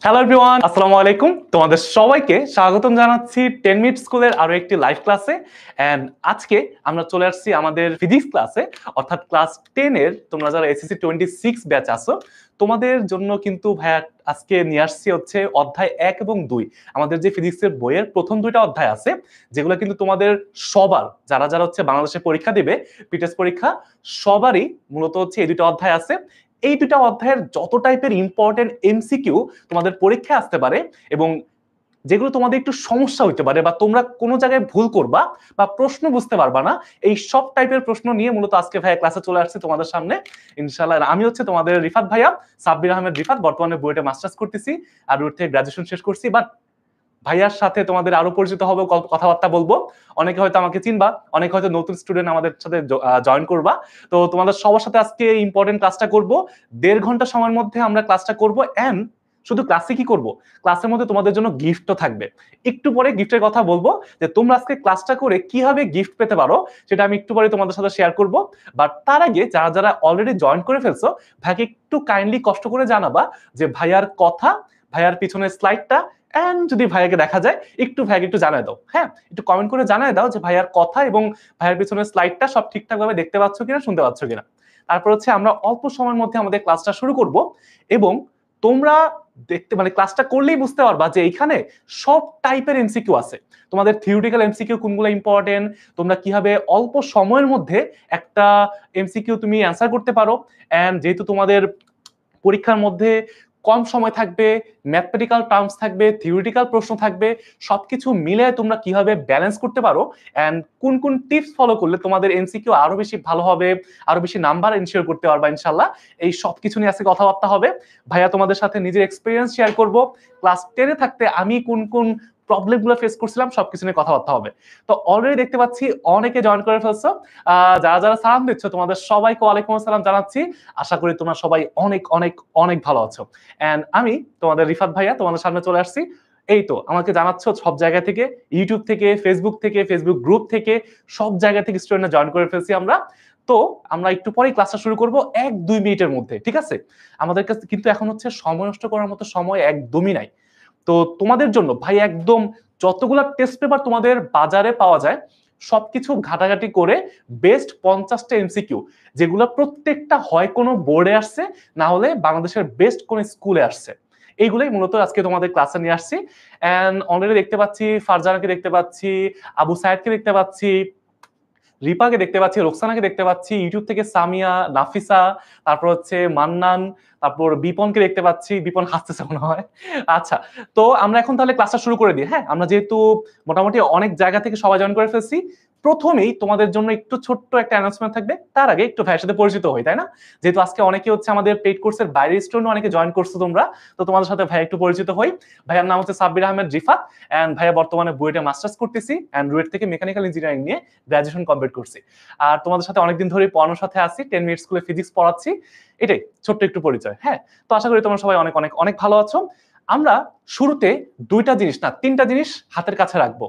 Hello everyone, আসসালামু আলাইকুম। তোমাদের সবাইকে স্বাগতম জানাচ্ছি 10 মিনিট স্কুলের আরো একটি লাইভ ক্লাসে। এন্ড আজকে আমরা চলে আসছি আমাদের ফিজিক্স ক্লাসে, অর্থাৎ ক্লাস 10 এর তোমরা যারা এসএসসি 26 ব্যাচ আছো তোমাদের জন্য কিন্তু ভাইয়া আজকে নিয়ে আসছি হচ্ছে অধ্যায় 1 এবং 2। আমাদের যে ফিজিক্সের বইয়ের প্রথম দুইটা অধ্যায় আছে যেগুলো কিন্তু তোমাদের সবার যারা যারা হচ্ছে বাংলাদেশে পরীক্ষা দিবে, পিটেস পরীক্ষা, সবারই মূলত হচ্ছে এই দুটো অধ্যায় আছে। এই দুটা অধ্যায়ের যত টাইপের ইম্পর্টেন্ট এমসিকিউ তোমাদের পরীক্ষায় আসতে পারে এবং যেগুলো তোমাদের একটু সমস্যা হইতে পারে বা তোমরা কোনো জায়গায় ভুল করবা বা প্রশ্ন বুঝতে পারবা না, এই সব টাইপের প্রশ্ন নিয়ে মূলত আজকে ভাইয়া ক্লাসে চলে আসছে তোমাদের সামনে ইনশাআল্লাহ। আমি হচ্ছে তোমাদের রিফাত ভাইয়া, সাব্বির আহমেদ রিফাত, বর্তমানে বুয়েটে মাস্টার্স করতেছি আর রুয়েট থেকে গ্রাজুয়েশন শেষ করছি। বাট ভাইয়ার সাথে তোমাদের আরো পরিচিত হবে, কথাবার্তা বলবো। অনেকে হয়তো আমাকে চিনবা, অনেকে হয়তো নতুন স্টুডেন্ট আমাদের সাথে জয়েন করবা। তো তোমাদের সবার সাথে আজকে ইম্পর্টেন্ট ক্লাসটা করব। 1.5 ঘন্টা সময়ের মধ্যে আমরা ক্লাসটা করব। এন্ড শুধু ক্লাসে কি করব, ক্লাসের মধ্যে তোমাদের জন্য গিফটও থাকবে। একটু পরে গিফটের কথা বলবো, যে তোমরা আজকে ক্লাসটা করে কিভাবে গিফট পেতে পারো সেটা আমি একটু পরে তোমাদের সাথে শেয়ার করব। বাট তার আগে যারা যারা অলরেডি জয়েন করে ফেলছো, ভাইকে একটু কাইন্ডলি কষ্ট করে জানাবা যে ভাইয়ার কথা, ভাইয়ার পিছনের স্লাইডটা, এন্ড যদি ভাইয়াকে দেখা যায় একটু ভাইয়াকে একটু জানায় দাও। হ্যাঁ, একটু কমেন্ট করে জানায় দাও যে ভাইয়ার কথা এবং ভাইয়ার পিছনের স্লাইডটা সব ঠিকঠাক ভাবে দেখতে পাচ্ছ কিনা, শুনতে পাচ্ছ কিনা। তারপর হচ্ছে আমরা অল্প সময়ের মধ্যে আমাদের ক্লাসটা শুরু করব এবং তোমরা দেখতে মানে ক্লাসটা করলেই বুঝতে পারবা যে এইখানে সব টাইপের এমসিকিউ আছে। তোমাদের থিওরিটিক্যাল এমসিকিউ কোনগুলো ইম্পর্টেন্ট, তোমরা কিভাবে অল্প সময়ের মধ্যে একটা এমসিকিউ তুমি অ্যান্সার করতে পারো। এন্ড যেহেতু তোমাদের পরীক্ষার মধ্যে কম সময় থাকবে, ম্যাথমেটিক্যাল টার্মস থাকবে, থিওরিটিক্যাল প্রশ্ন থাকবে, সবকিছু মিলে তোমরা কিভাবে ব্যালেন্স করতে পারো এন্ড কোন কোন টিপস ফলো করলে তোমাদের এমসিকিউ আরো বেশি ভালো হবে, আরো বেশি নাম্বার এনশিওর করতে পারবা ইনশাআল্লাহ, এই সব কিছু নিয়ে আজকে কথাবার্তা হবে। ভাইয়া তোমাদের সাথে নিজের এক্সপেরিয়েন্স শেয়ার করব। ক্লাস 10 এ থাকতে আমি কোন কোন প্রবলেমগুলো ফেস করছিলাম সবকিছু নিয়ে কথাবার্তা হবে। তো অলরেডি দেখতে পাচ্ছি অনেকে জয়েন করে ফেলছো। যারা যারা সালাম দিচ্ছ তোমাদের সবাইকে ওয়ালাইকুম আসসালাম জানাচ্ছি। আশা করি তোমরা সবাই অনেক অনেক অনেক ভালো আছো। এন্ড আমি তোমাদের রিফাত ভাইয়া তোমাদের সামনে চলে আসছি। এই তো আমাকে জানাচ্ছ সব জায়গা থেকে, ইউটিউব থেকে, ফেসবুক গ্রুপ থেকে, সব জায়গা থেকে স্টুডেন্টরা জয়েন করে ফেলছি আমরা। তো আমরা একটু পরেই ক্লাসটা শুরু করব 1-2 মিনিটের মধ্যে, ঠিক আছে? আমাদের কাছে কিন্তু এখন হচ্ছে সময় নষ্ট করার মতো সময় একদমই নাই। তো তোমাদের জন্য ভাই একদম যতগুলা টেস্ট পেপার তোমাদের বাজারে পাওয়া যায় সবকিছু ঘাটাঘাটি করে বেস্ট 50টা এমসিকিউ, যেগুলো প্রত্যেকটা হয় কোনো বোর্ডে আসছে, না হলে বাংলাদেশের বেস্ট কোন স্কুলে আসছে, এইগুলোই মূলত আজকে তোমাদের ক্লাসে নিয়ে আসছি। এন্ড অলরেডি দেখতে পাচ্ছি ফারজানাকে দেখতে পাচ্ছি, আবু সায়েদকে দেখতে পাচ্ছি, রিপাকে দেখতে পাচ্ছি, রোকসানাকে দেখতে পাচ্ছি, ইউটিউব থেকে সামিয়া, নাফিসা, তারপর হচ্ছে মান্নান, তারপর বিপনকে দেখতে পাচ্ছি। বিপন হাসতেছে মনে হয়। আচ্ছা, তো আমরা এখন তাহলে ক্লাসটা শুরু করে দিই। হ্যাঁ, আমরা যেহেতু মোটামুটি অনেক জায়গা থেকে সবাই জয়েন করে ফেলছি, প্রথমেই তোমাদের জন্য একটু ছোট্ট একটা অ্যানাউন্সমেন্ট থাকবে। তার আগে একটু ভাইয়ের সাথে পরিচিত হই, তাই না? যেহেতু আজকে অনেকে হচ্ছে আমাদের পেইড কোর্সের বাইরের স্টুডেন্ট অনেকে জয়েন করছো তোমরা, তো তোমাদের সাথে ভাই একটু পরিচিত হই। ভাইয়ার নাম হচ্ছে সাব্বির আহমেদ রিফাত। এন্ড ভাইয়া বর্তমানে বুয়েটে মাস্টার্স করতেছি এন্ড রুয়েট থেকে মেকানিক্যাল ইঞ্জিনিয়ারিং নিয়ে গ্রাজুয়েশন কমপ্লিট করছি। আর তোমাদের সাথে অনেকদিন ধরে পড়ানোর সাথে আছি, 10 মিনিট স্কুলে ফিজিক্স পড়াচ্ছি। এটাই ছোট্ট একটু পরিচয়। হ্যাঁ, তো আশা করি তোমরা সবাই অনেক অনেক অনেক ভালো আছো। আমরা শুরুতে দুইটা জিনিস না তিনটা জিনিস হাতের কাছে রাখবো।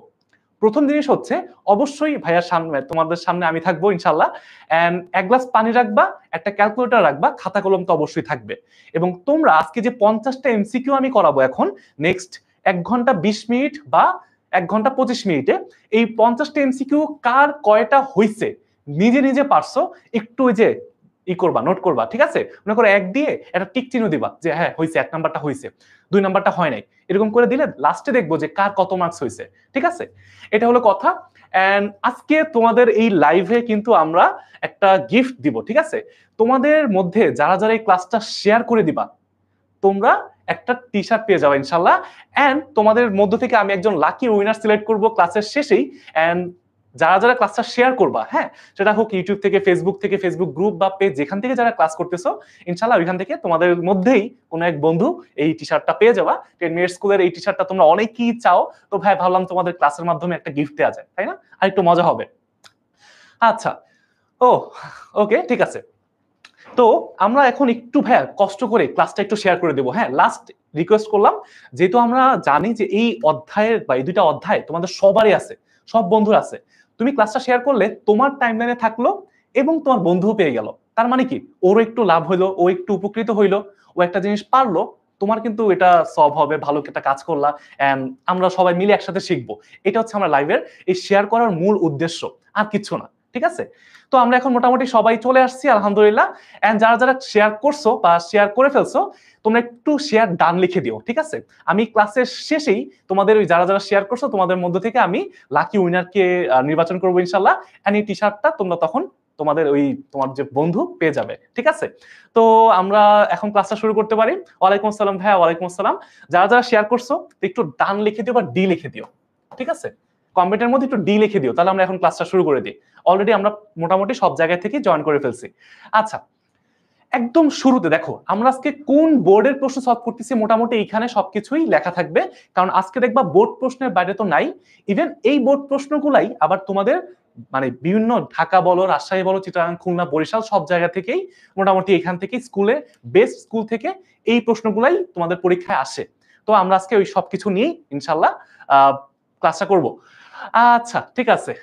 প্রথম জিনিস হচ্ছে অবশ্যই ভাইয়ার সামনে তোমাদের সামনে আমি থাকবো ইনশাল্লাহ। এন্ড এক গ্লাস পানি রাখবা, একটা ক্যালকুলেটর রাখবা, খাতা কলম তো অবশ্যই থাকবে। এবং তোমরা আজকে যে 50টা এমসিকিউ আমি করাবো এখন নেক্সট 1 ঘন্টা 20 মিনিট বা 1 ঘন্টা 25 মিনিটে, এই 50টা এমসিকিউ কার কয়টা হইছে নিজে নিজে পারছো একটু ওই যে করবা, নোট করবা, ঠিক আছে? মনে করো 1 দিয়ে একটা টিক চিহ্ন দিবা যে হ্যাঁ হইছে, 1 নাম্বারটা হইছে, 2 নাম্বারটা হয় নাই, এরকম করে দিলে লাস্টে দেখবো যে কার কত মার্কস হইছে, ঠিক আছে? এটা হলো কথা। এন্ড আজকে তোমাদের এই লাইভে কিন্তু আমরা একটা গিফট দিব, ঠিক আছে? তোমাদের মধ্যে যারা যারা এই ক্লাসটা শেয়ার করে দিবা তোমরা একটা টি শার্ট পেয়ে যাবে ইনশাল্লাহ। এন্ড তোমাদের মধ্য থেকে আমি একজন লাকি উইনার সিলেক্ট করব ক্লাসের শেষেই। এন্ড যারা যারা ক্লাসটা শেয়ার করবা, হ্যাঁ, সেটা হোক ইউটিউব থেকে, ফেসবুক গ্রুপ বা পেজ, যেখান থেকে যারা ক্লাস করতেছো ইনশাল্লাহ ওইখান থেকে তোমাদের মধ্যেই কোনো এক বন্ধু এই টি শার্টটা পেয়ে যাবা। 10 মিনিট স্কুলের এই টি শার্টটা তোমরা অনেকেই চাও, তো ভাই ভাবলাম তোমাদের ক্লাসের মাধ্যমে একটা গিফট দেওয়া যায়, তাই না? আর একটু মজা হবে। আচ্ছা, ও ওকে, ঠিক আছে। তো আমরা এখন একটু ভাইয়া কষ্ট করে ক্লাসটা একটু শেয়ার করে দেবো। হ্যাঁ, লাস্ট রিকোয়েস্ট করলাম, যেহেতু আমরা জানি যে এই অধ্যায়ের বা এই দুইটা অধ্যায় তোমাদের সবারই আছে, সব বন্ধুর আছে। তুমি ক্লাসটা শেয়ার করলে তোমার টাইমলাইনে থাকলো এবং তোমার বন্ধুও পেয়ে গেল। তার মানে কি, ওরও একটু লাভ হইলো, ও একটু উপকৃত হইলো, ও একটা জিনিস পারলো, তোমার কিন্তু এটা সলভ হবে, ভালো একটা কাজ করলা এন্ড আমরা সবাই মিলে একসাথে শিখবো। এটা হচ্ছে আমরা লাইভের এই শেয়ার করার মূল উদ্দেশ্য, আর কিছু না। ঠিক আছে, তো আমরা এখন মোটামুটি সবাই চলে আসছি আলহামদুলিল্লাহ। এন্ড যারা যারা শেয়ার করছো বা শেয়ার করে ফেলছো, তোমরা একটু শেয়ার ডান লিখে দিও। ঠিক আছে, আমি ক্লাসের শেষেই তোমাদের ওই যারা যারা শেয়ার করছো তোমাদের মধ্য থেকে আমি লাকি উইনারকে নির্বাচন করবো ইনশাল্লাহ। এন্ড এই টি শার্টটা তোমরা তখন তোমাদের ওই তোমার যে বন্ধু পেয়ে যাবে। ঠিক আছে, তো আমরা এখন ক্লাসটা শুরু করতে পারি। ওয়ালাইকুম আসসালাম ভাইয়া। ওয়ালাইকুম আসসালাম। যারা যারা শেয়ার করছো একটু ডান লিখে দিও বা ডি লিখে দিও। ঠিক আছে, কমেন্টের মধ্যে একটু ডি লিখে দিও, তাহলে আমরা এখন ক্লাসটা শুরু করে দিই। অলরেডি আমরা মোটামুটি সব জায়গায় থেকে জয়েন করে ফেলছি। আচ্ছা, একদম শুরুতে দেখো আমরা আজকে কোন বোর্ডের প্রশ্ন সলভ করতেছি, মোটামুটি এইখানে সবকিছুই লেখা থাকবে। কারণ আজকে দেখবা বোর্ড প্রশ্নের বাইরে তো নাই। ইভেন এই বোর্ড প্রশ্নগুলাই আবার তোমাদের মানে বিভিন্ন ঢাকা বলো, রাজশাহী বলো, চিটাগাং, খুলনা, বরিশাল সব জায়গা থেকেই মোটামুটি এখান থেকে স্কুলে বেস্ট স্কুল থেকে এই প্রশ্নগুলাই তোমাদের পরীক্ষায় আসে। তো আমরা আজকে ওই সবকিছু নিয়েই ইনশাল্লাহ ক্লাসটা করব। আচ্ছা ঠিক আছে,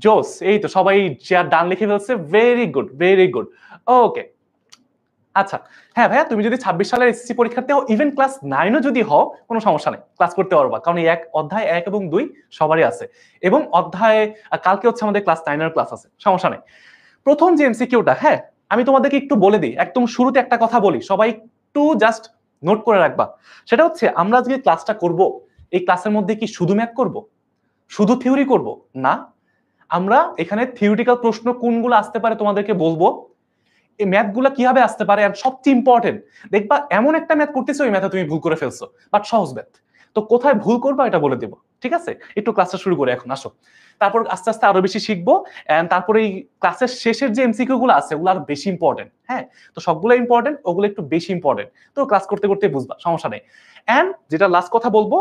জোস। এই তো সবাই চেয়ার ডান লিখে ফেলছে, ভেরি গুড ভেরি গুড। ওকে, আচ্ছা হ্যাঁ ভাইয়া, তুমি যদি 26 সালের এসএসসি পরীক্ষার্থী হও, ইভেন ক্লাস 9ও যদি হও, কোনো সমস্যা নেই, ক্লাস করতে পারবা। কারণ এই অধ্যায় 1 এবং 2 সবারই আছে। এবং অধ্যায় কালকে হচ্ছে আমাদের ক্লাস 9 এর ক্লাস আছে, সমস্যা নেই। প্রথম যে এমসিকিউটা, হ্যাঁ আমি তোমাদেরকে একটু বলে দিই, একদম শুরুতে একটা কথা বলি, সবাই একটু জাস্ট নোট করে রাখবা। সেটা হচ্ছে আমরা আজকে ক্লাসটা করব, এই ক্লাসের মধ্যে কি শুধু ম্যাথ করব, শুধু থিওরি করব? না, আমরা এখানে থিওরিটিক্যাল প্রশ্ন কোনগুলো আসতে পারে তোমাদেরকে বলবো, এই ম্যাথগুলো কিভাবে আসতে পারে, আর সবচেয়ে ইম্পর্টেন্ট দেখবা এমন একটা ম্যাথ করতেছো ওই ম্যাথে তুমি ভুল করে ফেলছো, বাট সহজ ম্যাথ, তো কোথায় ভুল করবা এটা বলে দেবো। ঠিক আছে, একটু ক্লাসটা শুরু করে এখন আসো, তারপর আস্তে আস্তে আরো বেশি শিখবো। এন্ড তারপরে এই ক্লাসের শেষের যে এমসিকিউ গুলো আছে ওগুলো আরো বেশি ইম্পর্টেন্ট। হ্যাঁ, তো সবগুলো ইম্পর্টেন্ট, ওগুলো একটু বেশি ইম্পর্টেন্ট, তো ক্লাস করতে করতে বুঝবা, সমস্যা নেই। এন্ড যেটা লাস্ট কথা বলবো,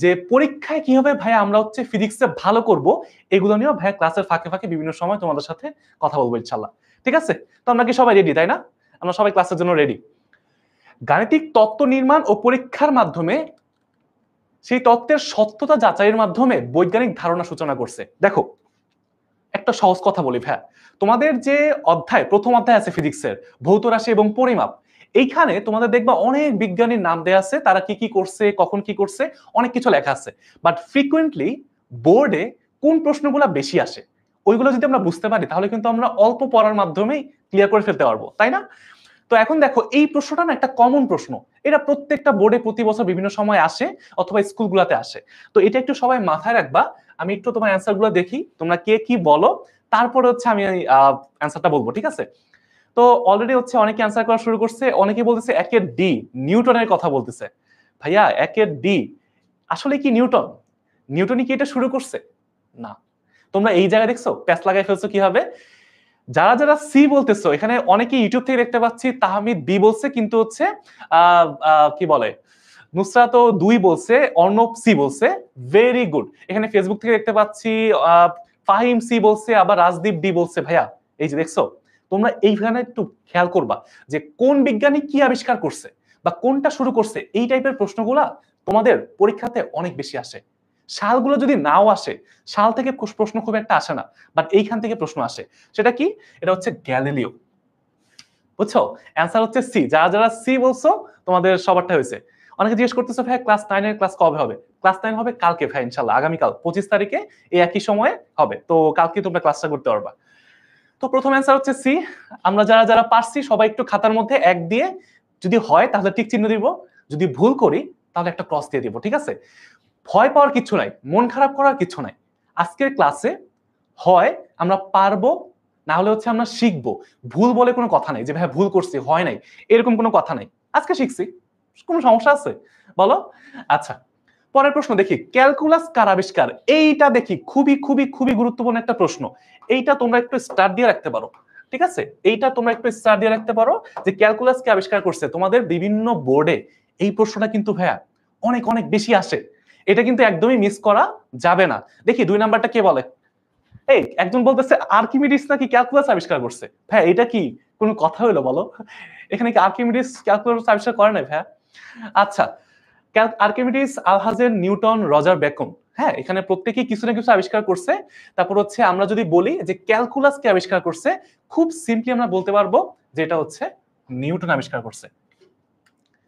যে পরীক্ষায় কিভাবে ভাইয়া আমরা হচ্ছে ফিজিক্সে ভালো করব, এগুলো নিয়েও ভাইয়া ক্লাসের ফাঁকে ফাঁকে বিভিন্ন সময় তোমাদের সাথে কথা বলবো ইনশাল্লাহ। ঠিক আছে, তো আমরা কি সবাই রেডি, তাই না? আমরা সবাই ক্লাসের জন্য রেডি। গাণিতিক তত্ত্ব নির্মাণ ও পরীক্ষার মাধ্যমে সেই তত্ত্বের সত্যতা যাচাইয়ের মাধ্যমে বৈজ্ঞানিক ধারণা সূচনা করছে। দেখো একটা সহজ কথা বলি ভাইয়া, তোমাদের যে অধ্যায়, প্রথম অধ্যায় আছে ফিজিক্সের ভৌত রাশি এবং পরিমাপ, এইখানে তোমাদের দেখবা অনেক বিজ্ঞানীর নাম দেয়া আছে, তারা কি কি করছে, কখন কি করছে, অনেক কিছু লেখা আছে। বাট ফ্রিকুয়েন্টলি বোর্ডে কোন প্রশ্নগুলো বেশি আসে, ওইগুলো যদি আমরা বুঝতে পারি তাহলে কিন্তু আমরা অল্প পড়ার মাধ্যমেই ক্লিয়ার করে ফেলতে পারবো, তাই না? তো এখন দেখো এই প্রশ্নটা না একটা কমন প্রশ্ন, এটা প্রত্যেকটা বোর্ডে প্রতি বছর বিভিন্ন সময় আসে অথবা স্কুলগুলোতে আসে। তো এটা একটু সবাই মাথায় রাখবা। আমি একটু তোমার অ্যান্সার গুলো দেখি, তোমরা কে কি বলো, তারপরে হচ্ছে আমি অ্যান্সারটা বলবো। ঠিক আছে, তো অলরেডি হচ্ছে অনেকে অ্যান্সার করা শুরু করছে, অনেকে বলতেছে একের ডি, নিউটনের কথা বলতেছে। ভাইয়া একের ডি আসলে কি নিউটন? নিউটনই কি এটা শুরু করছে? না। তোমরা এই জায়গায় দেখছো প্যাচ লাগাই ফেলছো কিভাবে। যারা যারা সি বলতেছো, এখানে অনেকে ইউটিউব থেকে দেখতে পাচ্ছি তাহমিদ বি বলছে, কিন্তু হচ্ছে কি বলে নুসরাত তো 2 বলছে, অর্ণব সি বলছে, ভেরি গুড। এখানে ফেসবুক থেকে দেখতে পাচ্ছি ফাহিম সি বলছে, আবার রাজদীপ ডি বলছে। ভাইয়া এই যে দেখছো, তোমরা এইখানে একটু খেয়াল করবা যে কোন বিজ্ঞানী কি আবিষ্কার করছে বা কোনটা শুরু করছে, এই টাইপের প্রশ্নগুলা তোমাদের পরীক্ষাতে অনেক বেশি আসে। সালগুলো যদি নাও আসে, সাল থেকে প্রশ্ন খুব একটা আসে না, বাট এইখান থেকে প্রশ্ন আসে। সেটা কি? এটা হচ্ছে গ্যালিলিও। বুঝছো, অ্যান্সার হচ্ছে সি। যারা যারা সি বলছো তোমাদের সবারটা হয়েছে। অনেকে জিজ্ঞেস করতেছো ভাই ক্লাস 9 এর ক্লাস কবে হবে? ক্লাস 9 হবে কালকে ভাই, ইনশাআল্লাহ আগামীকাল 25 তারিখে এই একই সময়ে হবে। তো কালকে তোমরা ক্লাসটা করতে পারবা। তো প্রথম অ্যান্সার হচ্ছে সি। আমরা যারা যারা পারছি সবাই একটু খাতার মধ্যে 1 দিয়ে, যদি হয় তাহলে টিক চিহ্ন দিব, যদি ভুল করি তাহলে একটা ক্রস দিয়ে দিব। ঠিক আছে, ভয় পাওয়ার কিছু নাই, মন খারাপ করার কিছু নাই। আজকের ক্লাসে হয় আমরা পারবো, না হলে হচ্ছে আমরা শিখবো। ভুল বলে কোনো কথা নাই যে ভাই ভুল করছি হয় নাই, এরকম কোনো কথা নাই। আজকে শিখছি, কোনো সমস্যা আছে বলো? আচ্ছা, পরের প্রশ্ন দেখি, ক্যালকুলাস কার আবিষ্কার? এইটা দেখি খুবই খুবই খুবই গুরুত্বপূর্ণ একটা প্রশ্ন। এইটা তোমরা একটু স্টার দিয়ে রাখতে পারো। ঠিক আছে, এইটা তোমরা একটু স্টার দিয়ে রাখতে পারো যে ক্যালকুলাস কে আবিষ্কার করছে। তোমাদের বিভিন্ন বোর্ডে এই প্রশ্নটা কিন্তু ভাইয়া অনেক অনেক বেশি আসে, এটা কিন্তু একদমই মিস করা যাবে না। দেখি 2 নাম্বারটা কে বলে। এই একজন বলতেছে আর্কিমিডিস নাকি ক্যালকুলাস আবিষ্কার করছে। ভাই এটা কি কোনো কথা হলো বলো? এখানে কি আর্কিমিডিস ক্যালকুলাস আবিষ্কার করে নাই ভাইয়া? আচ্ছা, আর্কিমিডিস, আলহাজের, নিউটন, রজার বেকন, হ্যাঁ এখানে প্রত্যেকেই কিছু না কিছু আবিষ্কার করছে। তারপর হচ্ছে আমরা যদি বলি যে ক্যালকুলাস কে আবিষ্কার করছে, খুব সিম্পলি আমরা বলতে পারবো যে এটা হচ্ছে নিউটন আবিষ্কার করছে।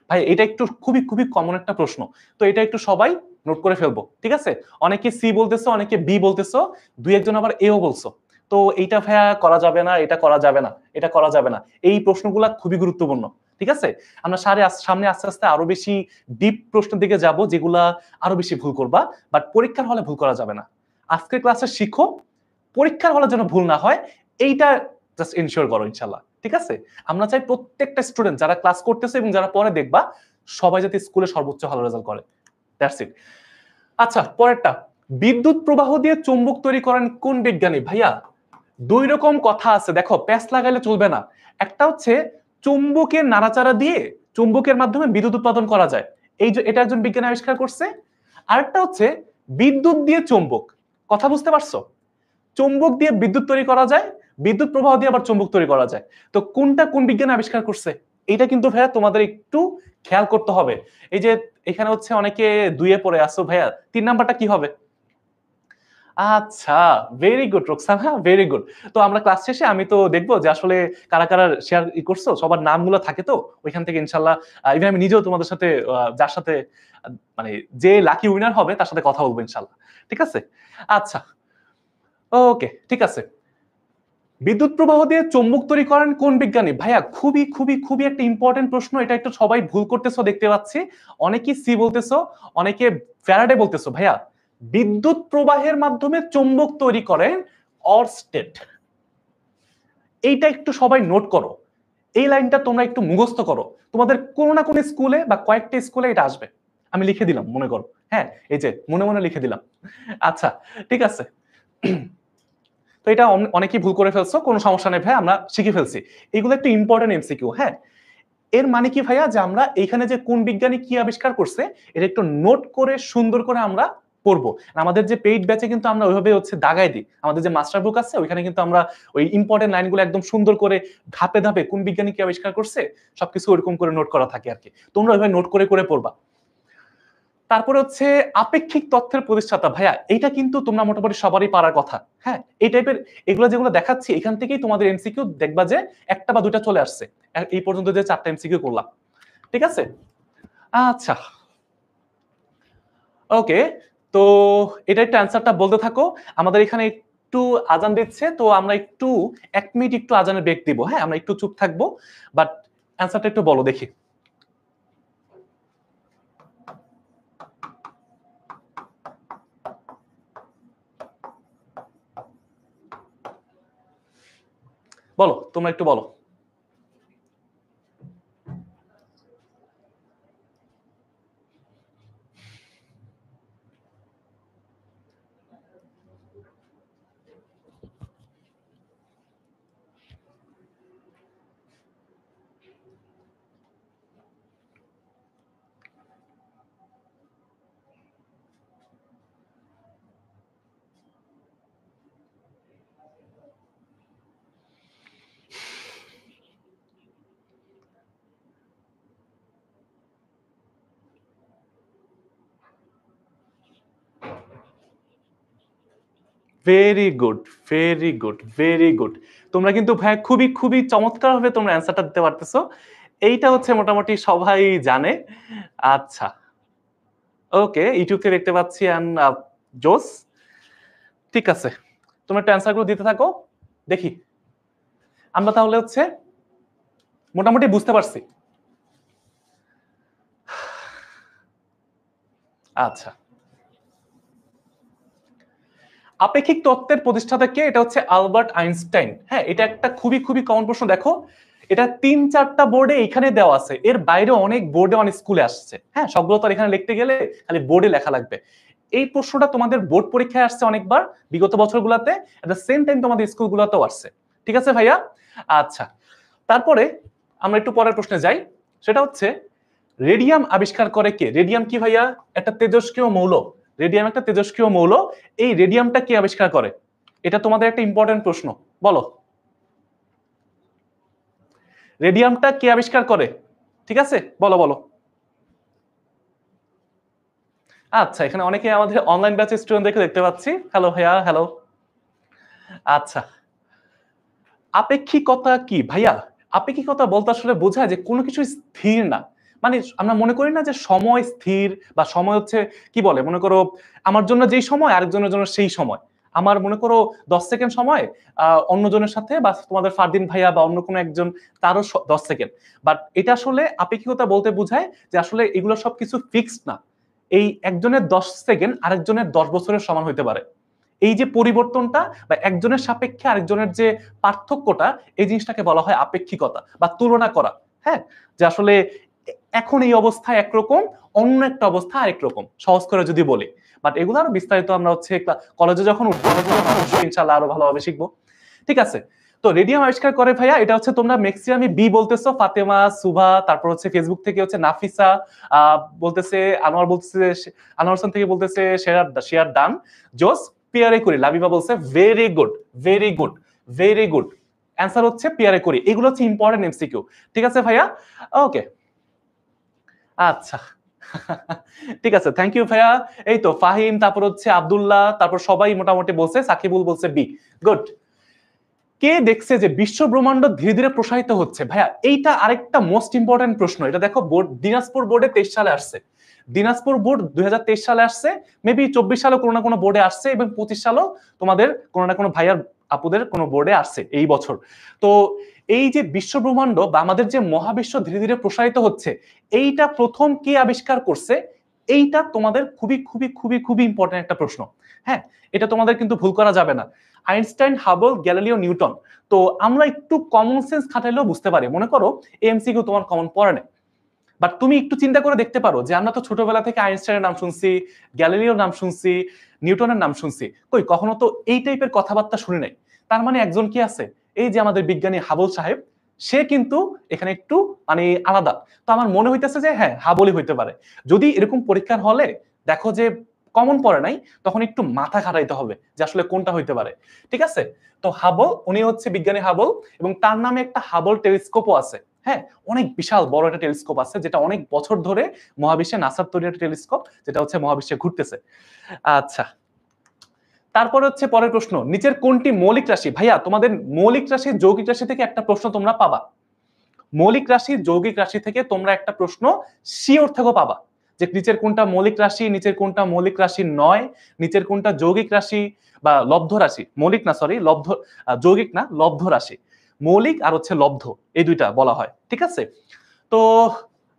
ভাই এটা একটু খুবই খুবই কমন একটা প্রশ্ন, তো এটা একটু সবাই নোট করে ফেলবো, ঠিক আছে? অনেকে সি বলতেছো, অনেকে বি বলতেছো, দুই একজন আবার এও বলছো। তো এইটা ভাইয়া করা যাবে না, এটা করা যাবে না, এটা করা যাবে না, এই প্রশ্নগুলা খুবই গুরুত্বপূর্ণ, ঠিক আছে? আমরা সামনে আস্তে আস্তে আরো বেশি ডিপ প্রশ্নের দিকে যাব, যেগুলা আরো বেশি ভুল করবা, বাট পরীক্ষার হলে ভুল করা যাবে না। আজকের ক্লাসে শিখো, পরীক্ষার হলে যেন ভুল না হয়, এইটা জাস্ট ইনশিওর করো ইনশাল্লাহ, ঠিক আছে? আমরা চাই প্রত্যেকটা স্টুডেন্ট যারা ক্লাস করতেছে এবং যারা পরে দেখবা, সবাই যাতে স্কুলে সর্বোচ্চ ভালো রেজাল্ট করে। That's it. আচ্ছা, পরেরটা, বিদ্যুৎ প্রবাহ দিয়ে চুম্বক তৈরি করেন কোন বিজ্ঞানী? ভাইয়া দুই রকম কথা আছে, দেখো প্যাচ লাগাইলে চলবে না। একটা হচ্ছে চুম্বকের নাড়াচাড়া দিয়ে চুম্বকের মাধ্যমে বিদ্যুৎ উৎপাদন করা যায়, এই যে এটা একজন বিজ্ঞানী আবিষ্কার করছে। আরেকটা হচ্ছে বিদ্যুৎ দিয়ে চুম্বক, কথা বুঝতে পারছো? চুম্বক দিয়ে বিদ্যুৎ তৈরি করা যায়, বিদ্যুৎ প্রবাহ দিয়ে আবার চুম্বক তৈরি করা যায়। তো কোনটা কোন বিজ্ঞানী আবিষ্কার করছে, এটা কিন্তু ভাইয়া তোমাদের একটু খেয়াল করতে হবে। এই যে এখানে হচ্ছে অনেকে দুইয়ে পড়ে আসো, ভাইয়া 3 নাম্বারটা কি হবে? আচ্ছা, very good Roksana, very good. তো আমরা ক্লাস শেষে আমি তো দেখবো যে আসলে কারা কারা শেয়ার করছো, সবার নামগুলো থাকে তো ওইখান থেকে ইনশাল্লাহ। ইভেন আমি নিজেও তোমাদের সাথে যার সাথে মানে যে লাকি উইনার হবে তার সাথে কথা বলবো ইনশাল্লাহ, ঠিক আছে? আচ্ছা, ওকে, ঠিক আছে। বিদ্যুৎ প্রবাহ দিয়ে চৌম্বক তৈরি করেন কোন বিজ্ঞানী? ভাইয়া খুবই খুবই খুবই একটা ইম্পর্টেন্ট প্রশ্ন, এটা একটু সবাই ভুল করতেছো দেখতে পাচ্ছি। অনেকেই সি বলতেছো, অনেকে ফ্যারাডে বলতেছো। ভাইয়া বিদ্যুৎ প্রবাহের মাধ্যমে চৌম্বক তৈরি করেন অরস্টেড। এইটা একটু সবাই নোট করো, এই লাইনটা তোমরা একটু মুখস্থ করো, তোমাদের কোনো না কোনো স্কুলে বা কয়েকটা স্কুলে এটা আসবে। আমি লিখে দিলাম মনে করো, হ্যাঁ এই যে মনে মনে লিখে দিলাম। আচ্ছা, ঠিক আছে। তো এটা অনেকেই ভুল করে ফেলছো, কোনো সমস্যা নেই ভাই, আমরা শিখে ফেলছি। এগুলো একটু ইম্পর্টেন্ট এমসিকিউ, হ্যাঁ। এর মানে কি ভাইয়া, যে আমরা এইখানে যে কোন বিজ্ঞানী কি আবিষ্কার করছে এটা একটু নোট করে সুন্দর করে আমরা পড়বো। আমাদের যে পেইড ব্যাচে কিন্তু আমরা ওইভাবে হচ্ছে দাগাই দিই, আমাদের যে মাস্টার বুক আছে ওইখানে কিন্তু আমরা ওই ইম্পর্টেন্ট লাইনগুলো একদম সুন্দর করে ধাপে ধাপে কোন বিজ্ঞানী কি আবিষ্কার করছে সবকিছু ওরকম করে নোট করা থাকে আর কি। তোমরা ওইভাবে নোট করে করে পড়বা। তারপরে হচ্ছে আপেক্ষিক তথ্যের প্রতিষ্ঠাতা, ভাইয়া এটা কিন্তু তোমরা মোটামুটি সবারই পারার কথা, হ্যাঁ। এই টাইপের এগুলো যেগুলো দেখাচ্ছি এখান থেকেই তোমাদের এমসিকিউ দেখবা যে একটা বা দুটা চলে আসছে। এই পর্যন্ত যে 4টা এমসিকিউ করলাম, ঠিক আছে? আচ্ছা, ওকে। তো এটা একটা অ্যান্সারটা বলতে থাকো। আমাদের এখানে একটু আজান দিচ্ছে, তো আমরা একটু 1 মিনিট একটু আজানের ব্রেক দিব, হ্যাঁ আমরা একটু চুপ থাকবো, বাট অ্যান্সারটা একটু বলো দেখি। বলো, তোমরা একটু বলো। Very good, very good, very good. তোমরা কিন্তু ভাই খুবই খুবই চমৎকার ভাবে তোমরা অ্যান্সারটা দিতে পারতেছো। এইটা হচ্ছে মোটামুটি সবাই জানে। আচ্ছা, ওকে, ইউটিউব থেকে দেখতে পাচ্ছি এন্ড জোস, ঠিক আছে। তোমরা একটু অ্যান্সারগুলো দিতে থাকো, দেখি আমরা তাহলে হচ্ছে মোটামুটি বুঝতে পারছি। আচ্ছা, আপেক্ষিক তত্ত্বের প্রতিষ্ঠাতা কে? এটা হচ্ছে আলবার্ট আইনস্টাইন, হ্যাঁ। এটা একটা খুবই খুবই কমন প্রশ্ন, দেখো এটা 3-4টা বোর্ডে এখানে দেওয়া আছে, এর বাইরে অনেক বোর্ডে অনেক স্কুলে আসছে, হ্যাঁ সবগুলো তো এখানে লিখতে গেলে খালি বোর্ডে লেখা লাগবে। এই প্রশ্নটা তোমাদের বোর্ড পরীক্ষায় আসছে অনেকবার বিগত বছরগুলোতে, এট দ্য সেম টাইম তোমাদের স্কুলগুলোতেও আসছে, ঠিক আছে ভাইয়া? আচ্ছা, তারপরে আমরা একটু পরের প্রশ্নে যাই, সেটা হচ্ছে রেডিয়াম আবিষ্কার করে কে? রেডিয়াম কি ভাইয়া? একটা তেজস্ক্রিয় মৌল, রেডিয়াম একটা তেজস্ক্রিয় মৌল। এই রেডিয়ামটা কে আবিষ্কার করে? এটা তোমাদের একটা ইম্পর্টেন্ট প্রশ্ন, বলো রেডিয়ামটা কে আবিষ্কার করে? ঠিক আছে, বলো বলো। আচ্ছা, এখানে অনেকে আমাদের অনলাইন ব্যাচের স্টুডেন্টদেরকে দেখতে পাচ্ছি। হ্যালো ভাইয়া, হ্যালো। আচ্ছা, আপেক্ষিকতা কি ভাইয়া? আপেক্ষিকতা বলতে আসলে বোঝায় যে কোনো কিছু স্থির না, মানে আমরা মনে করি না যে সময় স্থির, বা সময় হচ্ছে কি বলে, মনে করো আমার জন্য যেই সময় আরেকজনের জন্য সেই সময়। আমার মনে করো 10 সেকেন্ড সময় অন্যজনের সাথে, বা তোমাদের ফারদিন ভাইয়া বা অন্য কোনো একজন তারও 10 সেকেন্ড। বাট এটা আসলে আপেক্ষিকতা বলতে বোঝায় যে আসলে এগুলো সবকিছু ফিক্সড না। এই একজনের 10 সেকেন্ড আরেকজনের 10 বছরের সমান হইতে পারে। এই যে পরিবর্তনটা বা একজনের সাপেক্ষে আরেকজনের যে পার্থক্যটা, এই জিনিসটাকে বলা হয় আপেক্ষিকতা বা তুলনা করা। হ্যাঁ, যে আসলে এখন এই অবস্থা একরকম, অন্য একটা অবস্থা আরেক রকম, সহজ করে যদি বলি। বাট এগুলো আরো বিস্তারিত আমরা হচ্ছে কলেজে যখন উঠবো ইনশাল্লাহ আরো ভালোভাবে শিখবো। ঠিক আছে, তো রেডিয়াম আবিষ্কার করে ভাইয়া, এটা হচ্ছে তোমরা ম্যাক্সিমামই বি বলতেছো, ফাতেমা, সুভা, তারপর হচ্ছে ফেসবুক থেকে হচ্ছে নাফিসা বলতেছে, আনোয়ার বলতেছে, আনোয়ার হোসেন থেকে বলতেছে শেয়ার ডান, জোস পিয়ারে করি, লাবিবা বলছে very good, very good, very good. Answer হচ্ছে পিয়ারে করি। এগুলো হচ্ছে ইম্পর্টেন্ট এমসিকিউ। ঠিক আছে ভাইয়া, ওকে, আচ্ছা। ঠিক আছে, থ্যাংক ইউ ভাইয়া। এই তো ফাহিম, তারপর হচ্ছে আব্দুল্লাহ, তারপর সবাই মোটামুটি বলছে, সাকিবুল বলছে বি, গুড। কে দেখছে যে বিশ্ব ব্রহ্মাণ্ড ধীরে ধীরে প্রসারিত হচ্ছে? ভাইয়া এইটা আরেকটা মোস্ট ইম্পর্টেন্ট প্রশ্ন। এটা দেখো বোর্ড, দিনাজপুর বোর্ডে 23 সালে আসছে, দিনাজপুর বোর্ড 2023 সালে আসছে, মেবি 24 সালে কোনো না কোনো বোর্ডে আসছে, এবং 25 সালেও তোমাদের কোনো না কোনো ভাইয়ার আপুদের কোনো বোর্ডে আসছে এই বছর। তো এই যে বিশ্ব ব্রহ্মাণ্ড বা আমাদের যে মহাবিশ্ব ধীরে ধীরে প্রসারিত হচ্ছে, এইটা প্রথম কে আবিষ্কার করছে? এইটা তোমাদের খুবই খুবই খুবই খুবই ইম্পর্টেন্ট একটা প্রশ্ন। হ্যাঁ, এটা তোমাদের কিন্তু ভুল করা যাবে না। Einstein, Hubble, Galileo, Newton. তো আমরা একটু কমন সেন্স খাটাইলেও বুঝতে পারি। মনে করো এমসিকিউ তোমার কমন পড়ে না, বাট তুমি একটু চিন্তা করে দেখতে পারো যে আমরা তো ছোটবেলা থেকে আইনস্টাইনের নাম শুনছি, গ্যালিলিওর নাম শুনছি, নিউটনের নাম শুনছি, কই কখনো তো এই টাইপের কথাবার্তা শুনি নাই। তার মানে একজন কি আছে, এই যে আমাদের বিজ্ঞানী হাবল সাহেব, সে কিন্তু এখানে একটু মানে আলাদা। তো আমার মনে হইতেছে যে হ্যাঁ, হাবলই হইতে পারে। যদি এরকম পরীক্ষার হলে দেখো যে কমন পড়ে নাই, তখন একটু মাথা খাটাইতে হবে যে আসলে কোনটা হইতে পারে। ঠিক আছে, তো হাবল, উনি হচ্ছে বিজ্ঞানী হাবল, এবং তার নামে একটা হাবল টেলিস্কোপও আছে। হ্যাঁ, অনেক বিশাল বড় একটা টেলিস্কোপ আছে, যেটা অনেক বছর ধরে মহাবিশ্বে নাসার তৈরি একটা টেলিস্কোপ, যেটা হচ্ছে মহাবিশ্বে ঘুরতেছে। আচ্ছা, তারপরে হচ্ছে পরের প্রশ্ন, নিচের কোনটি মৌলিক রাশি? ভাইয়া তোমাদের মৌলিক রাশি যৌগিক রাশি থেকে একটা প্রশ্ন তোমরা পাবা। মৌলিক রাশি যৌগিক রাশি থেকে তোমরা একটা প্রশ্ন শিওর থেকেও পাবা, যে নিচের কোনটা মৌলিক রাশি, নিচের কোনটা মৌলিক রাশি নয়, নিচের কোনটা যৌগিক রাশি বা লব্ধ রাশি, মৌলিক না সরি লব্ধ, যৌগিক না লব্ধ রাশি। মৌলিক আর হচ্ছে লব্ধ, এই দুইটা বলা হয়। ঠিক আছে, তো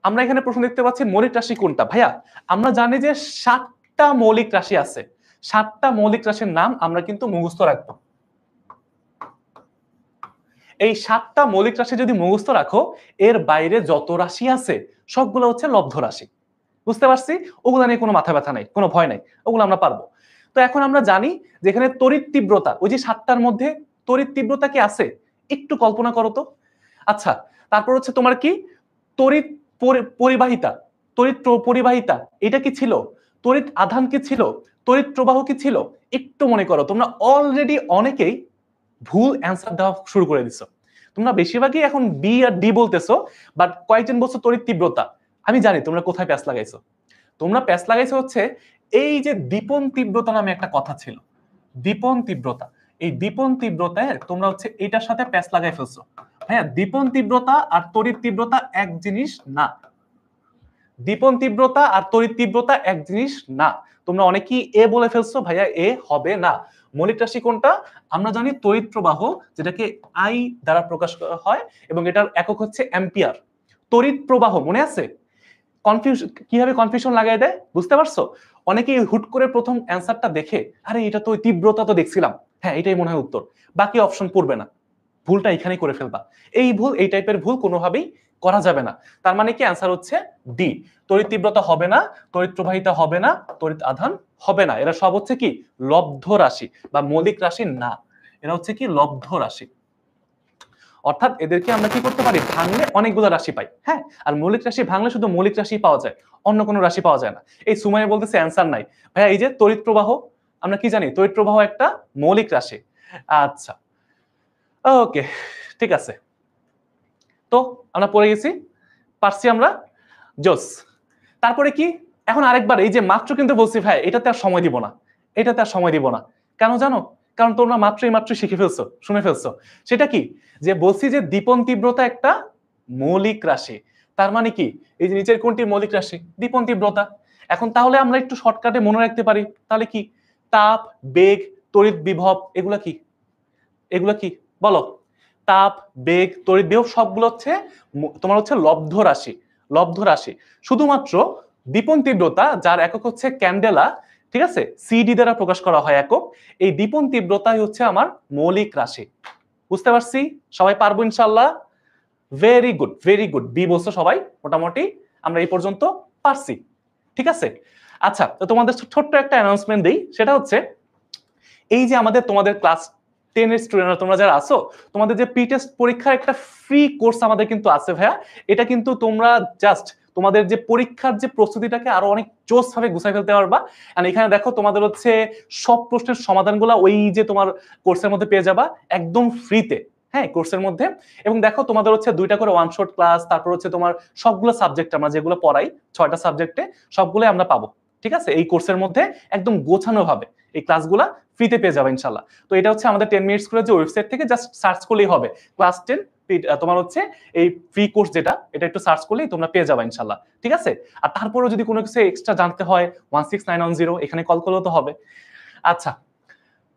আমরা এখানে প্রশ্ন দেখতে পাচ্ছি মৌলিক রাশি কোনটা। ভাইয়া আমরা জানি যে 7টা মৌলিক রাশি আছে, 7টা মৌলিক রাশির নাম আমরা কিন্তু মুখস্থ রাখবো। এই 7টা মৌলিক রাশি যদি মুখস্থ রাখো, এর বাইরে যত রাশি আছে সবগুলো হচ্ছে লব্ধ রাশি। বুঝতে পারছি, ওগুলো নিয়ে কোনো মাথা ব্যথা নাই, কোনো ভয় নাই, ওগুলো আমরা পারবো। তো এখন আমরা জানি যে এখানে তড়িৎ তীব্রতা, ওই যে 7টার মধ্যে তড়িৎ তীব্রতা কি আছে, একটু কল্পনা করো তো। আচ্ছা, তারপর হচ্ছে তোমার কি তড়িৎ পরিবাহিতা, তড়িৎ পরিবাহিতা এটা কি ছিল, তড়িৎ আধান কি ছিল, তড়িৎ প্রবাহ কি ছিল, একটু মনে করো। তোমরা অলরেডি অনেকেই ভুল অ্যান্সার দেওয়া শুরু করে দিছো। তোমরা বেশিরভাগই এখন বি আর ডি বলতেছো, বাট কয়েকজন বলছো তড়িৎ তীব্রতা। আমি জানি তোমরা কোথায় প্যাচ লাগাইছো। তোমরা প্যাচ লাগাইছো হচ্ছে এই যে দীপন তীব্রতা নামে একটা কথা ছিল, দীপন তীব্রতা। এই দীপন তীব্রতায় তোমরা হচ্ছে এটার সাথে প্যাচ লাগাই ফেলছো। হ্যাঁ, দীপন তীব্রতা আর তড়িৎ তীব্রতা এক জিনিস না। দীপন তীব্রতা আর তড়িৎ তীব্রতা এক জিনিস না। তোমরা অনেকেই এ বলে ফেলছো, ভাইয়া এ হবে না। মৌলিক রাশি কোনটা? আমরা জানি তড়িৎ প্রবাহ, যেটাকে আই দ্বারা প্রকাশ করা হয়, এবং এটার একক হচ্ছে অ্যাম্পিয়ার। তড়িৎ প্রবাহ মনে আছে? কিভাবে কনফিউশন লাগাই দেয় বুঝতে পারছো? অনেকেই হুট করে প্রথম অ্যান্সারটা দেখে, আরে এটা তো তীব্রতা তো দেখছিলাম, হ্যাঁ এটাই মনে হয় উত্তর, বাকি অপশন পড়বে না। ভুলটা এখানেই করে ফেলবা। এই ভুল, এই টাইপের ভুল কোনোভাবেই করা যাবে না। তার মানে কি অ্যান্সার হচ্ছে ডি, তড়িৎ তীব্রতা হবে না, তড়িৎ প্রবাহিতা হবে না, তড়িৎ আধান হবে না। এরা সব হচ্ছে কি লব্ধ রাশি বা মৌলিক রাশি না, এরা হচ্ছে কি লব্ধ রাশি। অর্থাৎ এদেরকে আমরা কি করতে পারি, ভাঙলে অনেকগুলো রাশি পাই। হ্যাঁ, আর মৌলিক রাশি ভাঙলে শুধু মৌলিক রাশি পাওয়া যায়, অন্য কোনো রাশি পাওয়া যায় না। এই সুমাইয়া বলতেছে অ্যান্সার নাই। ভাইয়া এই যে তড়িৎ প্রবাহ, আমরা কি জানি তড়িৎ প্রবাহ একটা মৌলিক রাশি। আচ্ছা, ওকে, ঠিক আছে। তো আমরা পড়ে গেছি, পারছি আমরা, জোস। তারপরে কি, এখন আরেকবার এই যে মাত্র কিন্তু বলছি ভাই এটাতে আর সময় দিব না, এটাতে আর সময় দিব না। কেন জানো? কারণ তোমরা মাত্র শিখে ফেলছো, শুনে ফেলছো। সেটা কি, যে বলছি যে দীপন তীব্রতা একটা মৌলিক রাশি, তার মানে কি এই যে নিচের কোনটি মৌলিক রাশি? দীপন তীব্রতা। এখন তাহলে আমরা একটু শর্টকাটে মনে রাখতে পারি, তাহলে কি তাপ, বেগ, তড়িৎ বিভব এগুলা কি? এগুলা কি বলো? তাপ, বেগ, তড়িৎ বিভব সবগুলো হচ্ছে তোমার হচ্ছে লব্ধ রাশি। লব্ধ রাশি। শুধুমাত্র দীপন তীব্রতা, যার একক হচ্ছে ক্যান্ডেলা, ঠিক আছে, সিডি দ্বারা প্রকাশ করা হয় একক, এই দীপন তীব্রতাই হচ্ছে আমার মৌলিক রাশি। বুঝতে পারছি? সবাই পারবো ইনশাল্লাহ? Very good, very good. বি বলছো সবাই মোটামুটি, আমরা এই পর্যন্ত পারছি। ঠিক আছে, আচ্ছা, তো তোমাদের ছোট্ট একটা অ্যানাউন্সমেন্ট দিই, সেটা হচ্ছে এই যে আমাদের তোমাদের ক্লাস 10 এর স্টুডেন্টরা তোমরা যারা আছো, তোমাদের যে প্রি টেস্ট পরীক্ষার একটা ফ্রি কোর্স আমাদের কিন্তু আছে ভাইয়া। এটা কিন্তু তোমরা জাস্ট তোমাদের যে পরীক্ষার যে প্রস্তুতিটাকে আরো অনেক জোস ভাবে গুছাই ফেলতে পারবা। আর এখানে দেখো তোমাদের হচ্ছে সব প্রশ্নের সমাধানগুলো ওই যে তোমার কোর্সের মধ্যে পেয়ে যাবা একদম ফ্রিতে। হ্যাঁ, কোর্সের মধ্যে। এবং দেখো তোমাদের হচ্ছে 2টা করে ওয়ান শট ক্লাস, তারপর হচ্ছে তোমার সবগুলো সাবজেক্ট আমরা যেগুলো পড়াই 6টা সাবজেক্টে সবগুলো আমরা পাবো। ঠিক আছে, এই কোর্সের মধ্যে একদম গোছানো ভাবে এই ক্লাসগুলা ফ্রিতে পেয়ে যাবে ইনশাল্লাহ। তো এটা হচ্ছে আমাদের 10 মিনিট স্কুলের যে ওয়েবসাইট থেকে জাস্ট সার্চ করলেই হবে ক্লাস 10 তোমার হচ্ছে এই ফ্রি কোর্স, যেটা এটা একটু সার্চ করলেই তোমরা পেয়ে যাবে ইনশাল্লাহ। ঠিক আছে, আর তারপরেও যদি কোনো কিছু এক্সট্রা জানতে হয় 16910 এখানে কল করলেও তো হবে। আচ্ছা,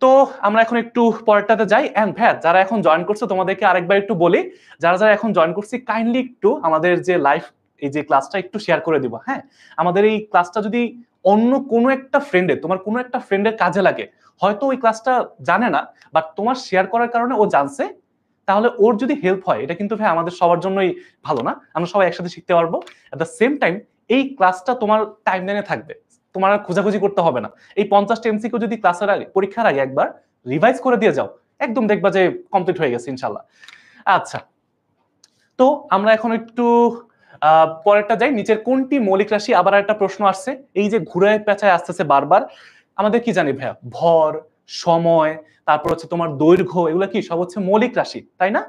তো আমরা এখন একটু পরেরটাতে যাই। এন্ড ভ্যাট যারা এখন জয়েন করছে তোমাদেরকে আরেকবার একটু বলি, যারা যারা এখন জয়েন করছি কাইন্ডলি একটু আমাদের যে লাইভ এই যে ক্লাসটা একটু শেয়ার করে দিব। হ্যাঁ, আমাদের এই ক্লাসটা যদি অন্য কোনো একটা ফ্রেন্ডের, তোমার কোনো একটা ফ্রেন্ডের কাজে লাগে, হয়তো ওই ক্লাসটা জানে না, বাট তোমার শেয়ার করার কারণে ও জানছে, তাহলে ওর যদি হেল্প হয় এটা কিন্তু ভাই আমাদের সবার জন্যই ভালো না? আমরা সবাই একসাথে শিখতে পারবো। এট দ্য সেম টাইম এই ক্লাসটা তোমার টাইমলাইনে থাকবে, তোমার আর খোঁজাখুঁজি করতে হবে না। এই 50টা এমসিকিউ যদি ক্লাসের আগে, পরীক্ষার আগে একবার রিভাইজ করে দিয়ে যাও, একদম দেখবা যে কমপ্লিট হয়ে গেছে ইনশাল্লাহ। আচ্ছা, তো আমরা এখন একটু পরেরটা যাই। নিচের কোনটি মৌলিক রাশি? আবার একটা প্রশ্ন আসছে, এই যে ঘুরায় পেঁচায় আসতেছে বারবার। আমাদের কি জানি ভাইয়া, ভর, সময়, তারপর হচ্ছে তোমার দৈর্ঘ্য, এগুলো কি সব হচ্ছে মৌলিক রাশি, তাই না?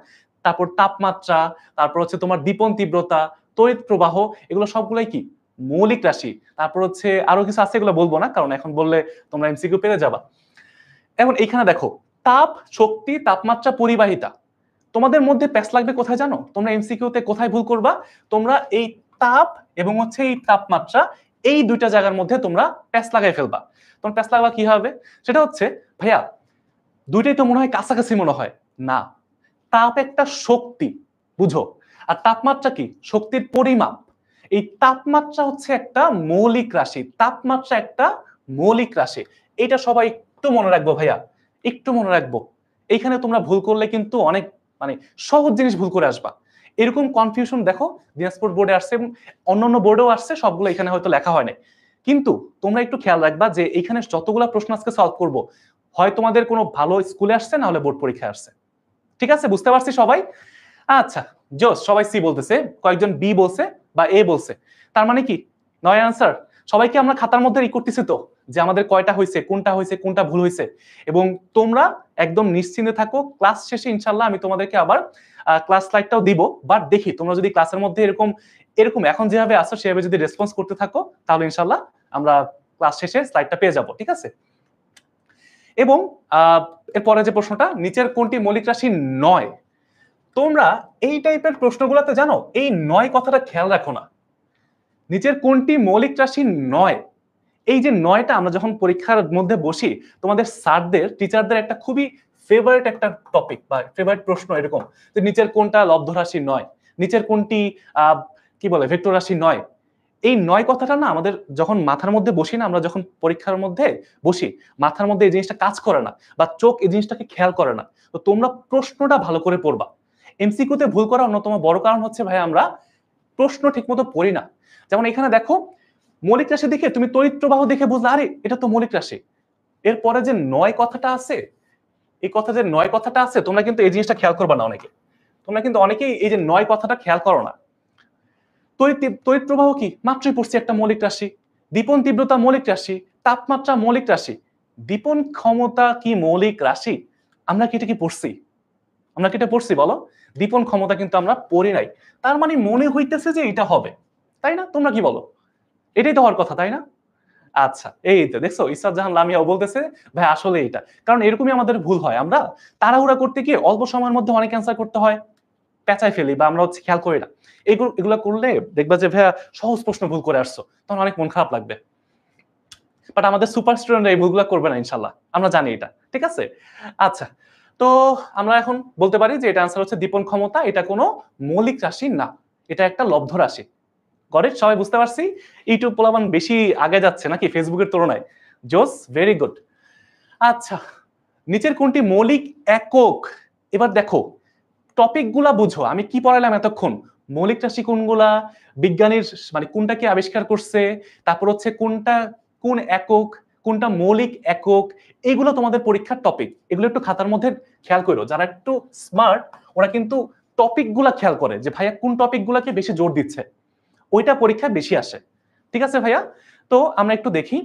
তারপর তাপমাত্রা, তারপর হচ্ছে তোমার দীপন তীব্রতা, তড়িৎ প্রবাহ, এগুলো সবগুলাই কি মৌলিক রাশি। তারপর হচ্ছে আরো কিছু আছে, এগুলো বলবো না কারণ এখন বললে তোমরা এমসিকিউ পেয়ে যাবা। এখন এইখানে দেখো, তাপ, শক্তি, তাপমাত্রা, পরিবাহিতা, তোমাদের মধ্যে প্যাচ লাগবে কোথায় জানো? তোমরা এমসিকিউতে কোথায় ভুল করবা? তোমরা এই তাপ এবং হচ্ছে এই তাপমাত্রা, এই দুইটা জায়গার মধ্যে তোমরা প্যাচ লাগাই ফেলবা। তোমার প্যাচ লাগবা কি হবে? সেটা হচ্ছে ভাইয়া দুইটাই তো মনে হয় কাছাকাছি মনে হয় না। তাপ একটা শক্তি, বুঝো, আর তাপমাত্রা কি শক্তির পরিমাপ। এই তাপমাত্রা হচ্ছে একটা মৌলিক রাশি, তাপমাত্রা একটা মৌলিক রাশি। এটা সবাই একটু মনে রাখবো ভাইয়া, একটু মনে রাখবো। এইখানে তোমরা ভুল করলে কিন্তু অনেক মানে সহজ জিনিস ভুল করে আসবা। এরকম কনফিউশন দেখো দিনাজপুর বোর্ডে আসছে এবং অন্যান্য বোর্ডেও আসছে, সবগুলো এখানে হয়তো লেখা হয় না। কিন্তু তোমরা একটু খেয়াল রাখবা যে এইখানে যতগুলো প্রশ্ন আজকে সলভ করব, হয় তোমাদের কোনো ভালো স্কুলে আসছে, না হলে বোর্ড পরীক্ষায় আসছে। ঠিক আছে, বুঝতে পারছি সবাই? আচ্ছা, জোস, সবাই সি বলতেছে, কয়েকজন বি বলছে বা এ বলছে। তার মানে কি 9 আনসার? সবাইকে আমরা খাতার মধ্যে ই করতেছি তো যে আমাদের কয়টা হয়েছে, কোনটা ভুল হয়েছে। এবং তোমরা একদম নিশ্চিন্তে থাকো, ক্লাস শেষে ইনশাল্লাহ আমি তোমাদেরকে আবার ক্লাস স্লাইডটাও দিব। বাট দেখি তোমরা যদি ক্লাসের মধ্যে এরকম এরকম এখন যেভাবে আসো সেভাবে যদি রেসপন্স করতে থাকো, তাহলে ইনশাল্লাহ আমরা ক্লাস শেষে স্লাইডটা পেয়ে যাব। ঠিক আছে, এবং এরপরে যে প্রশ্নটা, নিচের কোনটি মৌলিক রাশি নয়? তোমরা এই টাইপের প্রশ্নগুলোতে জানো এই নয় কথাটা খেয়াল রাখো না। নিচের কোনটি মৌলিক রাশি নয়, এই যে নয়টা আমরা যখন পরীক্ষার মধ্যে বসি, তোমাদের স্যারদের, টিচারদের একটা খুবই ফেভারিট একটা টপিক বা ফেভারিট প্রশ্ন এরকম যে নিচের কোনটা লব্ধ রাশি নয়, নিচের কোনটি কি বলে ভেক্টর রাশি নয়। এই নয় কথাটা না আমাদের যখন মাথার মধ্যে বসি না, আমরা যখন পরীক্ষার মধ্যে বসি, মাথার মধ্যে এই জিনিসটা কাজ করে না বা চোখ এই জিনিসটাকে খেয়াল করে না। তো তোমরা প্রশ্নটা ভালো করে পড়বা। এমসিকিউতে ভুল করার অন্যতম বড় কারণ হচ্ছে ভাই আমরা প্রশ্ন ঠিকমতো পড়ি না। যেমন এখানে দেখো, মৌলিক রাশি দেখে তুমি তড়িৎ প্রবাহ দেখে বুঝলে আরে এটা তো মৌলিক রাশি। এরপরে যে নয় কথাটা আছে, এই কথা যে নয় কথাটা আছে, তোমরা কিন্তু এই জিনিসটা খেয়াল করবা না অনেকে। তোমরা কিন্তু অনেকেই এই যে নয় কথাটা খেয়াল করো না। তড়িৎ প্রবাহ কি মাত্রই পড়ছি একটা মৌলিক রাশি, দীপন তীব্রতা মৌলিক রাশি, তাপমাত্রা মৌলিক রাশি, দীপন ক্ষমতা কি মৌলিক রাশি? আমরা কি এটা কি পড়ছি? আমরা কি এটা পড়ছি বলো? দীপন ক্ষমতা কিন্তু আমরা পড়ি নাই। তার মানে মনে হইতেছে যে এটা হবে, তাই না? তোমরা কি বলো? এটাই তো হওয়ার কথা, তাই না? আচ্ছা, এই তো দেখছো ইসরাত জাহান লামিয়াও বলতেছে ভাই আসলে এটা, কারণ এরকমই আমাদের ভুল হয়, আমরা তাড়াহুড়া করতে গিয়ে অল্প সময়ের মধ্যে অনেক অ্যান্সার করতে হয়। পেঁচাই ফেলি বা আমরা হচ্ছে খেয়াল করি না, এগুলো করলে দেখবা যে ভাইয়া সহজ প্রশ্ন ভুল করে আসছো, তখন অনেক মন খারাপ লাগবে। বাট আমাদের সুপার স্টুডেন্টরা এই ভুলগুলো করবে না ইনশাল্লাহ, আমরা জানি এটা, ঠিক আছে? আচ্ছা, তো আমরা এখন বলতে পারি যে এটা আনসার হচ্ছে দীপন ক্ষমতা, এটা কোনো মৌলিক রাশি না, এটা একটা লব্ধ রাশি। গরেট, সবাই বুঝতে পারছি? ইউটিউব পোলাবান বেশি আগে যাচ্ছে নাকি ফেসবুকের তুলনায়? জোস, ভেরি গুড। আচ্ছা, নিচের কোনটি মৌলিক একক? এবার দেখো টপিকগুলা বুঝো, আমি কি পড়ালাম এতক্ষণ, মৌলিক রাশি কোনগুলা, বিজ্ঞানীর মানে কোনটা কি আবিষ্কার করছে, তারপর হচ্ছে কোনটা কোন একক, কোনটা মৌলিক একক, এইগুলো তোমাদের পরীক্ষার টপিক। এগুলো একটু খাতার মধ্যে খেয়াল করো, যারা একটু স্মার্ট ওরা কিন্তু টপিকগুলা খেয়াল করে যে ভাইয়া কোন টপিকগুলাকে বেশি জোর দিচ্ছে, ওইটা পরীক্ষায় বেশি আসে। ঠিক আছে ভাইয়া? তো আমরা একটু দেখি।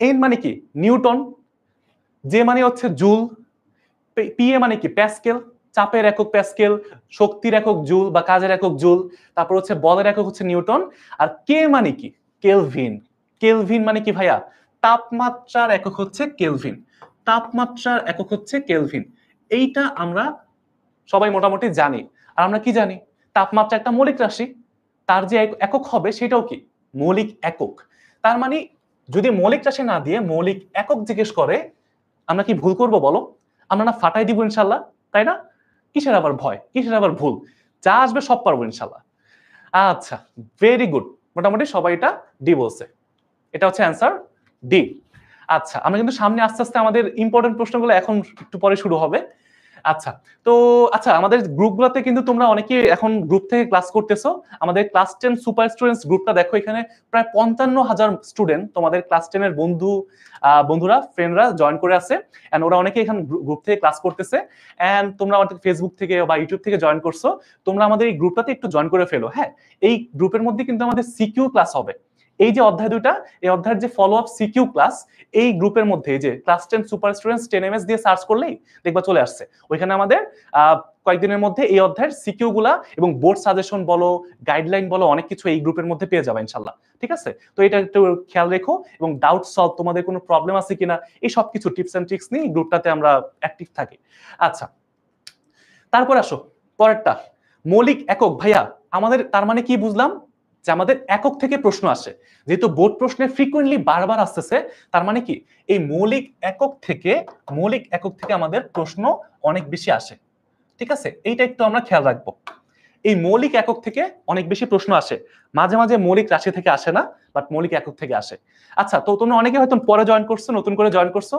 এন মানে কি নিউটন, যে মানে হচ্ছে জুল, পিএ মানে কি প্যাসকেল, চাপের একক প্যাসকেল, শক্তির একক জুল বা কাজের একক জুল, তারপর হচ্ছে বলের একক হচ্ছে নিউটন, আর কে মানে কি কেলভিন। কেলভিন মানে কি ভাইয়া? তাপমাত্রার একক হচ্ছে কেলভিন, তাপমাত্রার একক হচ্ছে কেলভিন। এইটা আমরা সবাই মোটামুটি জানি। আর আমরা কি জানি? তাপমাত্রা একটা মৌলিক রাশি, তার যে একক হবে সেটাও কি মৌলিক একক। তার মানে যদি মৌলিক রাশি না দিয়ে মৌলিক একক জিজ্ঞেস করে, আমরা কি ভুল করব বলো? আমরা না ফাটাই দিব ইনশাল্লাহ, তাই না? কিসের আবার ভয়, কিসের আবার ভুল, যা আসবে সব পারবো ইনশাল্লাহ। আচ্ছা, ভেরি গুড, মোটামুটি সবাই এটা ডি বলছে, এটা হচ্ছে অ্যান্সার ডি। আচ্ছা, আমরা কিন্তু সামনে আস্তে আস্তে আমাদের ইম্পর্টেন্ট প্রশ্নগুলো এখন একটু পরে শুরু হবে। আচ্ছা, তো আচ্ছা আমাদের গ্রুপগুলোতে কিন্তু তোমরা অনেকে এখন গ্রুপ থেকে ক্লাস করতেছো। আমাদের ক্লাস 10 সুপার স্টুডেন্টস গ্রুপটা দেখো, এখানে প্রায় 55,000 স্টুডেন্ট তোমাদের ক্লাস 10 এর বন্ধুরা ফ্রেন্ডরা জয়েন করে আছে, এন্ড ওরা অনেকে এখানে গ্রুপ থেকে ক্লাস করতেছে। এন্ড তোমরা আমাদের ফেসবুক থেকে বা ইউটিউব থেকে জয়েন করছো, তোমরা আমাদের এই গ্রুপটাতে একটু জয়েন করে ফেলো। হ্যাঁ, এই গ্রুপের মধ্যে কিন্তু আমাদের সিকিউ ক্লাস হবে। এই যে অধ্যায় দুটা, এই অধ্যায়ের যে ফলো আপ সিকিউ ক্লাস, এই গ্রুপের মধ্যে যে ক্লাস 10 সুপার স্টুডেন্টস 10ms দিয়ে সার্চ করলেই দেখবা চলে আসছে। ওইখানে আমাদের কয়েকদিনের মধ্যে এই অধ্যায়ের সিকিউ গুলা এবং বোর্ড সাজেশন বলো, গাইডলাইন বলো, অনেক কিছু এই গ্রুপের মধ্যে পেয়ে যাবে ইনশাল্লাহ। ঠিক আছে? তো এটা একটু খেয়াল রেখো, এবং ডাউট সলভ, তোমাদের কোনো প্রবলেম আছে কিনা এই সব কিছু টিপস এন্ড ট্রিক্স নিয়ে গ্রুপটাতে আমরা অ্যাক্টিভ থাকি। আচ্ছা, তারপর আসো পরেরটা, মৌলিক একক। ভাইয়া আমাদের তার মানে কি বুঝলাম? যে আমাদের একক থেকে প্রশ্ন আসে, যেহেতু বোর্ড প্রশ্নে ফ্রিকোয়েন্টলি বারবার আসতেছে, তার মানে কি এই মৌলিক একক থেকে আমাদের প্রশ্ন অনেক বেশি আসে। ঠিক আছে? এইটা একটু আমরা খেয়াল রাখবো, এই মৌলিক একক থেকে অনেক বেশি প্রশ্ন আসে, মাঝে মাঝে মৌলিক রাশি থেকে আসে না, বাট মৌলিক একক থেকে আসে। আচ্ছা, তো তোমরা অনেকে হয়তো পরে জয়েন করছো, নতুন করে জয়েন করছো,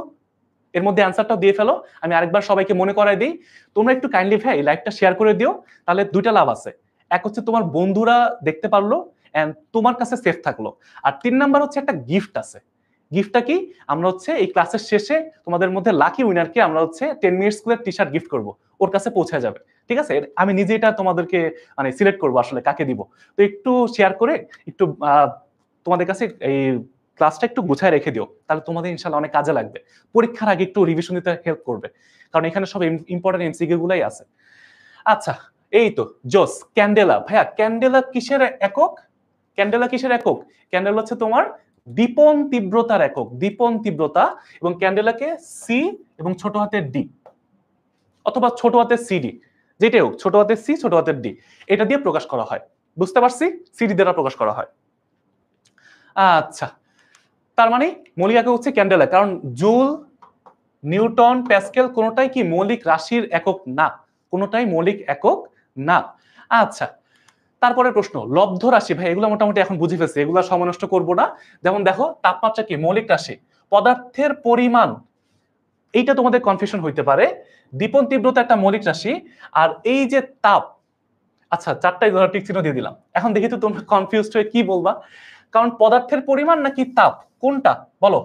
এর মধ্যে অ্যান্সারটাও দিয়ে ফেলো। আমি আরেকবার সবাইকে মনে করাই দিই, তোমরা একটু কাইন্ডলি ভাই লাইভটা শেয়ার করে দিও, তাহলে দুইটা লাভ আছে। এক হচ্ছে তোমার বন্ধুরা দেখতে পারলো এন্ড তোমার কাছে সেফ থাকলো, আর 3 নাম্বার হচ্ছে একটা গিফট আছে। গিফটটা কি? আমরা হচ্ছে এই ক্লাসের শেষে তোমাদের মধ্যে লাকি উইনারকে আমরা হচ্ছে 10 মিনিট স্কুলের টি শার্ট গিফট করবো, ওর কাছে পৌঁছে যাবে। ঠিক আছে? আমি নিজে এটা তোমাদেরকে মানে সিলেক্ট করবো আসলে কাকে দিব। তো একটু শেয়ার করে একটু তোমাদের কাছে এই ক্লাসটা একটু গুছায় রেখে দিও, তাহলে তোমাদের ইনশাআল্লাহ অনেক কাজে লাগবে, পরীক্ষার আগে একটু রিভিশন দিতে হেল্প করবে, কারণ এখানে সব ইম্পর্টেন্ট এমসিকিউ গুলাই আছে। আচ্ছা, এই তো জোস। ক্যান্ডেলা, ভাইয়া ক্যান্ডেলা কিসের একক? ক্যান্ডেলা কিসের একক? ক্যান্ডেলা হচ্ছে তোমার দীপন তীব্রতার একক, দীপন তীব্রতা। এবং ক্যান্ডেলাকে সি এবং ছোট হাতের ডি অথবা ছোট হাতের সিডি, যেটাই হোক, ছোট হাতের সি ছোট হাতের ডি, এটা দিয়ে প্রকাশ করা হয়। বুঝতে পারছি? সিডি দ্বারা প্রকাশ করা হয়। আচ্ছা, তার মানে মৌলিক একক হচ্ছে ক্যান্ডেলা, কারণ জুল, নিউটন, প্যাসকেল কোনোটাই কি মৌলিক রাশির একক না, কোনোটাই মৌলিক একক না। আচ্ছা, তারপরে প্রশ্ন লব্ধ রাশি। ভাই এগুলো মোটামুটি এখন বুঝে ফেলছি, এগুলো সময় নষ্ট করবো না। যেমন দেখো তাপমাত্রা কি মৌলিক রাশি, পদার্থের পরিমাণ, এইটা তোমাদের কনফিউশন হইতে পারে। দীপন তীব্রতা একটা মৌলিক রাশি, আর এই যে তাপ, আচ্ছা 4টাই ধরো টিক চিহ্ন দিয়ে দিলাম। এখন দেখি তো তোমরা কনফিউজড হয়ে কি বলবা, কারণ পদার্থের পরিমাণ নাকি তাপ, কোনটা বলো?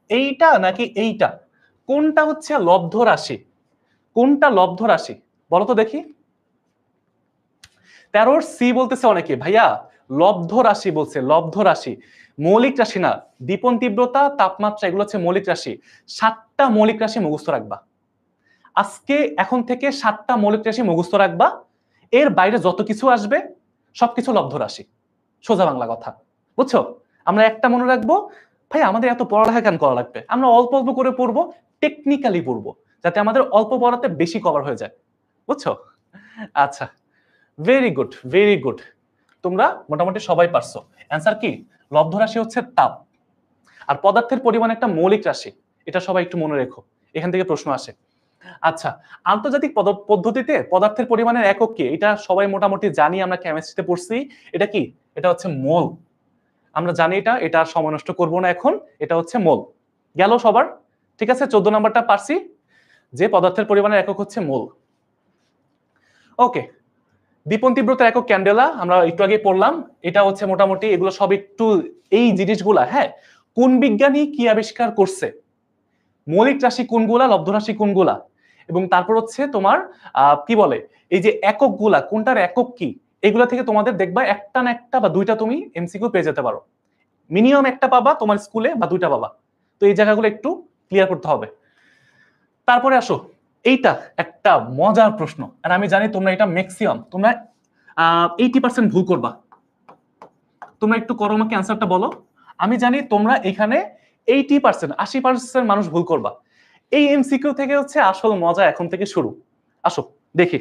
এইটা নাকি এইটা? কোনটা হচ্ছে লব্ধ রাশি? কোনটা লব্ধ রাশি বলো তো দেখি। 13 সি বলতেছে অনেকে, ভাইয়া লব্ধ রাশি বলছে, লব্ধ রাশি, মৌলিক রাশি না। দীপন তীব্রতা, তাপমাত্রা এগুলো হচ্ছে মৌলিক রাশি। 7টা মৌলিক রাশি মুখস্থ রাখবা আজকে, এখন থেকে 7টা মৌলিক রাশি মুখস্থ রাখবা। এর বাইরে যত কিছু আসবে সবকিছু লব্ধ রাশি, সোজা বাংলা কথা, বুঝছো? আমরা একটা মনে রাখবো, ভাই আমাদের এত পড়ালেখা কেন করা লাগবে, আমরা অল্প অল্প করে পড়বো, টেকনিক্যালি পড়বো, যাতে আমাদের অল্প পড়াতে বেশি কভার হয়ে যায়। বুঝছো? আচ্ছা, ভেরি গুড, ভেরি গুড। তোমরা মোটামুটি সবাই পারছো। অ্যান্সার কি? লব্ধ রাশি হচ্ছে তাপ, আর পদার্থের পরিমাণ একটা মৌলিক রাশি। এটা সবাই একটু মনে রেখো, এখান থেকে প্রশ্ন আসে। আচ্ছা, আন্তর্জাতিক পদ্ধতিতে পদার্থের পরিমাণের একক কি? এটা সবাই মোটামুটি জানি, আমরা কেমিস্ট্রিতে পড়ছি। এটা কি? এটা হচ্ছে মোল। আমরা জানি এটা, এটা আর সময় নষ্ট করবো না এখন। এটা হচ্ছে মোল। গেল সবার? ঠিক আছে, 14 নাম্বারটা পারছি, যে পদার্থের পরিমাণের একক হচ্ছে মোল। ওকে, দীপন তীব্রতার একক ক্যান্ডেলা, আমরা একটু আগে পড়লাম। এটা হচ্ছে মোটামুটি এগুলো সব একটু এই জিনিসগুলা, হ্যাঁ, কোন বিজ্ঞানী কি আবিষ্কার করছে, মৌলিক রাশি কোনগুলা, লব্ধ রাশি কোনগুলা, এবং তারপর হচ্ছে তোমার কি বলে এই যে একক গুলা, কোনটার একক কি, এগুলা থেকে তোমাদের দেখবা একটা না একটা বা দুইটা তুমি এমসিকিউ পেয়ে যেতে পারো। মিনিমাম একটা পাবা তোমার স্কুলে বা দুইটা পাবা। তো এই জায়গাগুলো একটু ক্লিয়ার করতে হবে। তারপরে আসো, এইটা একটা মজার প্রশ্ন, আর আমি জানি তোমরা এটা ম্যাক্সিমাম তোমরা 80% ভুল করবা। তোমরা একটু করো, আমাকে অ্যান্সারটা বলো। আমি জানি তোমরা এখানে 80%, 80% মানুষ ভুল করবা। এই এমসিকিউ থেকে হচ্ছে আসল মজা এখন থেকে শুরু। আসো দেখি,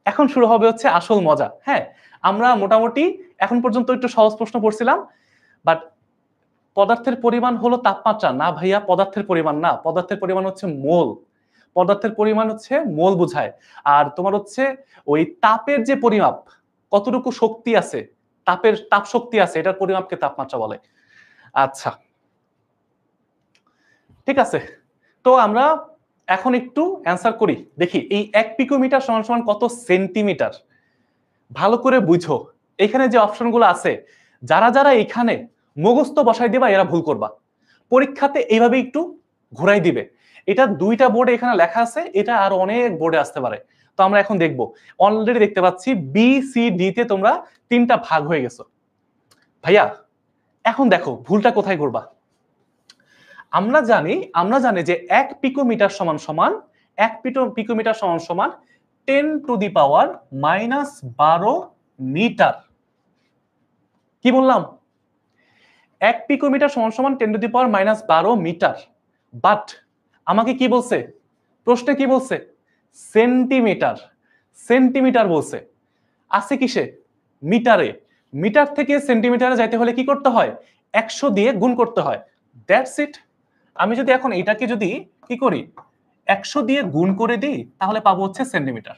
এখন শুরু হবে হচ্ছে আসল মজা। হ্যাঁ, আমরা মোটামুটি এখন পর্যন্ত একটু সহজ প্রশ্ন পড়ছিলাম, বাট পদার্থের পরিমাণ হলো তাপমাত্রা না ভাইয়া, পদার্থের পরিমাণ না, পদার্থের পরিমাণ হচ্ছে মোল। পদার্থের পরিমাণ হচ্ছে মোল বোঝায়। আর তোমার হচ্ছে ওই তাপের যে পরিমাপ, কতটুকু শক্তি আছে, তাপের তাপ শক্তি আছে, এটার পরিমাপকে তাপমাত্রা বলে। আচ্ছা, ঠিক আছে, তো আমরা এখন একটু অ্যান্সার করি। দেখি এই 1 পিকোমিটার সমান সমান কত সেন্টিমিটার। ভালো করে বুঝো, এখানে যে অপশনগুলো আছে, যারা যারা এখানে মুখস্থ বসাই দিবা এরা ভুল করবা। পরীক্ষাতে এইভাবে একটু ঘুরাই দিবে। এটা দুইটা বোর্ডে এখানে লেখা আছে, এটা আর অনেক বোর্ডে আসতে পারে। তো আমরা এখন দেখব, অলরেডি দেখতে পাচ্ছি বি সি ডি তে তোমরা তিনটা ভাগ হয়ে গেছো। ভাইয়া এখন দেখো ভুলটা কোথায় করবা। আমরা জানি যে 1 পিকোমিটার সমান সমান 1 পিকোমিটার সমান সমান 10⁻⁻12 মিটার। কি বললাম? 1 পিকোমিটার সমান সমান 10⁻⁻12 মিটার। বাট আমাকে কি বলছে প্রশ্নে? কি বলছে? সেন্টিমিটার। সেন্টিমিটার বলছে। আছে কিসে? মিটারে। মিটার থেকে সেন্টিমিটারে যাইতে হলে কি করতে হয়? 100 দিয়ে গুণ করতে হয়। That's it. আমি যদি এখন এটাকে যদি কি করি, 100 দিয়ে গুণ করে দিই, তাহলে পাবো হচ্ছে সেন্টিমিটার।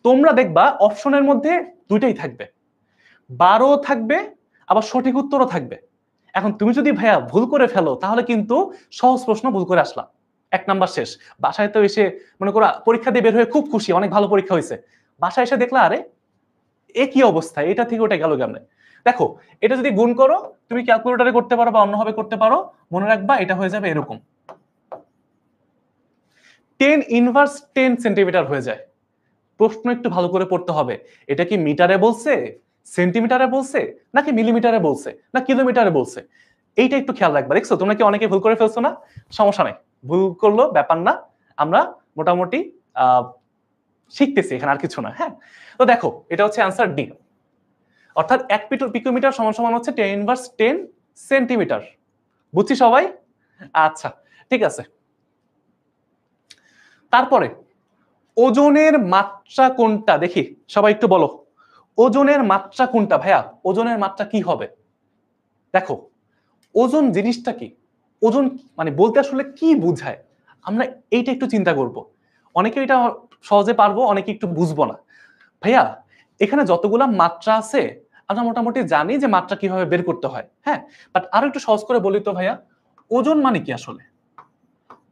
তোমরা দেখবা অপশনের মধ্যে দুইটাই থাকবে, 12 থাকবে, আবার সঠিক উত্তরও থাকবে। এখন তুমি যদি ভাইয়া ভুল করে ফেলো, তাহলে কিন্তু সহজ প্রশ্ন ভুল করে আসলাম, 1 নাম্বার শেষ। বাসায় তো এসে মনে করো পরীক্ষা দিয়ে বের হয়ে খুব খুশি, অনেক ভালো পরীক্ষা হয়েছে, বাসায় এসে দেখলা আরে এ কি অবস্থা, এটা থেকে ওটা গেল কেমনে? দেখো, এটা যদি গুণ করো, তুমি ক্যালকুলেটরে করতে পারো বা অন্যভাবে করতে পারো, মনে রাখবা এটা হয়ে যাবে এরকম, 10⁻10 সেন্টিমিটার হয়ে যায়। প্রশ্ন একটু ভালো করে পড়তে হবে, এটা কি মিটারে বলছে, সেন্টিমিটারে বলছে, নাকি মিলিমিটারে বলছে, না কিলোমিটারে বলছে, এইটা একটু খেয়াল রাখবা। দেখছো তোমরা কি অনেকে ভুল করে ফেলছো না? সমস্যা নাই, ভুল করলো ব্যাপার না, আমরা মোটামুটি শিখতেছি এখানে, আর কিছু না। হ্যাঁ, তো দেখো এটা হচ্ছে অ্যান্সার ডি, অর্থাৎ 1 পিকোমিটার সমান সমান হচ্ছে 10⁻10 সেন্টিমিটার। বুঝছি সবাই? আচ্ছা, ঠিক আছে। তারপরে ওজনের মাত্রা কোনটা দেখি, সবাই একটু বলো, ওজনের মাত্রা কোনটা ভাইয়া? ওজনের মাত্রা কি হবে? দেখো, ওজন জিনিসটা কি, ওজন মানে বলতে আসলে কি বুঝায়, আমরা এইটা একটু চিন্তা করব। অনেকে এটা সহজে পারবো, অনেকে একটু বুঝবো না। ভাইয়া এখানে যতগুলা মাত্রা আছে, আমরা মোটামুটি জানি যে মাত্রা কিভাবে বের করতে হয়। হ্যাঁ, বাট আরো একটু সহজ করে বলি তো ভাইয়া, ওজন মানে কি আসলে?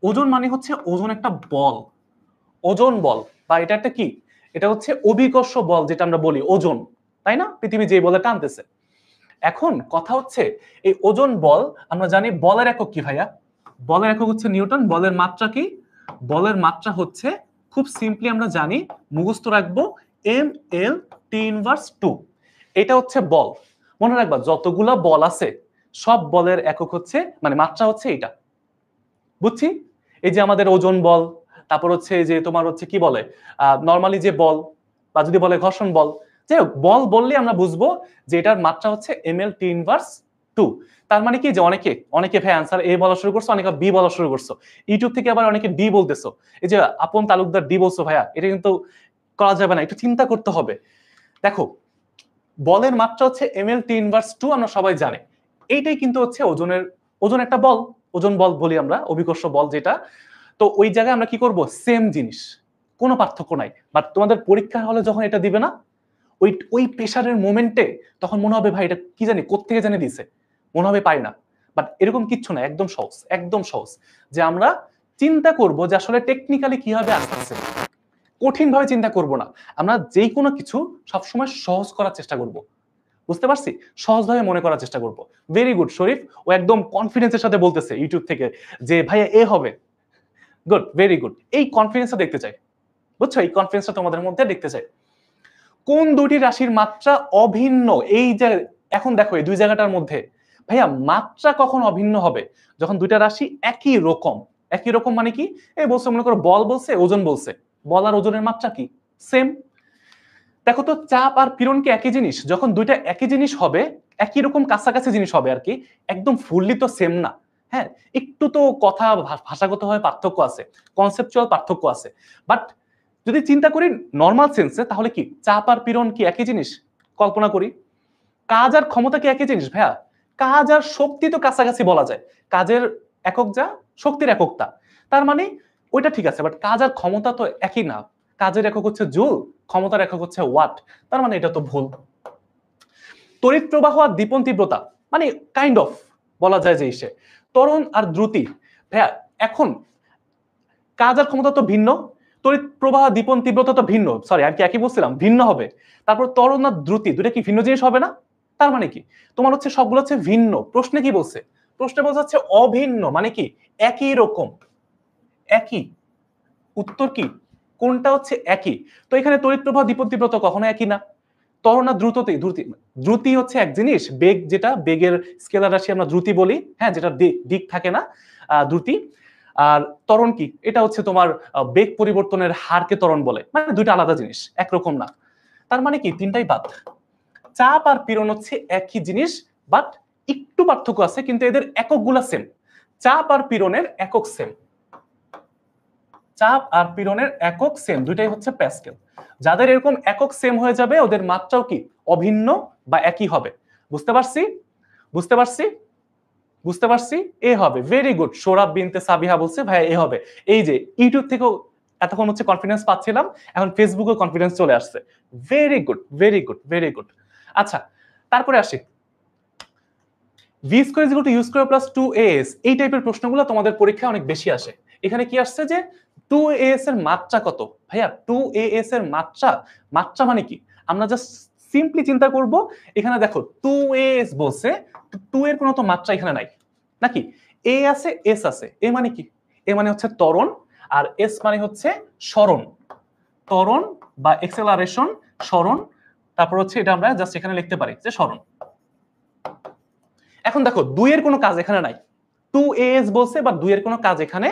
ওজন মানে হচ্ছে ওজন একটা বল, ওজন বল, বা এটা একটা কি, এটা হচ্ছে অভিকর্ষ বল, যেটা আমরা বলি ওজন, তাই না? পৃথিবী যে বলে টানতেছে। এখন কথা হচ্ছে এই ওজন বল, আমরা জানি বলের একক কি ভাইয়া? বলের একক হচ্ছে নিউটন। বলের মাত্রা কি? বলের মাত্রা হচ্ছে, খুব সিম্পলি আমরা জানি, মুখস্থ রাখবো, mL/T−2। এটা হচ্ছে বল। মনে রাখবা যতগুলা বল আছে, সব বলের একক হচ্ছে মানে মাত্রা হচ্ছে এটা। বুঝছি? এই যে আমাদের ওজন বল, তারপর হচ্ছে যে তোমার হচ্ছে কি বলে নরমালি যে বল, বা যদি বলে ঘর্ষণ বল, যাই হোক বল বললে আমরা বুঝবো যে এটার মাত্রা হচ্ছে mL/T−2। টু। তার মানে কি যে অনেকে অনেকে ভাই অ্যান্সার এ বলা শুরু করছো, অনেকে বি বলা শুরু করছো, ইউটিউব থেকে আবার অনেকে ডি বলতেছো। এই যে আপন তালুকদার ডি বলছো, ভাইয়া এটা কিন্তু করা যাবে না, একটু চিন্তা করতে হবে। দেখো, বলের মাত্রা হচ্ছে ml t ইনভার্স 2, আমরা সবাই জানি। এইটাই কিন্তু হচ্ছে ওজন একটা বল, ওজন বল বলি আমরা, অভিকর্ষ বল যেটা। তো ওই জায়গায় আমরা কি করব, সেম জিনিস, কোনো পার্থক্য নাই। বাট তোমাদের পরীক্ষা হলে যখন এটা দিবে না, ওই ওই প্রেশারের মোমেন্টে তখন মনে হবে ভাই এটা কি জানি কোত্থেকে জানি দিছে, মনে হবে পাই না। বাট এরকম কিচ্ছু না, একদম সহজ, একদম সহজ। যে আমরা চিন্তা করব যে আসলে টেকনিক্যালি কিভাবে আসতেছে, কঠিন ভাবে চিন্তা করব না। আমরা যে কোনো কিছু সবসময় সহজ করার চেষ্টা করব, বুঝতে পারছি, সহজভাবে মনে করার চেষ্টা করব। ভেরি গুড শরীফ, ও একদম কনফিডেন্সের সাথে বলতেছে ইউটিউব থেকে যে ভাইয়া এ হবে। গুড, ভেরি গুড, এই কনফিডেন্সটা দেখতে চাই, বুঝছো, এই কনফিডেন্সটা তোমাদের মধ্যে দেখতে চাই। কোন দুটি রাশির মাত্রা অভিন্ন? এই যে এখন দেখো এই দুই জায়গাটার মধ্যে ভাইয়া মাত্রা কখন অভিন্ন হবে? যখন দুইটা রাশি একই রকম। একই রকম মানে কি? এই বলছে, মনে করো বল বলছে, ওজন বলছে, বল আর ওজনের মাত্রা কি? সেম। দেখো তো, চাপ আর পীড়ন কি একই জিনিস? যখন দুইটা একই জিনিস হবে, একই রকম কাছাকাছি জিনিস হবে আর কি, একদম ফুললি তো সেম না। হ্যাঁ, একটু তো কথা ভাষাগতভাবে পার্থক্য আছে, কনসেপচুয়াল পার্থক্য আছে। বাট যদি চিন্তা করি নর্মাল সেন্সে, তাহলে কি চাপ আর পীড়ন কি একই জিনিস? কল্পনা করি। কাজ আর ক্ষমতা কি একই জিনিস ভাইয়া? কাজ আর শক্তি তো কাছাকাছি বলা যায়, কাজের একক যা, শক্তির একক তা। তার মানে ওইটা ঠিক আছে, বাট কাজ আর ক্ষমতা তো একই না। কাজের একক হচ্ছে জুল, ক্ষমতার একক হচ্ছে ওয়াট। তার মানে এটা তো ভুল। তড়িৎ প্রবাহ আর দীপন তীব্রতা মানে কাইন্ড অফ বলা যায় যে ইসে ত্বরণ আর দ্রুতি। ভাইয়া এখন কাজ আর ক্ষমতা তো ভিন্ন, তড়িৎ প্রবাহ দীপন তীব্রতা তো ভিন্ন, সরি আমি কি একই বলছিলাম, ভিন্ন হবে। তারপর ত্বরণ আর দ্রুতি দুটো কি ভিন্ন জিনিস হবে না? তার মানে কি তোমার হচ্ছে সবগুলো হচ্ছে ভিন্ন। প্রশ্নে কি বলছে? প্রশ্নে বলছে হচ্ছে অভিন্ন, মানে কি একই রকম, একই। উত্তর কি কোনটা হচ্ছে একই? তো এখানে তড়িৎ প্রবাহ দীপন তীব্রতা কখনো একই না। ত্বরণ আর দ্রুতি, দ্রুতি হচ্ছে এক জিনিস, বেগ যেটা বেগের স্কেলার রাশি আমরা দ্রুতি বলি, হ্যাঁ, যেটা দিক থাকে না, দ্রুতি। আর ত্বরণ কি, এটা হচ্ছে তোমার বেগ পরিবর্তনের হারকে ত্বরণ বলে, মানে দুইটা আলাদা জিনিস, একরকম না। তার মানে কি তিনটাই বাদ। চাপ আর পীড়ন হচ্ছে একই জিনিস, বাট একটু পার্থক্য আছে, কিন্তু এদের এককগুলা সেম। চাপ আর পীড়নের একক সেম, চাপ আর পীড়নের একক সেম, দুইটাই হচ্ছে প্যাসকেল। যাদের এরকম একক সেম হয়ে যাবে, ওদের মাত্রাও কি অভিন্ন বা একই হবে। বুঝতে পারছি, বুঝতে পারছি, বুঝতে পারছি, এ হবে। ভেরি গুড, সোরাব বিনতে সাবিহা বলছে ভাই এ হবে। এই যে ইউটিউব থেকেও এতক্ষণ হচ্ছে কনফিডেন্স পাচ্ছিলাম, এখন ফেসবুকে কনফিডেন্স চলে আসছে। Very good, very good, very good. আচ্ছা, তারপরে আসি, V square is equal to U square plus 2as, এই টাইপের প্রশ্নগুলো তোমাদের পরীক্ষায় অনেক বেশি আসে। এখানে কি আসছে যে 2as এর মাত্রা কত? ভাইয়া 2as এর মাত্রা, মাত্রা মানে কি? আমরা জাস্ট সিম্পলি চিন্তা করব। এখানে দেখো 2as বলছে, 2 এর কোনো তো মাত্রা এখানে নাই নাকি? a আছে, s আছে। a মানে কি? a মানে হচ্ছে ত্বরণ, আর s মানে হচ্ছে সরণ। ত্বরণ বা এক্সেলারেশন, সরণ। তারপর হচ্ছে এটা আমরা জাস্ট এখানে লিখতে পারি যে সরণ। এখন দেখো 2 এর কোনো কাজ এখানে নাই, 2as বলছে, বা 2 এর কোনো কাজ এখানে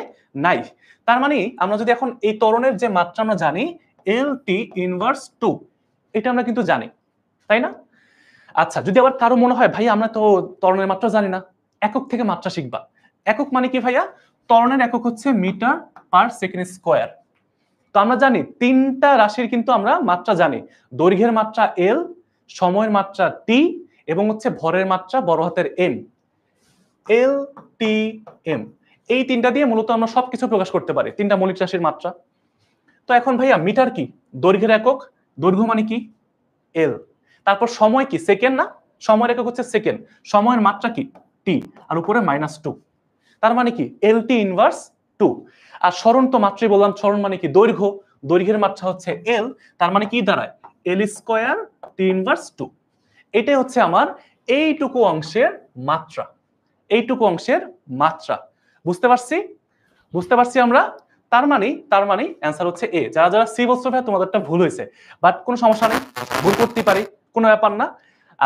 নাই। তার মানে আমরা যদি এখন এই ত্বরণের যে মাত্রা আমরা জানি lt ইনভার্স 2, এটা আমরা কিন্তু জানি, তাই না? আচ্ছা, যদি আবার কারো মনে হয় ভাই আমরা তো ত্বরণের মাত্রা জানি না, একক থেকে মাত্রা শিখবা। একক মানে কি ভাইয়া? ত্বরণের একক হচ্ছে মিটার পার সেকেন্ড স্কয়ার। তো আমরা জানি তিনটা রাশির কিন্তু আমরা মাত্রা জানি, দৈর্ঘ্যের মাত্রা l, সময়ের মাত্রা t, এবং হচ্ছে ভরের মাত্রা বড় হাতের m, এল টি এম। এই তিনটা দিয়ে মূলত আমরা সবকিছু প্রকাশ করতে পারি, তিনটা মৌলিক রাশির মাত্রা। তো এখন ভাইয়া মিটার কি? দৈর্ঘ্যের একক, দৈর্ঘ্য মানে কি এল। তারপর সময় কি? সেকেন্ড না? সময়ের একক হচ্ছে সেকেন্ড, সময়ের মাত্রা কি টি, আর উপরে -2। তার মানে কি এল টি ইনভার্স 2। আর সরণ তো মাত্রাই বললাম, সরণ মানে কি দৈর্ঘ্য, দৈর্ঘ্যের মাত্রা হচ্ছে এল। তার মানে কি দাঁড়ায়? এল স্কয়ার টি ইনভার্স 2। এটাই হচ্ছে আমার এইটুকু অংশের মাত্রা, এইটুকু অংশের মাত্রা। বুঝতে পারছি, বুঝতে পারছি আমরা। তার মানে অ্যান্সার হচ্ছে এ। যারা যারা সি বলছো ভাই তোমাদেরটা ভুল হয়েছে, বাট কোনো সমস্যা নেই, ভুল করতে পারি, কোনো ব্যাপার না।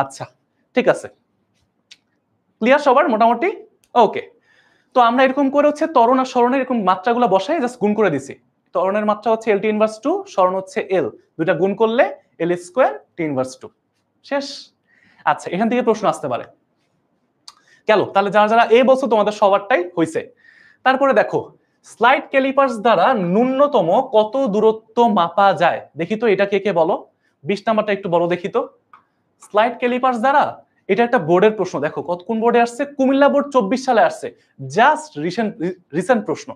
আচ্ছা, ঠিক আছে, ক্লিয়ার সবার মোটামুটি? ওকে। তো আমরা এরকম করে হচ্ছে ত্বরণ আর সরণের এরকম মাত্রাগুলো বসাই জাস্ট গুণ করে দিছি। ত্বরণের মাত্রা হচ্ছে এল টি ইনভার্স 2, সরণ হচ্ছে এল, দুইটা গুণ করলে এল স্কয়ার টি ইনভার্স 2, শেষ। আচ্ছা, এখান থেকে প্রশ্ন আসতে পারে, গেল। তাহলে যারা যারা এ বলছো তোমাদের সবারটাই হয়েছে। তারপরে দেখো স্লাইড ক্যালিপার্স দ্বারা ন্যূনতম কত দূরত্ব মাপা যায়, দেখি তো এটা কে কে বলো। 20 নাম্বারটা একটু বলো দেখি তো। স্লাইড ক্যালিপার্স দ্বারা, এটা একটা বোর্ডের প্রশ্ন, দেখো কত কোন বোর্ডে আসছে, কুমিল্লা বোর্ড 24 সালে আসছে, জাস্ট রিসেন্ট প্রশ্ন,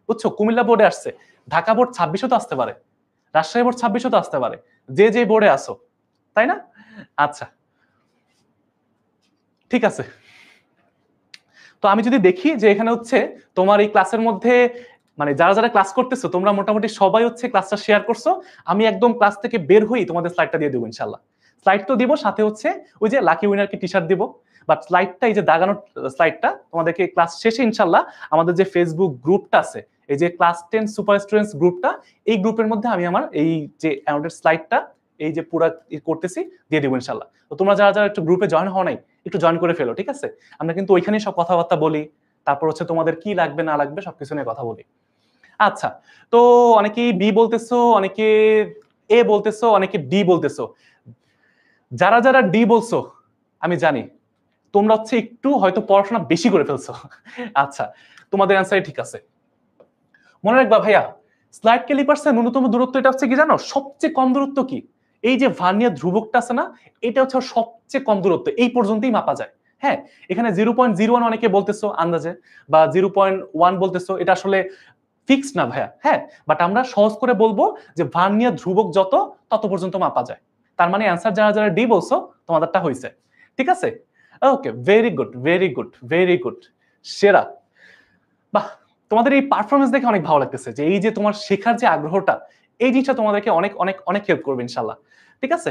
বুঝছো? কুমিল্লা বোর্ডে আসছে, ঢাকা বোর্ড 26 তো আসতে পারে, রাজশাহী বোর্ড 26 তো আসতে পারে, যে যে বোর্ডে আসো, তাই না? আচ্ছা ঠিক আছে। তো আমি যদি দেখি যে এখানে হচ্ছে তোমার এই ক্লাসের মধ্যে মানে যারা যারা ক্লাস করতেছো তোমরা মোটামুটি সবাই হচ্ছে ক্লাসটা শেয়ার করছো, আমি একদম ক্লাস থেকে বের হই তোমাদের স্লাইডটা দিয়ে দেবো ইনশাল্লাহ। স্লাইড তো দিব, সাথে হচ্ছে ওই যে লাকি উইনারকে টি শার্ট দিব, বাট স্লাইডটা এই যে দাগানোর স্লাইডটা তোমাদেরকে ক্লাস শেষে ইনশাল্লাহ আমাদের যে ফেসবুক গ্রুপটা আছে, এই যে ক্লাস 10 সুপার স্টুডেন্টস গ্রুপটা, এই গ্রুপের মধ্যে আমি আমার এই যে অ্যানোটেড স্লাইডটা এই যে পুরো করতেছি দিয়ে দেবো ইনশাল্লাহ। তো তোমরা যারা যারা একটু গ্রুপে জয়েন হও নাই একটু জয়েন করে ফেলো, ঠিক আছে? আমরা কিন্তু ওইখানে সব কথাবার্তা বলি, তারপর হচ্ছে তোমাদের কি লাগবে না লাগবে সবকিছু নিয়ে কথা বলি। আচ্ছা, তো অনেকেই বি বলতেছো, অনেকে এ বলতেছো, অনেকে ডি বলতেছো। যারা যারা ডি বলছো আমি জানি তোমরা হচ্ছে একটু হয়তো পড়াশোনা বেশি করে ফেলছো। আচ্ছা, তোমাদের অ্যান্সারই ঠিক আছে। মনে রাখবা ভাইয়া, স্লাইড ক্যালিপার্সের ন্যূনতম দূরত্ব এটা হচ্ছে কি জানো? সবচেয়ে কম দূরত্ব কি? এই যে ভার্নিয়ার ধ্রুবকটা আছে না, এটা হচ্ছে সবচেয়ে কম দূরত্ব, এই পর্যন্তই মাপা যায়। হ্যাঁ, এখানে 0.01 অনেকে বলতেছো আন্দাজে, বা 0.1 বলতেছো, এটা আসলে ফিক্স না ভাইয়া। হ্যাঁ, বাট আমরা সহজ করে বলবো যে ভার্নিয়ার ধ্রুবক যত তত পর্যন্ত মাপা যায়। তার মানে অ্যান্সার যারা যারা ডি বলছো তোমাদেরটা হয়েছে, ঠিক আছে? Okay, very good very good very good, সেরা। বাহ, তোমাদের এই পারফরমেন্স দেখে অনেক ভালো লাগতেছে, যে এই যে তোমার শেখার যে আগ্রহটা, এই জিনিসটা তোমাদেরকে অনেক অনেক অনেক হেল্প করবে ইনশাল্লাহ, ঠিক আছে?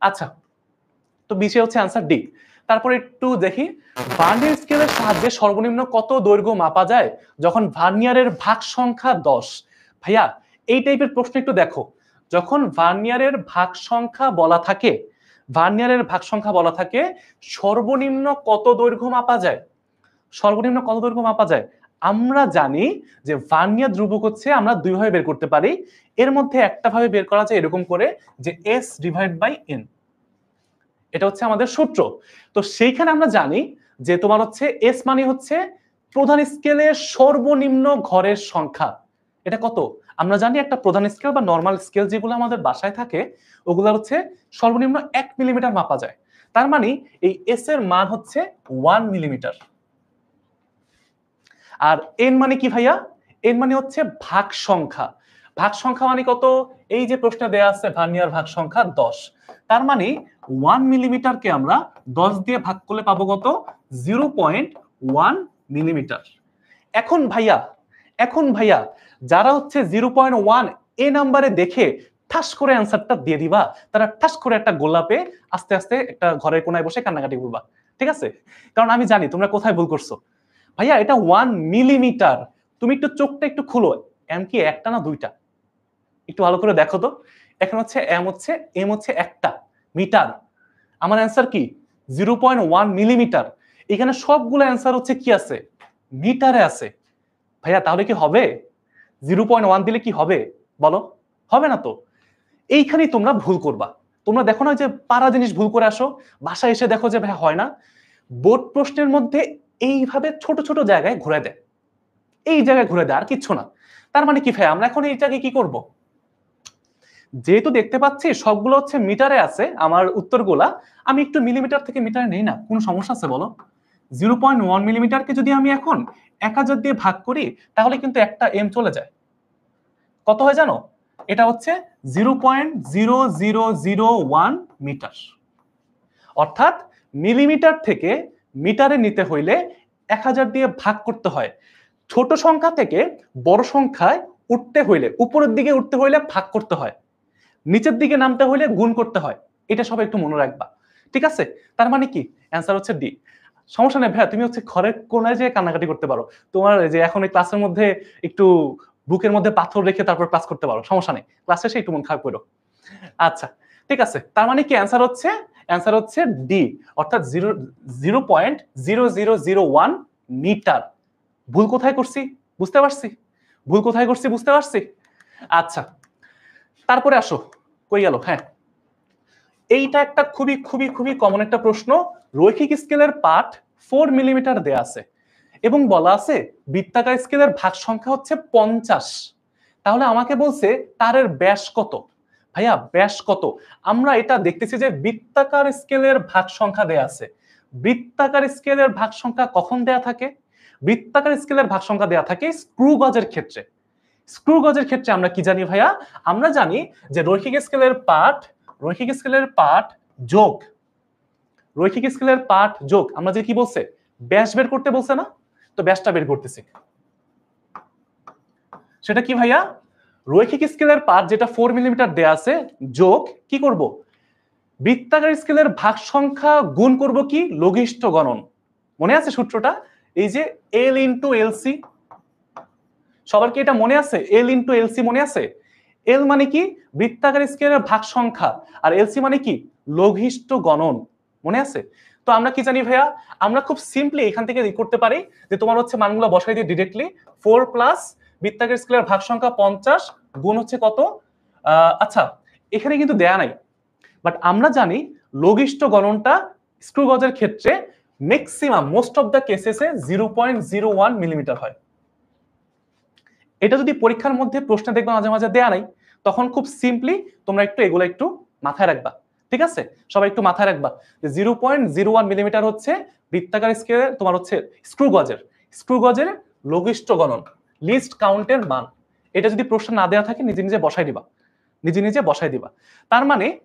আচ্ছা, তো বিশে হচ্ছে অ্যান্সার ডি। তারপর একটু দেখি, ভার্নিয়ার স্কেলের সাহায্যে সর্বনিম্ন কত দৈর্ঘ্য মাপা যায় যখন ভার্নিয়ারের ভাগ সংখ্যা 10? ভাইয়া এই টাইপের প্রশ্ন একটু দেখো, যখন ভার্নিয়ারের ভাগ সংখ্যা বলা থাকে, ভার্নিয়ারের ভাগ সংখ্যা বলা থাকে, সর্বনিম্ন কত দৈর্ঘ্য মাপা যায়? সর্বনিম্ন কত দৈর্ঘ্য মাপা যায়? আমরা জানি যে ভার্নিয়ার ধ্রুবক হচ্ছে আমরা দুই ভাবে বের করতে পারি। এর মধ্যে একটা ভাবে বের করা যায় এরকম করে, যে এস ডিভাইড বাই এন, এটা হচ্ছে আমাদের সূত্র। তো সেইখানে আমরা জানি যে তোমার হচ্ছে এস মানে হচ্ছে প্রধান স্কেলের সর্বনিম্ন ঘরের সংখ্যা। এটা কত? আমরা জানি একটা প্রধান স্কেল বা নর্মাল স্কেল যেগুলো আমাদের বাসায় থাকে, ওগুলো হচ্ছে সর্বনিম্ন 1 মিলিমিটার মাপা যায়। তার মানে এই এস এর মান হচ্ছে 1 মিলিমিটার। আর এন মানে কি ভাইয়া? এন মানে হচ্ছে ভাগ সংখ্যা। ভাগ সংখ্যা মানে কত? এই যে প্রশ্নে দেয়া আছে ভার্নিয়ার ভাগ সংখ্যা 10, তার মানে 1 মিলিমিটারকে আমরা 10 দিয়ে ভাগ করলে পাবো কত? 0.1 মিলিমিটার। এখন ভাইয়া, এখন ভাইয়া যারা হচ্ছে 0.1 এ নাম্বারে দেখে ঠাস করে অ্যান্সারটা দিয়ে দিবা, তারা ঠাস করে একটা গোলাপে আস্তে আস্তে একটা ঘরের কোনায় বসে কান্নাকাটি করবা, ঠিক আছে? কারণ আমি জানি তোমরা কোথায় ভুল করছো। ভাইয়া এটা 1 মিলিমিটার, তুমি একটু চোখটা একটু খুলো, এম কি একটা না দুইটা? একটু ভালো করে দেখো তো। এখন হচ্ছে এম হচ্ছে একটা মিটার, আমার অ্যান্সার কি 0.1 মিলিমিটার। এখানে সবগুলো অ্যান্সার হচ্ছে কি আছে? মিটারে আছে। ভাইয়া তাহলে কি হবে? 0.1 দিলে কি হবে বলো? হবে না তো। এইখানেই তোমরা ভুল করবা। তোমরা দেখো না যে পারা জিনিস ভুল করে আসো, বাসায় এসে দেখো যে ভাই হয় না। বোর্ড প্রশ্নের মধ্যে এইভাবে ছোট ছোট জায়গায় ঘুরে দেয়, এই জায়গায় ঘুরে দেয়, আর কিচ্ছু না। তার মানে কি ভাই আমরা এখন এই জায়গায় কি করব? যেহেতু দেখতে পাচ্ছি সবগুলো হচ্ছে মিটারে আছে আমার উত্তরগুলা, আমি একটু মিলিমিটার থেকে মিটারে নেই না, কোনো সমস্যা আছে বলো? 0.1 মিলিমিটারকে যদি আমি এখন 1000 দিয়ে ভাগ করি তাহলে কিন্তু একটা এম চলে যায়। কত হয় জানো? এটা হচ্ছে 0.0001 মিটার। অর্থাৎ মিলিমিটার থেকে মিটারে নিতে হইলে 1000 দিয়ে ভাগ করতে হয়। ছোট সংখ্যা থেকে বড় সংখ্যায় উঠতে হইলে, উপরের দিকে উঠতে হইলে ভাগ করতে হয়, নিচের দিকে নামতে হইলে গুণ করতে হয়। এটা সবাই একটু মনে রাখবা, ঠিক আছে? তার মানে কি অ্যান্সার হচ্ছে ডি। সমস্যা নেই ভাইয়া, তুমি হচ্ছে ঘরের কোনায় যে কান্নাকাটি করতে পারো, তোমার যে এখন এই ক্লাসের মধ্যে একটু বুকের মধ্যে পাথর রেখে তারপর ক্লাস করতে পারো, সমস্যা নেই, ক্লাস শেষে একটু মন খারাপ করো। আচ্ছা ঠিক আছে, তার মানে কি অ্যান্সার হচ্ছে ডি, অর্থাৎ 0.0001 মিটার। ভুল কোথায় করছি বুঝতে পারছি, ভুল কোথায় করছি বুঝতে পারছি। আচ্ছা তারপরে আসো, কই গেল? হ্যাঁ, এইটা একটা খুবই খুবই খুবই কমন একটা প্রশ্ন। রৈখিক স্কেলের পাঠ 4 মিলিমিটার দেয়া আছে এবং বলা আছে বৃত্তাকার স্কেলের ভাগ সংখ্যা হচ্ছে 50। তাহলে আমাকে বলছে তারের ব্যাস কত। ভাইয়া ব্যাস কত? আমরা এটা দেখতেছি যে বৃত্তাকার স্কেলের ভাগ সংখ্যা দেয়া আছে। বৃত্তাকার স্কেলের ভাগ সংখ্যা কখন দেয়া থাকে? বৃত্তাকার স্কেলের ভাগ সংখ্যা দেয়া থাকে স্ক্রু গজের ক্ষেত্রে। স্ক্রু গজের ক্ষেত্রে আমরা কি জানি ভাইয়া? আমরা জানি যে রৈখিক স্কেলের পাঠ যোগ আমরা যে কি বলছে ব্যাস বের করতে বলছে না, তো ব্যাসটা বের করতেছি। সেটা কি ভাইয়া? রৈখিক স্কেলের পাঠ যেটা 4 মিলিমিটার দেয়া আছে যোগ কি করব, বৃত্তাকার স্কেলের ভাগ সংখ্যা গুণ করব কি লঘিষ্ঠ গণন। মনে আছে সূত্রটা? এই যে এল ইন্টু এলসি। সবার কি এটা মনে আছে? এল ইন্টু এলসি মনে আছে? এল মানে কি বৃত্তাকার স্কেলের ভাগ সংখ্যা, আর এলসি মানে কি লঘিষ্ঠ গণন। মনে আছে? তো আমরা কি জানি ভাইয়া? আমরা খুব সিম্পলি এখান থেকে করতে পারি যে তোমার হচ্ছে মানগুলো বসাই দিয়ে ডিরেক্টলি 4 প্লাস বৃত্তাকার স্কেলের ভাগ সংখ্যা 50 গুণ হচ্ছে কত, আচ্ছা এখানে কিন্তু দেয়া নাই, বাট আমরা জানি লঘিষ্ঠ গণনটা স্ক্রু গজের ক্ষেত্রে ম্যাক্সিমাম মোস্ট অফ দ্য কেসেসে 0.01 মিলিমিটার হয়। এটা যদি পরীক্ষার মধ্যে প্রশ্নে দেখবা মাঝে মাঝে দেয়া নাই, তখন খুব সিম্পলি তোমরা এগুলো একটু মাথায় রাখবা। ঠিক আছে, সবাই একটু মাথায় রাখবা যে 0.01 মিলিমিটার হচ্ছে বৃত্তাকার স্কেলে তোমার হচ্ছে স্ক্রু গজের লঘিষ্ঠ গণন, লিস্ট কাউন্টের মান। এটা যদি প্রশ্ন না দেওয়া থাকে নিজে নিজে বসাই দিবা।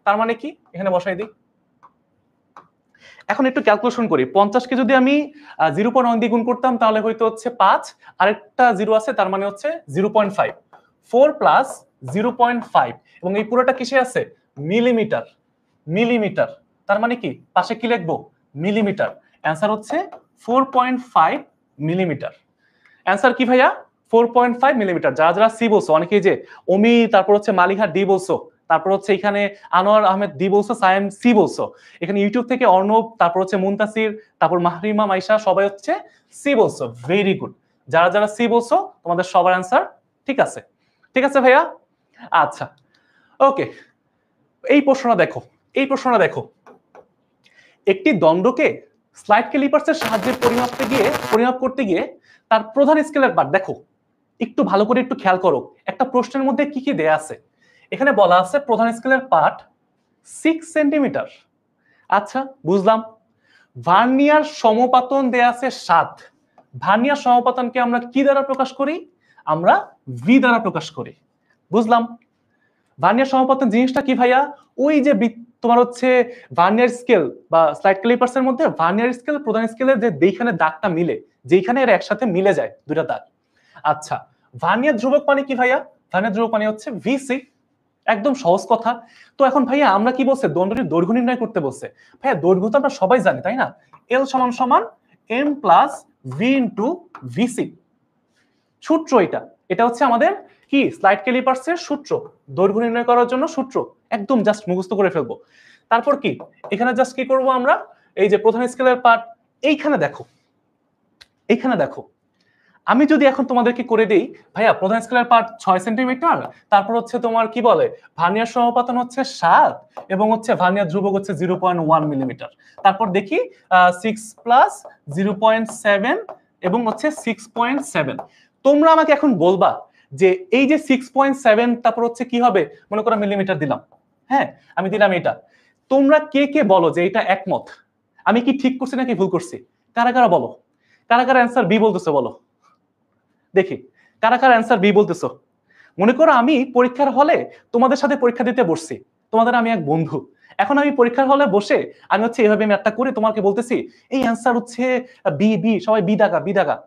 তার মানে কি এখানে বসাই দিই। এখন একটু ক্যালকুলেশন করি। 50 কে যদি আমি 0.1 দিয়ে গুণ করতাম তাহলে হয়তো হচ্ছে 5, আরেকটা 0 আছে তার মানে হচ্ছে 0.5। 4 প্লাস 0.5 এবং এই পুরোটা কিসে আছে? মিলিমিটার। তার মানে কি পাশে কি লিখবো? মিলিমিটার। অ্যানসার হচ্ছে 4.5 মিলিমিটার। অ্যানসার কি ভাইয়া? 4.5 মিলিমিটার। যারা সি বলছো, অনেকেই যে অমি, তারপর হচ্ছে মালিহা ডি বলছো, তারপর হচ্ছে এখানে আনোয়ার আহমেদ ডি বলছো, সায়েম সি বলছো, এখানে ইউটিউব থেকে অর্ণব, তারপর হচ্ছে মুনতাসির, তারপর মাহরিমা মাইশা সবাই হচ্ছে সি বলছো। Very good. যারা সি বলছো তোমাদের সবার অ্যানসার ঠিক আছে ভাইয়া। আচ্ছা ওকে, এই প্রশ্নটা দেখো। একটি দণ্ডকে স্লাইড ক্যালিপার্সের সাহায্যে পরিমাপ করতে গিয়ে তার প্রধান স্কেলের পার্ট দেখো, একটু ভালো করে একটু খেয়াল করো একটা প্রশ্নের মধ্যে কি কি দেয়া আছে। এখানে বলা আছে প্রধান স্কেলের পার্ট 6 সেন্টিমিটার। আচ্ছা বুঝলাম। ভার্নিয়ার সমপাতন দেয়া আছে 7। ভার্নিয়ার সমপাতনকে আমরা কি দ্বারা প্রকাশ করি? আমরা ভি দ্বারা প্রকাশ করি। বুঝলাম। ভার্নিয়ার সমপাতন জিনিসটা কি ভাইয়া? ওই যে তোমার হচ্ছে ভার্নিয়ার স্কেল বা স্লাইড ক্যালিপার্সের মধ্যে ভার্নিয়ার স্কেল প্রধান স্কেলের যে যেখানে দাগটা মিলে, যেখানে এর একসাথে মিলে যায় দুইটা দাগ। আচ্ছা ভার্নিয়ার ধ্রুবক মানে কি ভাইয়া? ভার্নিয়ার ধ্রুবক মানে হচ্ছে ভিসি। একদম সহজ কথা। তো এখন ভাইয়া আমরা কি বলছে? দণ্ডটির দৈর্ঘ্য নির্ণয় করতে বলছে। ভাইয়া দৈর্ঘ্য তো আমরা সবাই জানি তাই না? এল সমান M plus V into VC. সূত্র এটা হচ্ছে আমাদের কি স্লাইড ক্যালিপার্সের সূত্র, দৈর্ঘ্য নির্ণয় করার জন্য সূত্র। একদম জাস্ট মুখস্থ করে ফেলবো। তারপর কি এখানে জাস্ট কি করব আমরা? এই যে প্রধান স্কেলের পার্ট এইখানে দেখো, আমি যদি এখন তোমাদেরকে করে দেই ভাইয়া প্রধান স্কেলের পার্ট 6 সেন্টিমিটার, তারপর হচ্ছে তোমার কি বলে ভার্নিয়ার সমপাতন হচ্ছে 7 এবং হচ্ছে ভার্নিয়ার ধ্রুবক হচ্ছে 0.1 মিলিমিটার। তারপর দেখি 6 প্লাস 0.7 এবং হচ্ছে 6.7। তোমরা আমাকে এখন বলবা যে এই যে 6.7 তারপর হচ্ছে কি হবে? মনে করো মিলিমিটার দিলাম, হ্যাঁ আমি দিলাম এটা। তোমরা কে বলো যে এটা একমত? আমি কি ঠিক করছি নাকি ভুল করছি? কারা বলো? কারা অ্যান্সার বি বলতেছো বলো দেখি। কারা অ্যান্সার বি বলতেছো? মনে করো আমি পরীক্ষার হলে তোমাদের সাথে পরীক্ষা দিতে বসছি, তোমাদের আমি এক বন্ধু। এখন আমি পরীক্ষার হলে বসে আমি হচ্ছে এইভাবে ম্যাথটা করে তোমাকে বলতেছি এই অ্যান্সার হচ্ছে বি, সবাই বি দাগা।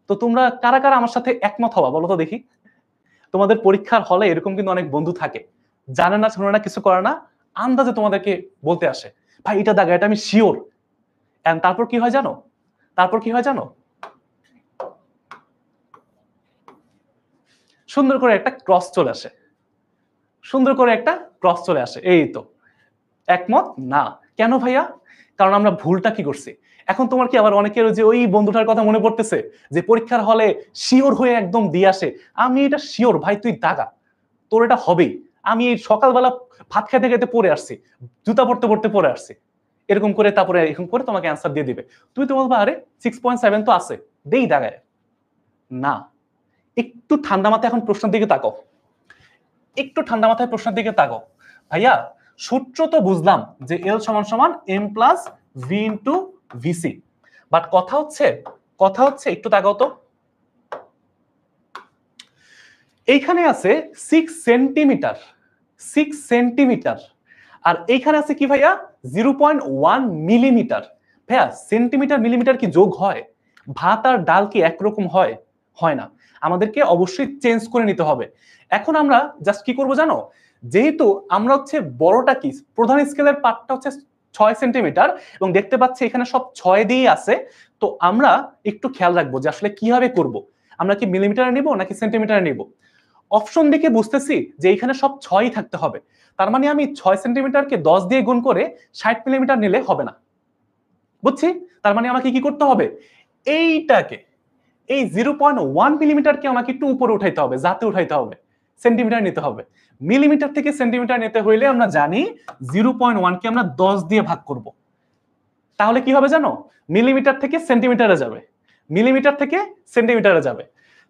তো তোমরা কারা আমার সাথে একমত হবা বলো তো দেখি? তোমাদের পরীক্ষার হলে এরকম কিন্তু অনেক বন্ধু থাকে, জানে না শোনে না কিছু করে না, আন্দাজে তোমাদেরকে বলতে আসে ভাই এটা দাগা, এটা আমি শিওর। এন্ড তারপর কি হয় জানো? সুন্দর করে একটা ক্রস চলে আসে। এই তো একমত না। কেন ভাইয়া? কারণ আমরা ভুলটা কি করছি। এখন তোমার কি আবার অনেকের যে ওই বন্ধুটার কথা মনে পড়তেছে যে পরীক্ষার হলে শিওর হয়ে একদম দিয়ে আসে, আমি এটা শিওর ভাই তুই দাগা, তোর এটা হবেই। আমি এই সকালবেলা ভাত খেতে পড়ে আসছি, জুতা পড়তে পড়ে আসছি। এরকম করে তারপরে এরকম করে তোমাকে অ্যান্সার দিয়ে দিবে। তুমি তো বলবা আরে 6.7 তো আছে, দেই দাগায়। না, একটু ঠান্ডা মাথায় এখন প্রশ্নের দিকে তাকাও, একটু ঠান্ডা মাথায় প্রশ্নের দিকে তাকাও। ভাইয়া সূত্র তো বুঝলাম যে এল সমান সমান M plus V into VC, but কথা হচ্ছে একটু তাকাও তো, এইখানে আছে 6 সেন্টিমিটার আর এইখানে আছে কি ভাইয়া 0.1 মিলিমিটার। ভাইয়া সেন্টিমিটার মিলিমিটার কি যোগ হয়? ভাত আর ডাল কি একরকম হয়? হয় না, আমাদেরকে অবশ্যই চেঞ্জ করে নিতে হবে। এখন আমরা জাস্ট কি করব জানো, যেহেতু আমরা হচ্ছে বড়টা কি প্রধান স্কেলের পার্টটা হচ্ছে 6 সেন্টিমিটার এবং দেখতে পাচ্ছি এখানে সব 6 দিয়েই আছে, তো আমরা একটু খেয়াল রাখবো যে আসলে কিভাবে করব, আমরা কি মিলিমিটারে নিব নাকি সেন্টিমিটারে নিব। অপশন দেখে বুঝতেছি যে এখানে সব 6ই থাকতে হবে, তার মানে আমি 6 সেন্টিমিটারকে 10 দিয়ে গুণ করে 60 মিলিমিটার নিলে হবে না, বুঝছি। তার মানে আমাকে কি করতে হবে, এইটাকে এই 0.1 মিলিমিটারকে আমাকে একটু উপরে উঠাইতে হবে, যাতে উঠাইতে হবে সেন্টিমিটার নিতে হবে। মিলিমিটার থেকে সেন্টিমিটার নিতে হইলে আমরা জানি 0.1 কে আমরা 10 দিয়ে ভাগ করব, তাহলে কি হবে জানো, মিলিমিটার থেকে সেন্টিমিটারে যাবে, মিলিমিটার থেকে সেন্টিমিটারে যাবে।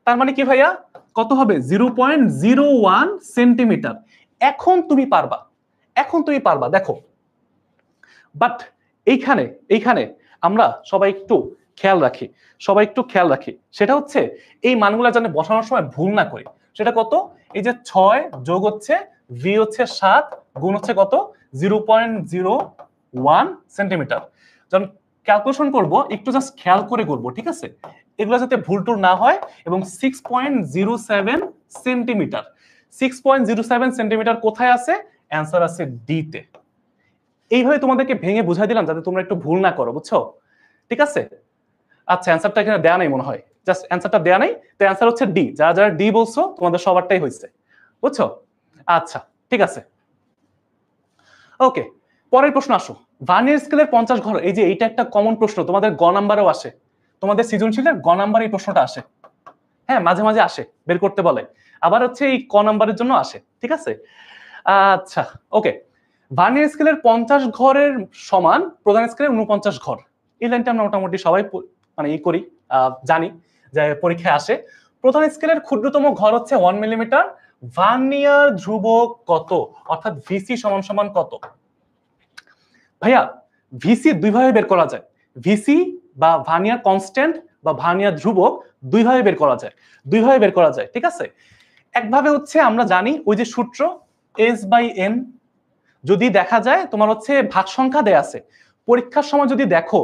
তার মানে কি ভাইয়া কত হবে 0.01 সেন্টিমিটার। এখন তুমি পারবা দেখো। বাট এইখানে আমরা সবাই একটু খেয়াল রাখি, সেটা হচ্ছে এই মানগুলা যেন বসানোর সময় ভুল না করি। সেটা কত, এই যে 6 যোগ হচ্ছে ভি হচ্ছে 7 গুণ হচ্ছে কত 0.01 সেন্টিমিটার। যখন ক্যালকুলেশন করব একটু জাস্ট খেয়াল করে করব, ঠিক আছে, এগুলো যাতে ভুল টুল না হয়। এবং 6.07 সেন্টিমিটার, 6.07 সেন্টিমিটার কোথায় আছে, অ্যান্সার আছে ডি তে। এইভাবে তোমাদেরকে ভেঙে বুঝাই দিলাম যাতে তোমরা একটু ভুল না করো, বুঝছো? ঠিক আছে, আচ্ছা অ্যান্সারটা এখানে দেয়া নাই মনে হয়, জাস্ট অ্যান্সারটা দেয়া নাই, তো অ্যান্সার হচ্ছে ডি। যারা যারা ডি বলছো তোমাদের সবারটাই হয়েছে, বুঝছো? আচ্ছা ঠিক আছে, ওকে। পরের প্রশ্ন আসো, ভার্নিয়ার স্কেলের 50 ঘর। এই যে এইটা একটা কমন প্রশ্ন, তোমাদের গ নাম্বারেও আসে, তোমাদের সৃজনশীলের গ নাম্বারে এই প্রশ্নটা আসে। হ্যাঁ মাঝে মাঝে আসে, বের করতে বলে, আবার হচ্ছে এই ক নাম্বারের জন্য আসে, ঠিক আছে। আচ্ছা ওকে, ভার্নিয়ার স্কেলের 50 ঘরের সমান প্রধান স্কেলের 49 ঘর। এই লাইনটা আমরা মোটামুটি সবাই মানে করি, জানি যে পরীক্ষায় আসে। প্রধান স্কেলের ক্ষুদ্রতম ঘর হচ্ছে 1 মিলিমিটার, ভার্নিয়ার ধ্রুবক কত, অর্থাৎ ভিসি সমান সমান কত। ভাইয়া ভিসি দুইভাবে বের করা যায়, ভিসি বা ভার্নিয়ার কনস্ট্যান্ট বা ভার্নিয়ার ধ্রুবক দুইভাবে বের করা যায়, ঠিক আছে। একভাবে হচ্ছে আমরা জানি ওই যে সূত্র S/N, যদি দেখা যায় তোমার হচ্ছে ভাগ সংখ্যা দেয়া আছে, পরীক্ষার সময় যদি দেখো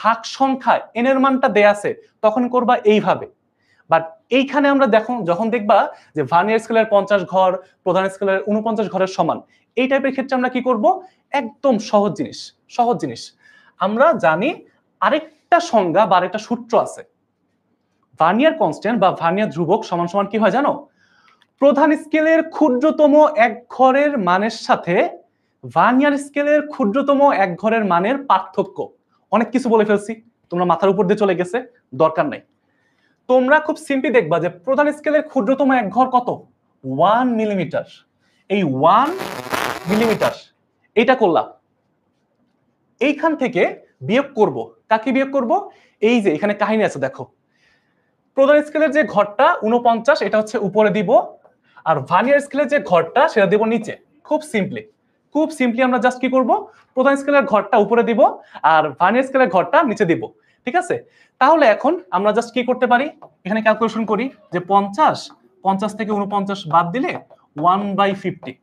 ভাগ সংখ্যা n এর মানটা দেয়া আছে তখন করবা এইভাবে। বাট এইখানে আমরা দেখো যখন দেখবা যে ভার্নিয়ার স্কেলের 50 ঘর প্রধান স্কেলের 49 ঘরের সমান, এই টাইপের ক্ষেত্রে আমরা কি করব, একদম সহজ জিনিস আমরা জানি আরেকটা সংজ্ঞা বা আরেকটা সূত্র আছে। ভার্নিয়ার কনস্ট্যান্ট বা ভার্নিয়ার ধ্রুবক সমান সমান কি হয় জানো, প্রধান স্কেলের ক্ষুদ্রতম এক ঘরের মানের সাথে ভার্নিয়ার স্কেলের ক্ষুদ্রতম এক ঘরের মানের পার্থক্য। অনেক কিছু বলে ফেলছি, তোমরা মাথার উপর দিয়ে চলে গেছে, দরকার নাই। তোমরা খুব সিম্পলি দেখবা যে প্রধান স্কেলের ক্ষুদ্রতম এক ঘর কত, 1 মিলিমিটার। এই 1 মিলিমিটার এটা করলাম, এইখান থেকে বিয়োগ করব, কাকে বিয়োগ করব, এই যে এখানে কাহিনী আছে দেখো, প্রধান স্কেলের যে ঘরটা 49 এটা হচ্ছে উপরে দিব, আর ভার্নিয়ার স্কেলের যে ঘরটা সেটা দেব নিচে। খুব সিম্পলি আমরা জাস্ট কি করব, প্রধান স্কেলের ঘরটা উপরে দিব আর ভার্নিয়ার স্কেলের ঘরটা নিচে দিব, ঠিক আছে। তাহলে এখন আমরা জাস্ট কি করতে পারি, এখানে ক্যালকুলেশন করি যে 50 থেকে 49 বাদ দিলে 1/50।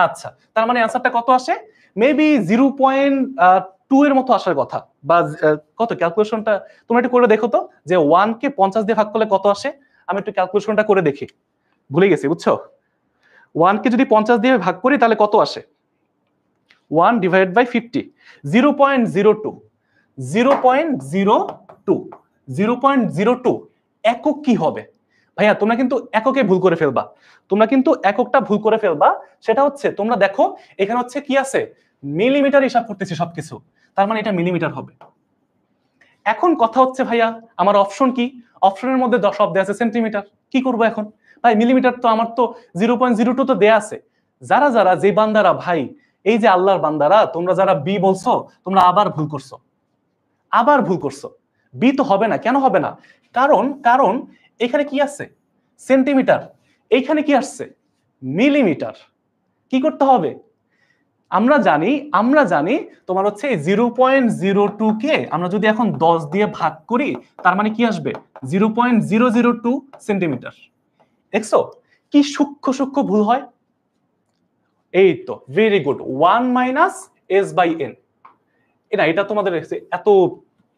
আচ্ছা তার মানে অ্যান্সারটা কত আসে, মেবি 0.2 এর মতো আসার কথা, বা কত ক্যালকুলেশনটা তোমরা একটু করে দেখো তো যে 1 কে 50 দিয়ে ভাগ করলে কত আসে। আমি একটু ক্যালকুলেশনটা করে দেখি, ভুলে গেছি বুঝছো। 1 কে যদি 50 দিয়ে ভাগ করি তাহলে কত আসে, 1 ডিভাইডেড বাই 50, 0.02 একক কি হবে ভাইয়া, তোমরা কিন্তু এককে ভুল করে ফেলবা, এককটা ভুল করে ফেলবা। সেটা হচ্ছে তোমরা দেখো এখানে হচ্ছে কি আছে, মিলিমিটার হিসাব করতেছি সবকিছু, তার মানে এটা মিলিমিটার হবে। এখন কথা হচ্ছে ভাইয়া আমার অপশন কি, অপশনের মধ্যে সব দেয়া আছে সেন্টিমিটার, কি করব এখন ভাই, মিলিমিটার তো আমার তো 0.02 তো দেয়া আছে। যারা যে বান্দারা ভাই এই যে আল্লাহর বান্দারা, তোমরা যারা বি বলছো, তোমরা আবার ভুল করছো, আবার ভুল করছো। বি তো হবে না। কেন হবে না? কারণ কারণ এখানে কি আছে? সেন্টিমিটার। এইখানে কি আসছে? মিলিমিটার। কি করতে হবে? আমরা জানি তোমার হচ্ছে 0.02 কে আমরা যদি এখন 10 দিয়ে ভাগ করি, তার মানে কি আসবে? 0.002 সেন্টিমিটার। দেখছো কি সূক্ষ্ম সূক্ষ্ম ভুল হয়? এই তো, very good. 1 minus S by N. এটা তোমাদের এত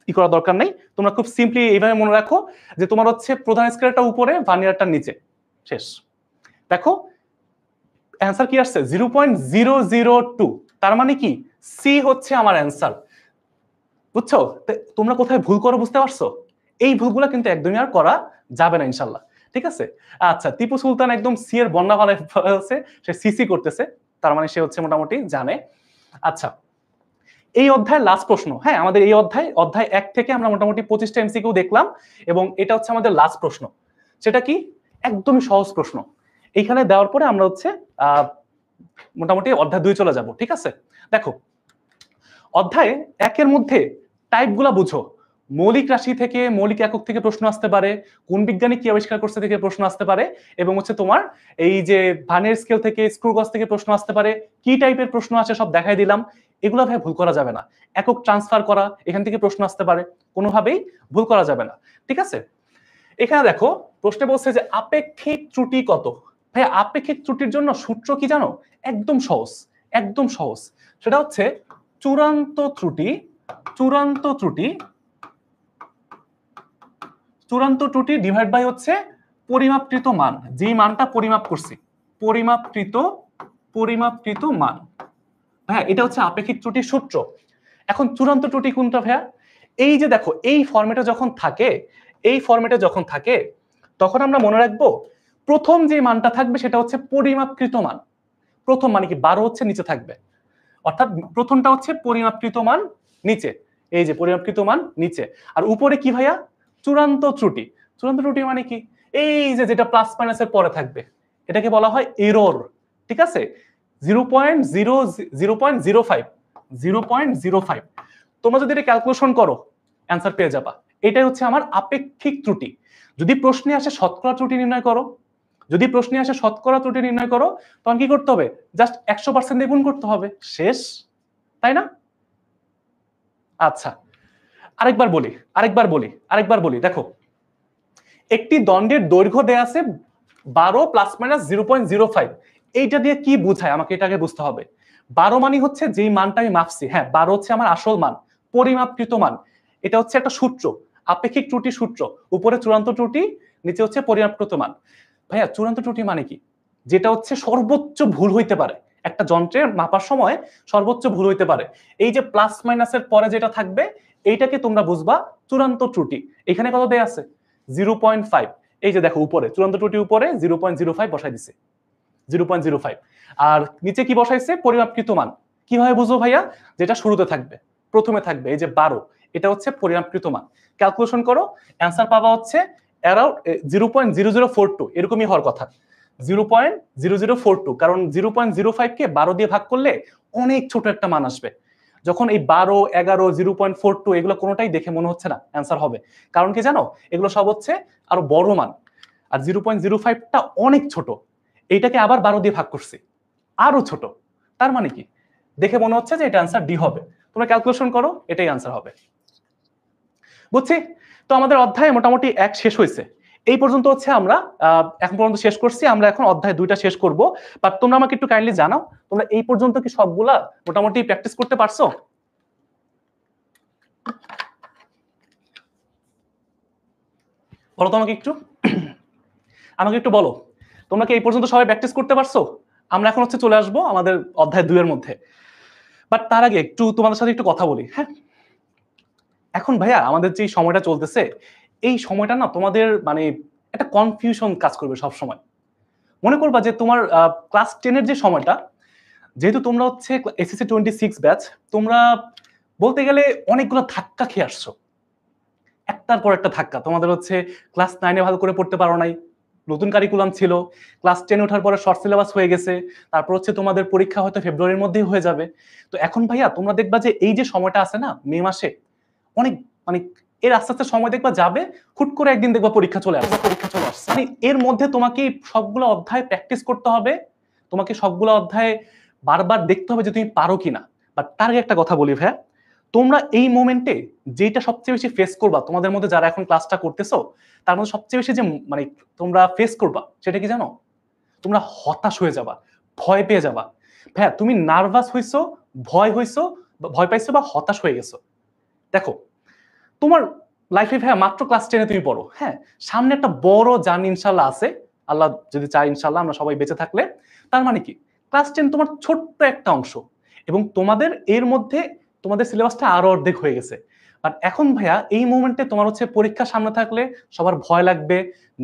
ই করার দরকার নেই। তোমরা খুব সিম্পলি এইভাবে মনে রাখো যে তোমার হচ্ছে প্রধান স্কেলটা উপরে, ভার্নিয়ারটা নিচে, শেষ। দেখো অ্যান্সার কি আসছে? 0.002। তার মানে কি সি হচ্ছে আমার অ্যান্সার। বুঝছো? তোমরা কোথায় ভুল করো বুঝতে পারছো? এই ভুলগুলো কিন্তু একদমই আর করা যাবে না ইনশাল্লাহ। ঠিক আছে? আচ্ছা, টিপু সুলতান একদম সি এর বন্যা বানায় ফেলছে, সে সিসি করতেছে, তার মানে সে হচ্ছে মোটামুটি জানে। আচ্ছা, এই অধ্যায়ের লাস্ট প্রশ্ন। হ্যাঁ, আমাদের এই অধ্যায় 1 থেকে আমরা মোটামুটি 25টা এমসিকিউ দেখলাম, এবং এটা হচ্ছে আমাদের লাস্ট প্রশ্ন। সেটা কি? একদমই সহজ প্রশ্ন। এইখানে দেওয়ার পরে আমরা হচ্ছে মোটামুটি অধ্যায় 2 চলে যাব। ঠিক আছে? দেখো, অধ্যায় 1 মধ্যে টাইপগুলা বুঝো। মৌলিক রাশি থেকে, মৌলিক একক থেকে প্রশ্ন আসতে পারে, কোন বিজ্ঞানী কি আবিষ্কার করছে থেকে প্রশ্ন আসতে পারে, এবং হচ্ছে তোমার এই যে ভার্নিয়ার স্কেল থেকে, স্ক্রু গজ থেকে প্রশ্ন আসতে পারে। কি টাইপের প্রশ্ন আছে সব দেখাই দিলাম। এগুলা ভাই ভুল করা যাবে না। একক ট্রান্সফার করা, এখান থেকে প্রশ্ন আসতে পারে, কোনোভাবেই ভুল করা যাবে না। ঠিক আছে? এখানে দেখো প্রশ্নে বলছে যে আপেক্ষিক ত্রুটি কত। ভাই আপেক্ষিক ত্রুটির জন্য সূত্র কি জানো? একদম সহজ, একদম সহজ। সেটা হচ্ছে চূড়ান্ত ত্রুটি, চূড়ান্ত ত্রুটি, চূড়ান্ত ত্রুটি ডিভাইড বাই হচ্ছে পরিমাপকৃত মান, যেই মানটা পরিমাপ করছি, পরিমাপকৃত, পরিমাপকৃত মান। হ্যাঁ, এটা হচ্ছে আপেক্ষিক ত্রুটির সূত্র। এখন চূড়ান্ত ত্রুটি কোনটা ভাইয়া? এই যে দেখো, এই ফরম্যাটে যখন থাকে, এই ফরম্যাটে যখন থাকে, তখন আমরা মনে রাখবো প্রথম যে মানটা থাকবে সেটা হচ্ছে পরিমাপকৃত মান। প্রথম মানে কি? 12 হচ্ছে নিচে থাকবে, অর্থাৎ প্রথমটা হচ্ছে পরিমাপকৃত মান নিচে, এই যে পরিমাপকৃত মান নিচে। আর উপরে কি ভাইয়া? চূড়ান্ত ত্রুটি। চূড়ান্ত ত্রুটি মানে কি? এই যে যেটা প্লাস মাইনাসের পরে থাকবে, এটাকে বলা হয় এরর। ঠিক আছে? 0.005, 0.05। তোমরা যদি এটা ক্যালকুলেশন করো, অ্যান্সার পেয়ে যাবা। এটাই হচ্ছে আমার আপেক্ষিক ত্রুটি। যদি প্রশ্নে আসে শতকরা ত্রুটি নির্ণয় করো, যদি প্রশ্নে আসে শতকরা ত্রুটি নির্ণয় করো, তখন কি করতে হবে? জাস্ট 100% দিয়ে গুণ করতে হবে, শেষ। তাই না? আচ্ছা, আরেকবার বলি, আরেকবার বলি। দেখো, একটি দণ্ডের দৈর্ঘ্য দেয়া আছে 12 প্লাস মাইনাস 0.05। এইটা দিয়ে কি বোঝায় আমাকে এটা আগে বুঝতে হবে। 12 মানে হচ্ছে যেই মানটা আমি মাপছি, হ্যাঁ 12 হচ্ছে আমার আসল মান, পরিমাপকৃত মান। এটা হচ্ছে একটা সূত্র, আপেক্ষিক ত্রুটি সূত্র। উপরে চূড়ান্ত ত্রুটি, নিচে হচ্ছে পরিমাপকৃত মান। ভাইয়া চূড়ান্ত ত্রুটি মানে কি? যেটা হচ্ছে সর্বোচ্চ ভুল হইতে পারে, একটা যন্ত্রের মাপার সময় সর্বোচ্চ ভুল হইতে পারে। এই যে প্লাস মাইনাসের পরে যেটা থাকবে, এইটাকে তোমরা বুঝবা চূড়ান্ত ত্রুটি। এখানে কত দেয়া আছে? 0.5। এই যে দেখো উপরে চূড়ান্ত ত্রুটি, উপরে 0.05 বসাই দিছে, 0.05। আর নিচে কি বসাইছে? পরিমাপকৃত মান। কিভাবে বুঝবো ভাইয়া? যেটা শুরুতে থাকবে, প্রথমে থাকবে, এই যে 12, এটা হচ্ছে পরিমাপকৃত মান। ক্যালকুলেশন করো, অ্যান্সার পাবা হচ্ছে অ্যারাউন্ড 0.0042, এরকমই হওয়ার কথা। 0.0042, কারণ 0.05 কে 12 দিয়ে ভাগ করলে অনেক ছোট একটা মান আসবে। যখন এই 12, 11, 0.42 এগুলো কোনোটাই দেখে মনে হচ্ছে না অ্যান্সার হবে। কারণ কি জানো? এগুলো সব হচ্ছে আরো বড় মান, আর 0.05টা অনেক ছোট। এইটাকে আবার 12 দিয়ে ভাগ করছি, আরো ছোট। তার মানে কি? দেখে মনে হচ্ছে যে এটা অ্যান্সার ডি হবে। তোমরা ক্যালকুলেশন করো, এটাই অ্যান্সার হবে। বুঝছি? তো আমাদের অধ্যায় মোটামুটি 1 শেষ হয়েছে। এই পর্যন্ত হচ্ছে আমরা এখন পর্যন্ত শেষ করছি। আমরা এখন অধ্যায় 2টা শেষ করব। বাট তোমরা আমাকে একটু কাইন্ডলি জানাও, তোমরা এই পর্যন্ত কি সবগুলা মোটামুটি প্র্যাকটিস করতে পারছো? বলো তো আমাকে একটু বলো, তোমরা কি এই পর্যন্ত সবাই প্র্যাকটিস করতে পারছো? আমরা এখন হচ্ছে চলে আসবো আমাদের অধ্যায় 2 এর মধ্যে। বাট তার আগে একটু তোমাদের সাথে একটু কথা বলি। হ্যাঁ, এখন ভাইয়া আমাদের যে সময়টা চলতেছে, এই সময়টা না তোমাদের মানে একটা কনফিউশন কাজ করবে সব সময়। মনে করবা যে তোমার ক্লাস 10 এর যে সময়টা, যেহেতু তোমরা হচ্ছে এসএসসি 26 ব্যাচ, তোমরা বলতে গেলে অনেকগুলো ধাক্কা খেয়ে আসছো, একটার পর একটা ধাক্কা। তোমাদের হচ্ছে ক্লাস 9-এ ভালো করে পড়তে পারো নাই, নতুন কারিকুলাম ছিল, ক্লাস 10 ওঠার পরে শর্ট সিলেবাস হয়ে গেছে, তারপর হচ্ছে তোমাদের পরীক্ষা হয়তো ফেব্রুয়ারির মধ্যেই হয়ে যাবে। তো এখন ভাইয়া তোমরা দেখবা যে এই যে সময়টা আছে না মে মাসে, অনেক মানে এর আস্তে আস্তে সময় দেখবা যাবে, হুট করে একদিন দেখবা পরীক্ষা চলে আসছে। মানে এর মধ্যে তোমাকে সবগুলো অধ্যায় প্র্যাকটিস করতে হবে, তোমাকে সবগুলো অধ্যায় বারবার দেখতে হবে যে তুমি পারো কিনা। বাট তার আগে একটা কথা বলি ভাইয়া, তোমরা এই মোমেন্টে যেটা সবচেয়ে বেশি ফেস করবা, তোমাদের মধ্যে যারা এখন ক্লাসটা করতেছো তার মধ্যে সবচেয়ে বেশি যে মানে তোমরা ফেস করবা সেটা কি জানো? তোমরা হতাশ হয়ে যাবা, ভয় পেয়ে যাবা। ভাইয়া তুমি নার্ভাস হইছো, ভয় পাইছো বা হতাশ হয়ে গেছো। দেখো তোমার লাইফে ভাইয়া মাত্র ক্লাস 10-এ তুমি পড়ো, হ্যাঁ, সামনে একটা বড় জার্নি ইনশাল্লাহ আছে, আল্লাহ যদি চায় ইনশাল্লাহ আমরা সবাই বেঁচে থাকলে। তার মানে কি ক্লাস 10 তোমার ছোট্ট একটা অংশ, এবং তোমাদের এর মধ্যে তোমাদের সিলেবাসটা আরো অর্ধেক হয়ে গেছে। বাট এখন ভাইয়া এই মুমেন্টে তোমার হচ্ছে পরীক্ষা সামনে থাকলে সবার ভয় লাগবে,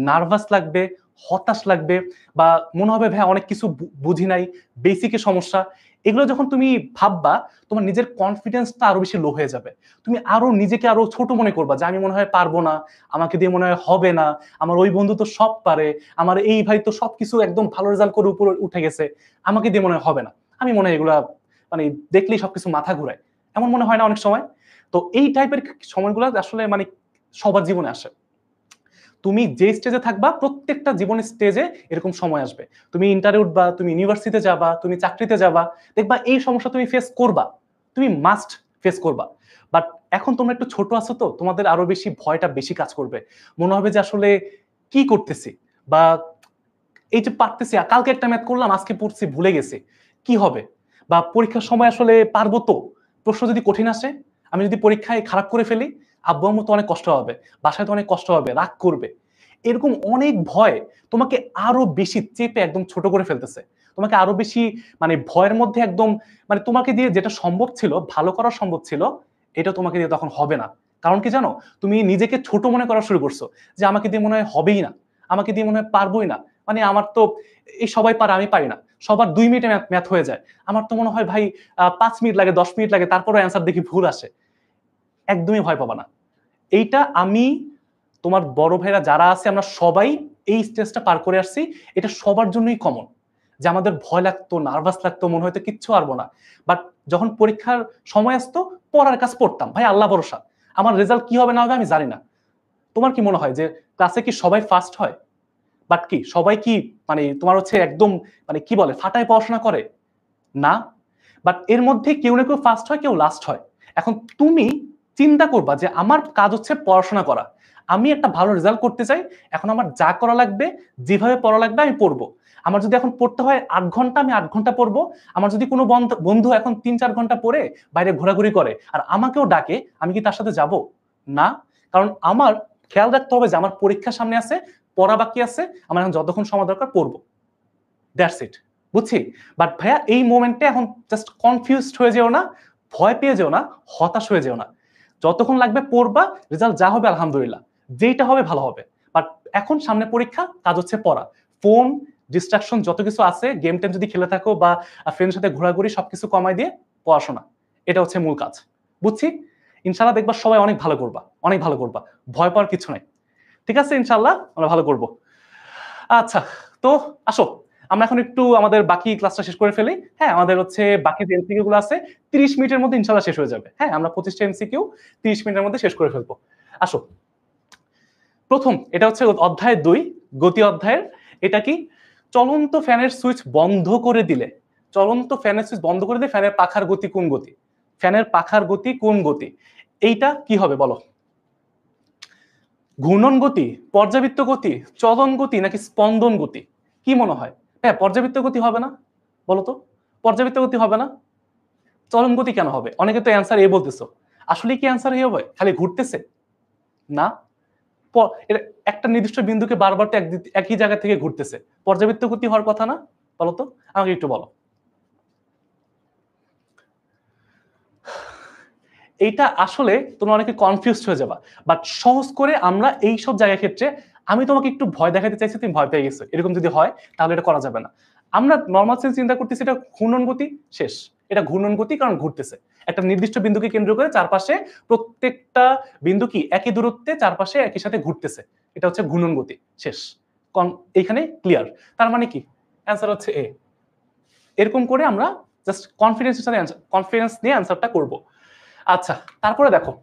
নার্ভাস লাগবে, হতাশ লাগবে, বা মনে হবে ভাইয়া অনেক কিছু বুঝি নাই, বেসিকে সমস্যা। এগুলো যখন তুমি ভাববা, তোমার নিজের কনফিডেন্সটা আরো বেশি লো হয়ে যাবে। তুমি আরো নিজেকে আরো ছোট মনে করবা যে আমি মনে হয় পারবো না, আমাকে দিয়ে মনে হয় হবে না, আমার ওই বন্ধু তো সব পারে, আমার এই ভাই তো সবকিছু একদম ভালো রেজাল্ট করে উপরে উঠে গেছে, আমাকে দিয়ে মনে হয় হবে না, আমি মনে হয় এগুলা মানে দেখলেই সবকিছু মাথা ঘুরায়, এমন মনে হয় না অনেক সময়? তো এই টাইপের সময়গুলো আসলে মানে সবার জীবনে আসে। তুমি যে স্টেজে থাকবা প্রত্যেকটা জীবনের স্টেজে এরকম সময় আসবে। তুমি ইন্টারে উঠবা, তুমি ইউনিভার্সিটিতে যাবা, তুমি চাকরিতে যাবা, দেখবা এই সমস্যা তুমি ফেস করবা, তুমি মাস্ট ফেস করবা। বাট এখন তোমরা একটু ছোট আছো, তো তোমাদের আরো বেশি ভয়টা বেশি কাজ করবে। মনে হবে যে আসলে কি করতেছি, বা এই যে পারতেছি, কালকে একটা ম্যাথ করলাম আজকে পড়ছি ভুলে গেছি, কি হবে? বা পরীক্ষার সময় আসলে পারবো তো, প্রশ্ন যদি কঠিন আসে, আমি যদি পরীক্ষায় খারাপ করে ফেলি, আব্বু আম্মু তো অনেক কষ্ট হবে, বাসায় তো অনেক কষ্ট হবে, রাগ করবে, এরকম অনেক ভয় তোমাকে আরো বেশি চেপে একদম ছোট করে ফেলতেছে। তোমাকে আরো বেশি মানে ভয়ের মধ্যে একদম, মানে তোমাকে দিয়ে যেটা সম্ভব ছিল, ভালো করা সম্ভব ছিল, এটা তোমাকে দিয়ে তখন হবে না। কারণ কি জানো, তুমি নিজেকে ছোট মনে করা শুরু করছো, যে আমাকে দিয়ে মনে হয় হবেই না, আমাকে দিয়ে মনে হয় পারবোই না, মানে আমার তো এই সবাই পারে আমি পারি না, সবার 2 মিনিটে ম্যাথ হয়ে যায়, আমার তো মনে হয় ভাই 5 মিনিট লাগে, 10 মিনিট লাগে, তারপরে অ্যান্সার দেখি ভুল আসে। একদমই ভয় পাবা না। এইটা আমি, তোমার বড় ভাইরা যারা আছে, আমরা সবাই এই স্টেজটা পার করে আসছি, এটা সবার জন্যই কমন, যে আমাদের ভয় লাগতো, নার্ভাস লাগতো, মনে হয়তো কিচ্ছু পারবো না। বাট যখন পরীক্ষার সময় আসতো, পড়ার কাজ পড়তাম, ভাই আল্লাহ ভরসা, আমার রেজাল্ট কি হবে না হবে আমি জানি না। তোমার কি মনে হয় যে ক্লাসে কি সবাই ফার্স্ট হয়? বাট কি সবাই কি মানে তোমার হচ্ছে একদম মানে কি বলে ফাটায় পড়াশোনা করে? না। বাট এর মধ্যে কেউ না কেউ ফার্স্ট হয়, কেউ লাস্ট হয়। এখন তুমি চিন্তা করবা যে আমার কাজ হচ্ছে পড়াশোনা করা, আমি একটা ভালো রেজাল্ট করতে চাই, এখন আমার যা করা লাগবে, যেভাবে পড়া লাগবে আমি পড়বো। আমার যদি এখন পড়তে হয় 8 ঘন্টা, আমি 8 ঘন্টা পড়বো। আমার যদি কোনো বন্ধু এখন 3-4 ঘন্টা পড়ে বাইরে ঘোরাঘুরি করে আর আমাকেও ডাকে, আমি কি তার সাথে যাব? না। কারণ আমার খেয়াল রাখতে হবে যে আমার পরীক্ষা সামনে আছে, পড়া বাকি আছে, আমার এখন যতক্ষণ সময় দরকার পড়বো, দ্যাটস ইট। বুঝছি। বাট ভাইয়া এই মোমেন্টে এখন জাস্ট কনফিউজড হয়ে যেও না, ভয় পেয়ে যেও না, হতাশ হয়ে যেও না। যতক্ষণ লাগবে পড়বা, রেজাল্ট যা হবে আলহামদুলিল্লাহ, যেইটা হবে ভালো হবে। বাট এখন সামনে পরীক্ষা, কাজ হচ্ছে পড়া। ফোন, ডিস্ট্রাকশন যত কিছু আছে, গেম টেম যদি খেলে থাকো বা ফ্রেন্ডের সাথে ঘোরাঘুরি, সবকিছু কমাই দিয়ে পড়াশোনা, এটা হচ্ছে মূল কাজ। বুঝছি। ইনশাল্লাহ দেখবা সবাই অনেক ভালো করবা, অনেক ভালো করবা, ভয় পাওয়ার কিছু নাই। ঠিক আছে, ইনশাল্লাহ আমরা ভালো করব। আচ্ছা, তো আসো আমরা এখন একটু আমাদের বাকি ক্লাসটা শেষ করে ফেলি। হ্যাঁ, আমাদের হচ্ছে বাকি যে এমসিকিউ গুলো আছে 30 মিনিটের মধ্যে ইনশাআল্লাহ শেষ হয়ে যাবে। হ্যাঁ, আমরা 25টা এমসিকিউ 30 মিনিটের মধ্যে শেষ করে ফেলবো। আসো, প্রথম এটা হচ্ছে অধ্যায় 2, গতি অধ্যায়ের। এটা কি? চলন্ত ফ্যানের সুইচ বন্ধ করে দিলে, চলন্ত ফ্যানের সুইচ বন্ধ করে দিলে ফ্যানের পাখার গতি কোন গতি? ফ্যানের পাখার গতি কোন গতি? এইটা কি হবে বলো? ঘূর্ণন গতি, পর্যাবৃত্ত গতি, চলন গতি, নাকি স্পন্দন গতি? কি মনে হয়? হ্যাঁ, পর্যাবৃত্ত গতি হবে না? বলো তো, পর্যাবৃত্ত গতি হবে না? চলন গতি কেন হবে? অনেকে তো অ্যান্সার এ বলতেছো, আসলে কি অ্যান্সার এ হবে? খালি ঘুরতেছে না, এটা একটা নির্দিষ্ট বিন্দুকে বারবার তো একই জায়গা থেকে ঘুরতেছে, পর্যাবৃত্ত গতি হওয়ার কথা না? বলো তো, আমাকে একটু বলো। এইটা আসলে তোমরা অনেকে কনফিউজড হয়ে যাবা, বাট সহজ করে আমরা এই সব জায়গার ক্ষেত্রে, আমি তোমাকে একটু ভয় দেখাতে চাইছি, তুমি ভয় পেয়ে গেছো, এরকম যদি হয় তাহলে এটা করা যাবে না। আমরা নর্মাল সেন্স চিন্তা করতেছি এটা ঘূর্ণন গতি, শেষ। এটা ঘূর্ণন গতি, কারণ ঘুরতেছে একটা নির্দিষ্ট বিন্দুকে কেন্দ্র করে, চারপাশে প্রত্যেকটা বিন্দু কি একই দূরত্বে চারপাশে একই সাথে ঘুরতেছে, এটা হচ্ছে ঘূর্ণন গতি, শেষ। এইখানে ক্লিয়ার, তার মানে কি অ্যান্সার হচ্ছে এ। এরকম করে আমরা জাস্ট কনফিডেন্স নিয়ে অ্যান্সারটা করব। আচ্ছা, তারপরে দেখো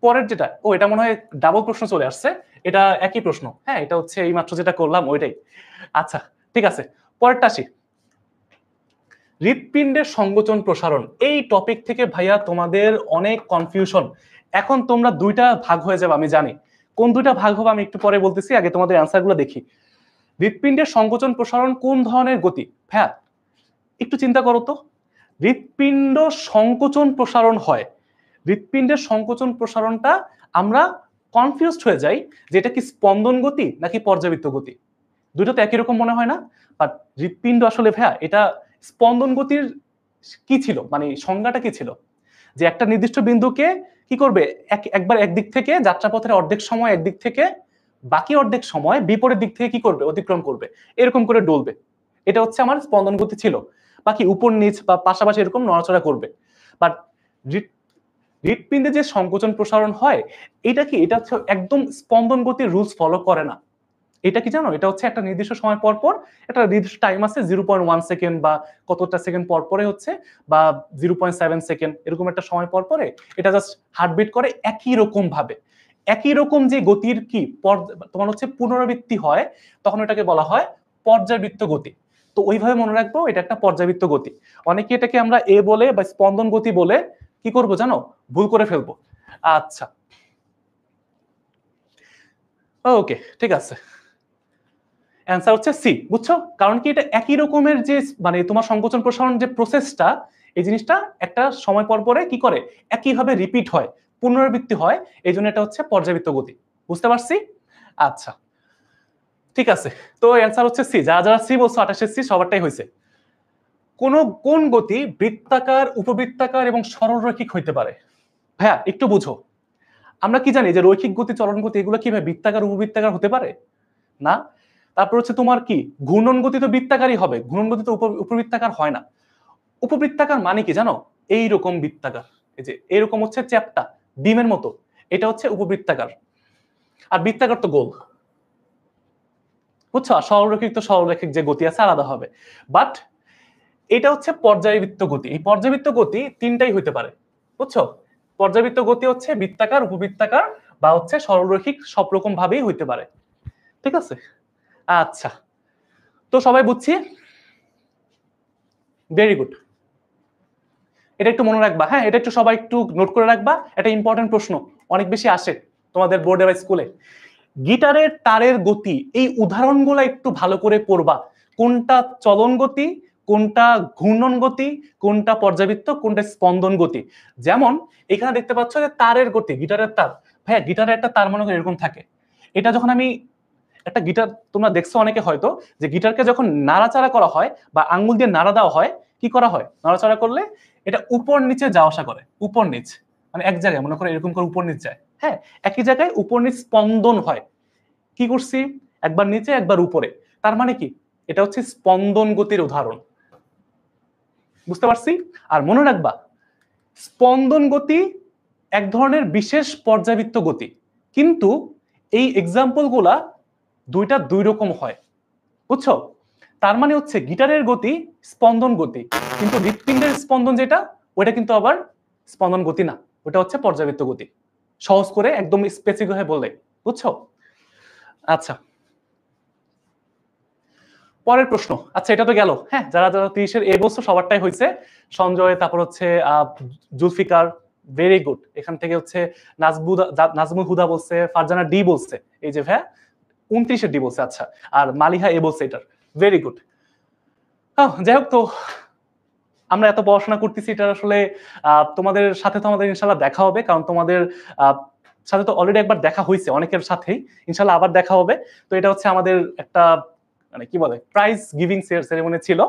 পরের যেটা, এটা মনে হয় ডাবল প্রশ্ন চলে আসছে, এটা একই প্রশ্ন, হ্যাঁ এটা হচ্ছে এইমাত্র যেটা করলাম ওইটাই। আচ্ছা ঠিক আছে, পরেরটা আসি। হৃৎপিণ্ডের সংকোচন প্রসারণ, এই টপিক থেকে ভাইয়া তোমাদের অনেক কনফিউশন। এখন তোমরা দুইটা ভাগ হয়ে যাবে, আমি জানি কোন দুইটা ভাগ হবে আমি একটু পরে বলতেছি, আগে তোমাদের অ্যান্সারগুলো দেখি। হৃৎপিণ্ডের সংকোচন প্রসারণ কোন ধরনের গতি? হ্যাঁ একটু চিন্তা করো তো, হৃৎপিণ্ড সংকোচন প্রসারণ হয়, হৃৎপিণ্ডের সংকোচন প্রসারণটা আমরা কনফিউজড হয়ে যাই যে এটা কি স্পন্দন গতি নাকি পর্যাবৃত্ত গতি, দুটো তো একই রকম মনে হয় না। বাট হৃৎপিণ্ড আসলে ভাইয়া এটা স্পন্দন গতির কি ছিল, মানে সংজ্ঞাটা কি ছিল, যে একটা নির্দিষ্ট বিন্দুকে কি করবে, একবার একদিক থেকে যাত্রাপথের অর্ধেক সময় একদিক থেকে, বাকি অর্ধেক সময় বিপরীত দিক থেকে কি করবে, অতিক্রম করবে, এরকম করে ডলবে, এটা হচ্ছে আমার স্পন্দন গতি ছিল। বাকি উপর নিচ বা পাশাপাশি এরকম নড়াচড়া করবে। বাট হৃৎপিণ্ডে যে সংকোচন প্রসারণ হয় এটা কি, এটা হচ্ছে একদম স্পন্দন গতির রুলস ফলো করে না। এটা কি জানো, এটা হচ্ছে একটা নির্দিষ্ট সময় পর পর, একটা নির্দিষ্ট টাইম আছে 0.1 সেকেন্ড বা কতটা সেকেন্ড পর পরে হচ্ছে, বা 0.7 সেকেন্ড এরকম একটা সময় পর পরে এটা জাস্ট হার্টবিট করে একই রকম ভাবে। একই রকম যে গতির কি তোমার হচ্ছে পুনরাবৃত্তি হয়, তখন এটাকে বলা হয় পর্যাবৃত্ত গতি। তো ওইভাবে মনে রাখবো এটা একটা পর্যাবৃত্ত গতি। অনেকে এটাকে আমরা এ বলে বা স্পন্দন গতি বলে কি করব জানো, ভুল করে ফেলবো। আচ্ছা ওকে ঠিক আছে, অ্যান্সার হচ্ছে সি, বুঝছো? কারণ কি এটা একই রকমের যে মানে তোমার সংকোচন প্রসারণ যে প্রসেসটা, এই জিনিসটা একটা সময় পর পরে কি করে একইভাবে রিপিট হয়, পুনরাবৃত্তি হয়, এই জন্য এটা হচ্ছে পর্যাবৃত্ত গতি। বুঝতে পারছি? আচ্ছা ঠিক আছে, তো অ্যান্সার হচ্ছে সি, যারা যারা সি বলছো 28 সি সবারটাই হয়েছে। কোন গতি বৃত্তাকার, উপবৃত্তাকার এবং সরলরৈখিক হইতে পারে? হ্যাঁ একটু বুঝো, আমরা কি জানি যে রৈখিক গতি, চলন গতি এগুলো কিভাবে বৃত্তাকার উপবৃত্তাকার হতে পারে না। তারপর হচ্ছে তোমার কি ঘূর্ণন গতি তো বৃত্তাকারই হবে, ঘূর্ণন গতি তো উপবৃত্তাকার হয় না। উপবৃত্তাকার মানে কি জানো, এইরকম বৃত্তাকার, এই যে এরকম হচ্ছে চ্যাপ্টা ডিমের মতো, এটা হচ্ছে উপবৃত্তাকার। আর বৃত্তাকার তো গোল, বুঝছো? আর সরলরৈখিক তো সরলরৈখিক যে গতি আছে আলাদা হবে। বাট এটা হচ্ছে পর্যায়বৃত্ত গতি, এই পর্যায়বৃত্ত গতি তিনটাই হইতে পারে, বুঝছো? পর্যায়বৃত্ত গতি হচ্ছে বৃত্তাকার, উপবৃত্তাকার বা হচ্ছে সরলরৈখিক, সব রকম ভাবেই হইতে পারে। ঠিক আছে, আচ্ছা তো সবাই বুঝছি, ভেরি গুড। এটা একটু মনে রাখবা, হ্যাঁ এটা একটু সবাই একটু নোট করে রাখবা, এটা ইম্পর্টেন্ট প্রশ্ন, অনেক বেশি আসে তোমাদের বোর্ডে বা স্কুলে। গিটারের তারের গতি, এই উদাহরণগুলো একটু ভালো করে পড়বা, কোনটা চলন গতি, কোনটা ঘূর্ণন গতি, কোনটা পর্যাবৃত্ত, কোনটা স্পন্দন গতি। যেমন এখানে দেখতে পাচ্ছ যে তারের গতি, গিটারের তার, ভাইয়া গিটারের একটা তার মনে করে এরকম থাকে, এটা যখন আমি একটা গিটার, তোমরা দেখছো অনেকে হয়তো যে গিটারকে যখন নাড়াচাড়া করা হয় বা আঙ্গুল দিয়ে নাড়া দেওয়া হয়, কি করা হয়, নাড়াচাড়া করলে এটা উপর নিচে যাওয়া আসা করে, উপর নিচ, মানে এক জায়গায় মনে করো এরকম করে উপর নিচ যায়, হ্যাঁ একই জায়গায় উপর নিচ স্পন্দন হয়। কি করছি, একবার নিচে একবার উপরে, তার মানে কি এটা হচ্ছে স্পন্দন গতির উদাহরণ। বুঝতে পারছি? আর মনে রাখবা স্পন্দন গতি এক ধরনের বিশেষ পর্যাবৃত্ত গতি, কিন্তু এই এক্সাম্পল গুলা দুইটা দুই রকম হয়, বুঝছো? তার মানে হচ্ছে গিটারের গতি স্পন্দন গতি, কিন্তু হৃৎপিণ্ডের স্পন্দন যেটা ওটা কিন্তু আবার স্পন্দন গতি না, ওটা হচ্ছে পর্যাবৃত্ত গতি। সহজ করে একদম স্পেসিফিক হয়ে বললে, বুঝছো? আচ্ছা পরের প্রশ্ন, আচ্ছা এটা তো গেল, হ্যাঁ যারা যারা 30-এর এ বলছো সবারটাই হয়েছে। সঞ্জয়, তারপর হচ্ছে জুলফিকার, ভেরি গুড। এখান থেকে হচ্ছে নাজমুল হুদা বলছে, ফারজানা ডি বলছে, এই যে ভাইয়া 29-এর ডি বলছে, আচ্ছা। আর মালিহা এ বলছে এটার, ভেরি গুড। যাই হোক, তো আমরা এত পড়াশোনা করতেছি, এটা আসলে তোমাদের সাথে তো আমাদের ইনশাল্লাহ দেখা হবে, কারণ তোমাদের সাথে তো অলরেডি একবার দেখা হয়েছে অনেকের সাথেই, ইনশাল্লাহ আবার দেখা হবে। তো এটা হচ্ছে আমাদের একটা মানে কি বলে প্রাইজ গিভিং সেরেমনি ছিল।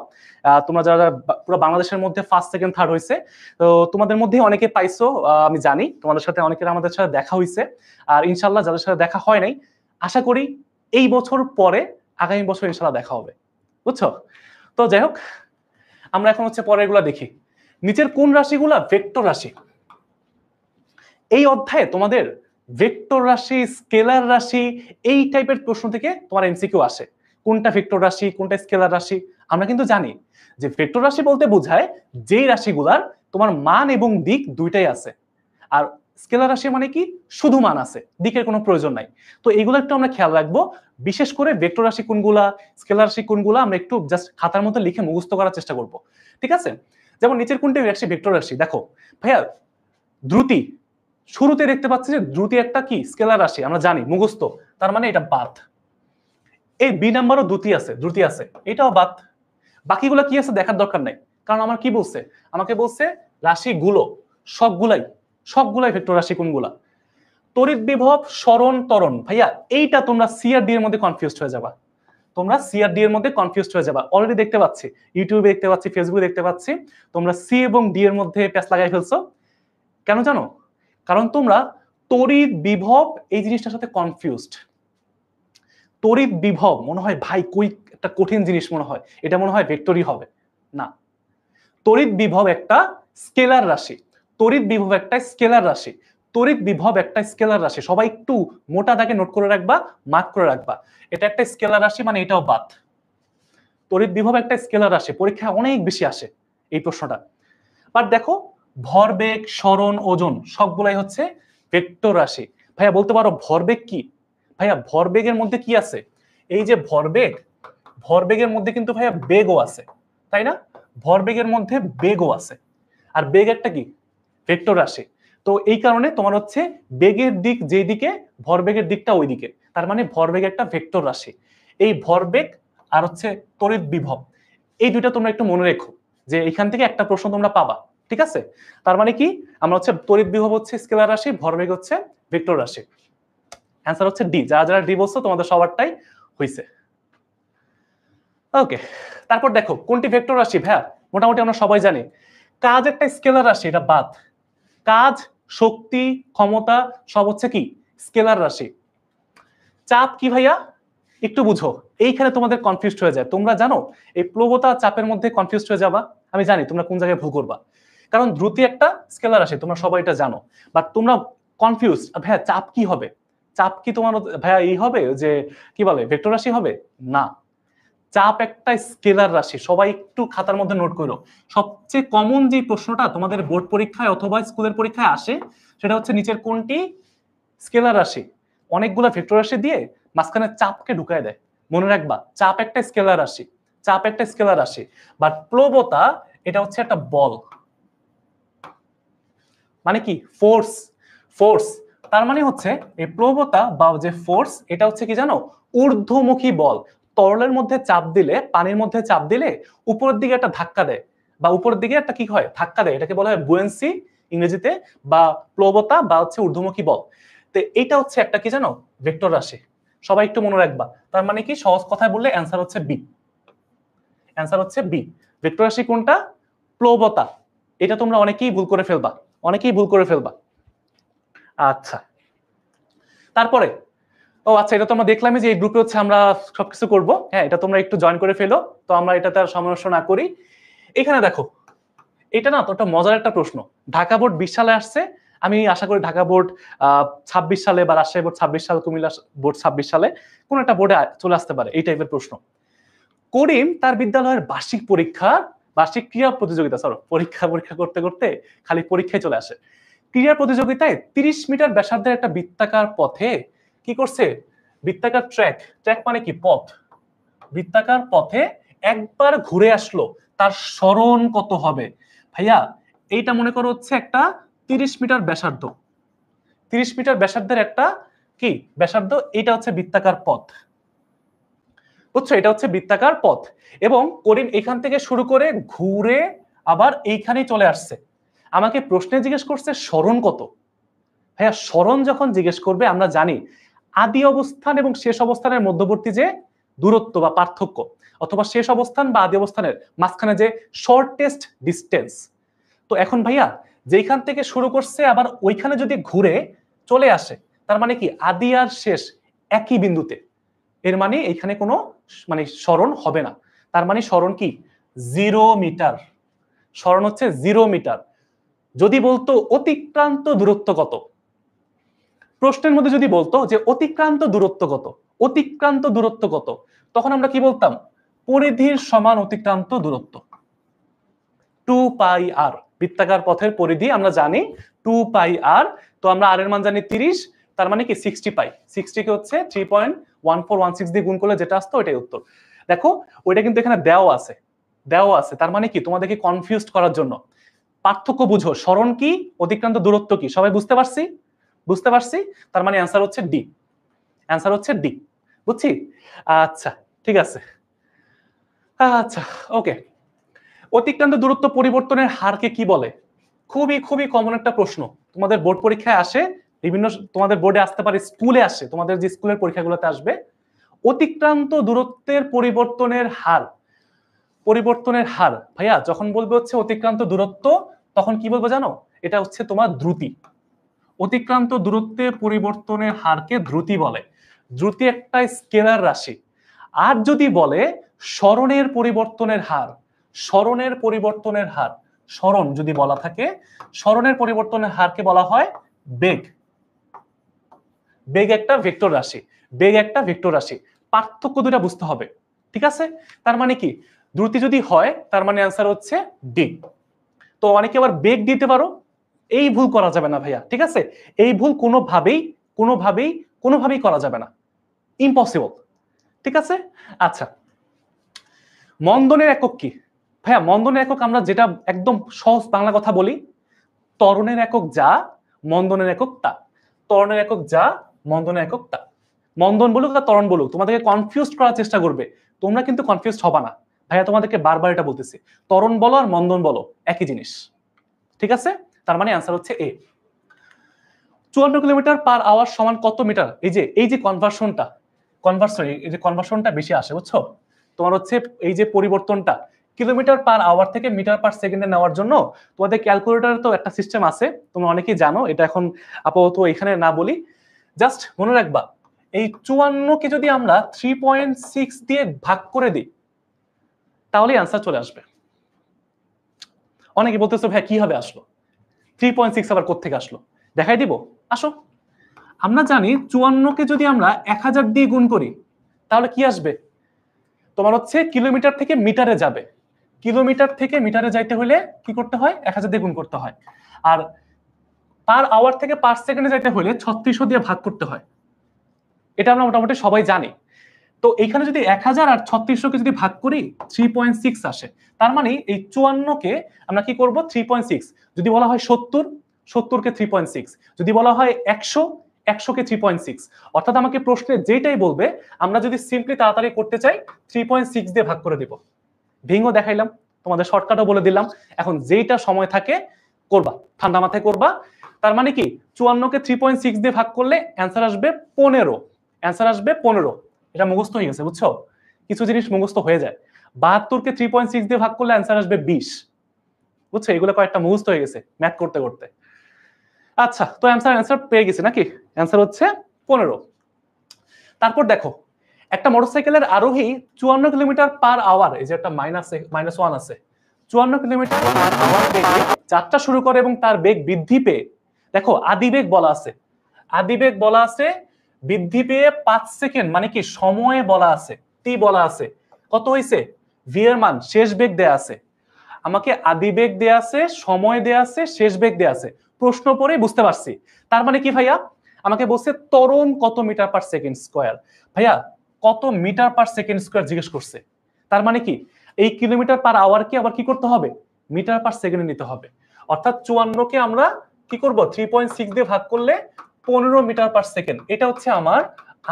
তোমরা যারা পুরো বাংলাদেশের মধ্যে ফার্স্ট সেকেন্ড থার্ড হয়েছে, তো তোমাদের মধ্যে অনেকে পাইছো, আমি জানি তোমাদের সাথে অনেকের আমাদের সাথে দেখা হয়েছে। আর ইনশাল্লাহ যাদের সাথে দেখা হয় নাই, আশা করি এই বছর পরে আগামী বছর ইনশাল্লাহ দেখা হবে, বুঝছো? তো যাই হোক, আমরা এখন হচ্ছে পরের গুলা দেখি। নিচের কোন রাশিগুলা ভেক্টর রাশি? এই অধ্যায়ে তোমাদের ভেক্টর রাশি, স্কেলার রাশি, এই টাইপের প্রশ্ন থেকে তোমার এমসিকিউ আসে। কোনটা ভেক্টর রাশি, কোনটা স্কেলার রাশি? আমরা কিন্তু জানি যে ভেক্টর রাশি বলতে বোঝায় যেই রাশিগুলার তোমার মান এবং দিক দুইটাই আছে, আর স্কেলার রাশি মানে কি শুধু মান আছে, দিকের কোনো প্রয়োজন নাই। তো এইগুলো একটু আমরা খেয়াল রাখবো, বিশেষ করে ভেক্টর রাশি কোনগুলা, স্কেলার রাশি কোনগুলা আমরা একটু জাস্ট খাতার মধ্যে লিখে মুখস্থ করার চেষ্টা করব, ঠিক আছে? যেমন নিচের কোনটি রাশি ভেক্টর রাশি? দেখো ভাইয়া, দ্রুতি, শুরুতে দেখতে পাচ্ছি যে দ্রুতি একটা কি স্কেলার রাশি, আমরা জানি মুখস্থ, তার মানে এটা বাদ। এই বি নাম্বারও দ্রুতি আছে, এটাও বাদ। বাকিগুলো কি আছে দেখার দরকার নাই, কারণ আমার কি বলছে, আমাকে বলছে রাশিগুলো সবগুলাই ভেক্টর রাশি কোনগুলা। তড়িৎ বিভব, সরণ, ত্বরণ, ভাইয়া এইটা তোমরা সি আর ডি এর মধ্যে কনফিউজড হয়ে যাবা, অলরেডি দেখতে পাচ্ছি, ইউটিউবে দেখতে পাচ্ছি, ফেসবুকে দেখতে পাচ্ছি, তোমরা সি এবং ডি এর মধ্যে প্যাচ লাগাই ফেলছো। কেন জানো? কারণ তোমরা তড়িৎ বিভব এই জিনিসটার সাথে কনফিউজড। তড়িৎ বিভব মনে হয় ভাই কই একটা কঠিন জিনিস, মনে হয় এটা মনে হয় ভেক্টরই হবে না। তড়িৎ বিভব একটা স্কেলার রাশি, সবাই একটু মোটা দাগে নোট করে রাখবা, মার্ক করে রাখবা, এটা একটা স্কেলার রাশি, মানে এটাও বাদ। তড়িৎ বিভব একটা স্কেলার রাশি, পরীক্ষায় অনেক বেশি আসে এই প্রশ্নটা। বাট দেখো, ভরবেগ, সরণ, ওজন সবগুলাই হচ্ছে ভেক্টর রাশি। ভাইয়া বলতে পারো ভরবেগ কি? ভাইয়া ভরবেগের মধ্যে কি আছে? এই যে ভরবেগের মধ্যে কিন্তু ভাইয়া বেগও আছে, তাই না? ভরবেগের মধ্যে বেগও আছে, আর বেগ একটা কি ভেক্টর রাশি। তো এই কারণে তোমার হচ্ছে বেগের দিক যেদিকে, ভরবেগের দিকটা ওইদিকে, তার মানে ভরবেগ একটা ভেক্টর রাশি। এই ভরবেগ আর হচ্ছে তড়িৎ বিভব, এই দুইটা তোমরা একটু মনে রেখো, যে এখান থেকে একটা প্রশ্ন তোমরা পাবা, ঠিক আছে? তার মানে কি, আমরা হচ্ছে তড়িৎ বিভব হচ্ছে স্কেলার রাশি, ভরবেগ হচ্ছে ভেক্টর রাশি। অ্যান্সার হচ্ছে ডি। যারা ডি বলছো তোমাদের সবারটাই হইছে। ওকে, তারপর দেখো কোনটি ভেক্টর রাশি? ভাইয়া মোটামুটি আমরা সবাই জানি কাজ একটা স্কেলার রাশি, এটা বাদ। কাজ, শক্তি, ক্ষমতা সব হচ্ছে কি স্কেলার রাশি। চাপ কি ভাইয়া? একটু বুঝো, এইখানে তোমাদের কনফিউজড হয়ে যায়। তোমরা জানো এই প্লবতা চাপের মধ্যে কনফিউজড হয়ে যাবা, আমি জানি তোমরা কোন জায়গায় ভুল করবা, কারণ দ্রুতি একটা স্কেলার রাশি, তোমরা সবাই এটা জানো, বাট তোমরা কনফিউজ, ভাইয়া চাপ কি হবে? চাপ কি তোমার ভাইয়া এই হবে যে কি বলে ভেক্টর রাশি হবে? না, চাপ একটা স্কেলার রাশি, সবাই একটু খাতার মধ্যে নোট করো। সবচেয়ে কমন যে প্রশ্নটা তোমাদের বোর্ড পরীক্ষায় অথবা স্কুলের পরীক্ষায় আসে, সেটা হচ্ছে নিচের কোনটি স্কেলার রাশি, অনেকগুলা ভেক্টর রাশি দিয়ে মাঝখানে চাপকে ঢুকায় দেয়। মনে রাখবা চাপ একটা স্কেলার রাশি, বাট প্লবতা এটা হচ্ছে একটা বল, মানে কি ফোর্স। তার মানে হচ্ছে এই প্লবতা বা যে ফোর্স, এটা হচ্ছে কি জানো, ঊর্ধ্বমুখী বল। তরলের মধ্যে চাপ দিলে, পানির মধ্যে চাপ দিলে উপরের দিকে একটা ধাক্কা দেয়, বা উপরের দিকে একটা কি হয় ধাক্কা দেয়, এটাকে বলা হয় বুয়েন্সি ইংরেজিতে, বা প্লবতা বা হচ্ছে ঊর্ধ্বমুখী বল। তো এটা হচ্ছে একটা কি জানো ভেক্টর রাশি, সবাই একটু মনে রাখবা। তার মানে কি, সহজ কথায় বললে অ্যান্সার হচ্ছে বি। ভেক্টর রাশি কোনটা? প্লবতা। এটা তোমরা অনেকেই ভুল করে ফেলবা। আচ্ছা, তারপরে আচ্ছা, এটা তো আমরা দেখলামই যে এই গ্রুপে হচ্ছে আমরা সবকিছু করব। হ্যাঁ, এটা তোমরা একটু জয়েন করে ফেলো, তো আমরা এটাতে আর সমস্যা না করি। এখানে দেখো, এটা না তো একটা মজার একটা প্রশ্ন, ঢাকা বোর্ড 20 সালে আসছে, আমি আশা করি ঢাকা বোর্ড 26 সালে বা রাজশাহী বোর্ড 26 সাল, কুমিল্লা বোর্ড 26 সালে কোন একটা বোর্ডে চলে আসতে পারে এই টাইপের প্রশ্ন। করিম তার বিদ্যালয়ের বার্ষিক ক্রীড়া পরীক্ষা করতে করতে খালি পরীক্ষায় চলে আসে। ক্রীড়া প্রতিযোগিতায় 30 মিটার ব্যাসার্ধের একটা বৃত্তাকার পথে কি করছে, বৃত্তাকার ট্র্যাক মানে কি পথ, বৃত্তাকার পথে একবার ঘুরে আসলো, তার সরণ কত হবে? ভাইয়া এইটা মনে করো হচ্ছে একটা 30 মিটার ব্যাসার্ধের একটা কি ব্যাসার্ধ, এটা হচ্ছে বৃত্তাকার পথ, বুঝছো? এটা হচ্ছে বৃত্তাকার পথ, এবং করিম এখান থেকে শুরু করে ঘুরে আবার এইখানেই চলে আসছে। আমাকে প্রশ্নে জিজ্ঞেস করছে সরণ কত। ভাইয়া সরণ যখন জিজ্ঞেস করবে, আমরা জানি আদি অবস্থান এবং শেষ অবস্থানের মধ্যবর্তী যে দূরত্ব বা পার্থক্য, অথবা শেষ অবস্থান বা আদি অবস্থানের মাঝখানে যে শর্টেস্ট ডিস্টেন্স। তো এখন ভাইয়া যেখান থেকে শুরু করছে আবার ওইখানে যদি ঘুরে চলে আসে, তার মানে কি আদি আর শেষ একই বিন্দুতে, এর মানে এখানে কোনো মানে সরণ হবে না। তার মানে সরণ কি 0 মিটার, সরণ হচ্ছে 0 মিটার। যদি বলতো অতিক্রান্ত দূরত্ব কত, প্রশ্নের মধ্যে যদি বলতো যে অতিক্রান্ত দূরত্ব কত, অতিক্রান্ত দূরত্ব কত, তখন আমরা কি বলতাম? পরিধির সমান অতিক্রান্ত দূরত্ব, 2πr। বৃত্তাকার পথের পরিধি আমরা জানি 2πr। তো আমরা আর এর মান জানি 30, তার মানে কি 60 পাই। 60 কে হচ্ছে 3.1416 দিয়ে গুণ করলে যেটা আসতো ওইটাই উত্তর। দেখো ওইটা কিন্তু এখানে দেওয়া আছে, দেওয়া আছে, তার মানে কি তোমাদেরকে কনফিউজড করার জন্য। পার্থক্য বুঝো, সরণ কি, অতিক্রান্ত দূরত্ব কি, সবাই বুঝতে পারছি? বুঝতে পারছি, তার মানে অ্যান্সার হচ্ছে ডি, অ্যান্সার হচ্ছে ডি। বুঝছি? আচ্ছা ঠিক আছে, আচ্ছা ওকে। অতিক্রান্ত দূরত্ব পরিবর্তনের হারকে কি বলে? খুবই খুবই কমন একটা প্রশ্ন, তোমাদের বোর্ড পরীক্ষায় আসে, বিভিন্ন তোমাদের বোর্ডে আসতে পারে, স্কুলে আসে, তোমাদের যে স্কুলের পরীক্ষাগুলোতে আসবে। অতিক্রান্ত দূরত্বের পরিবর্তনের হার, পরিবর্তনের হার ভাইয়া যখন বলবে হচ্ছে অতিক্রান্ত দূরত্ব, তখন কি বলবো জানো? এটা হচ্ছে তোমার দ্রুতি। অতিক্রান্ত দূরত্বের পরিবর্তনের হারকে দ্রুতি বলে। দ্রুতি একটা স্কেলার রাশি। আর যদি বলে সরণের পরিবর্তনের হার, সরণের পরিবর্তনের হার, সরণ যদি বলা থাকে, সরণের পরিবর্তনের হারকে বলা হয় বেগ। বেগ একটা ভেক্টর রাশি, বেগ একটা ভেক্টর রাশি। পার্থক্য দুটা বুঝতে হবে, ঠিক আছে? তার মানে কি দ্রুতি যদি হয় তার মানে অ্যান্সার হচ্ছে ডি। তো অনেকে আবার বেগ দিতে পারো, এই ভুল করা যাবে না ভাইয়া, ঠিক আছে? এই ভুল কোনোভাবেই কোনোভাবেই কোনোভাবেই করা যাবে না, ইম্পসিবল, ঠিক আছে? আচ্ছা, মন্দনের একক কি ভাইয়া? মন্দনের একক আমরা যেটা একদম সহজ বাংলা কথা বলি, ত্বরণের একক যা, মন্দনের একক তা। ত্বরণের একক যা, মন্দনের একক তা। মন্দন বলুক আর ত্বরণ বলুক, তোমাদেরকে কনফিউজ করার চেষ্টা করবে, তোমরা কিন্তু কনফিউজ হবা না ভাইয়া, তোমাদেরকে বারবার এটা বলতেছি, ত্বরণ বলো আর মন্দন বলো একই জিনিস, ঠিক আছে? তার মানে অ্যান্সার হচ্ছে এ। 54 কিলোমিটার পার আওয়ার সমান কত মিটার? এই যে কনভার্সনটা, এই যে কনভার্সনটা বেশি আসে, বুঝছো? তোমার হচ্ছে এই যে পরিবর্তনটা কিলোমিটার পার আওয়ার থেকে মিটার পার সেকেন্ডে নেওয়ার জন্য তোমাদের ক্যালকুলেটরে তো একটা সিস্টেম আছে, তোমরা অনেকেই জানো, এটা এখন আপাতত এখানে না বলি, জাস্ট মনে রাখবা এই 54 কে যদি আমরা 3.6 দিয়ে ভাগ করে দিই তাহলে অ্যান্সার চলে আসবে। অনেকে বলতেছো ভাই কিভাবে আসলো 3.6, আবার কোত্থেকে আসলো? দেখাই দিব, আসো। আমরা জানি 54 কে যদি আমরা 1000 দিয়ে গুণ করি তাহলে কি আসবে? তোমার হচ্ছে কিলোমিটার থেকে মিটারে যাবে, কিলোমিটার থেকে মিটারে যাইতে হলে কি করতে হয়? 1000 দিয়ে গুণ করতে হয়। আর পার আওয়ার থেকে পার সেকেন্ডে যাইতে হলে 3600 দিয়ে ভাগ করতে হয়, এটা আমরা মোটামুটি সবাই জানি। তো এখানে যদি 1000 আর 3600 কে যদি ভাগ করি 3.6 আসে, তার মানে এই 54 কে আমরা কি করব? 3.6। যদি বলা হয় 70, 70 কে 3.6, যদি বলা হয় 100, 100 কে 3.6, অর্থাৎ আমাকে প্রশ্নে যেটাই বলবে আমরা যদি সিম্পলি তাড়াতাড়ি করতে চাই 3.6 দিয়ে ভাগ করে দিব। ভেঙো দেখাইলাম, তোমাদের শর্টকাটও বলে দিলাম, এখন যেটা সময় থাকে করবা, ঠান্ডা মাথায় করবা। তার মানে কি 54 কে 3.6 দিয়ে ভাগ করলে অ্যান্সার আসবে 15, অ্যান্সার আসবে 15। এটা মুখস্থ হয়ে গেছে, বুঝছো? কিছু জিনিস মুখস্থ হয়ে যায়। 72 কে 3.6 দিয়ে ভাগ করলে অ্যান্সার আসবে 20, বুঝছো? এগুলো কয়েকটা মুখস্থ হয়ে গেছে ম্যাথ করতে করতে। আচ্ছা, তো অ্যান্সার পেয়ে গেছি নাকি? অ্যান্সার হচ্ছে 15। তারপর দেখো একটা মোটরসাইকেলের আরোহী 54 কিলোমিটার পার আওয়ার, এই যে একটা -1 আছে, 54 কিলোমিটার পার আওয়ার বেগে যাত্রা শুরু করে এবং তার বেগ বৃদ্ধি পেয়ে, দেখো আদিবেগ বলা আছে, আদিবেগ বলা আছে, বৃদ্ধি পেয়ে 5 সেকেন্ড, মানে কি সময়ে বলা আছে, টি বলা আছে, কত হইছে? ভি এর মান, শেষ বেগ দেয়া আছে, আমাকে আদিবেগ দেয়া আছে, সময় দেয়া আছে, শেষ বেগ দেয়া আছে, প্রশ্ন পড়ে বুঝতে পারছি। তার মানে কি ভাইয়া? আমাকে বলছে ত্বরণ কত মিটার পার সেকেন্ড স্কয়ার। ভাইয়া কত মিটার পার সেকেন্ড স্কয়ার জিজ্ঞেস করছে, তার মানে কি এই কিলোমিটার পার আওয়ার কি আবার কি করতে হবে? মিটার পার সেকেন্ডে নিতে হবে। অর্থাৎ 54 কে আমরা কি করব? 3.6 দিয়ে ভাগ করলে 15 মিটার পার সেকেন্ড, এটা হচ্ছে আমার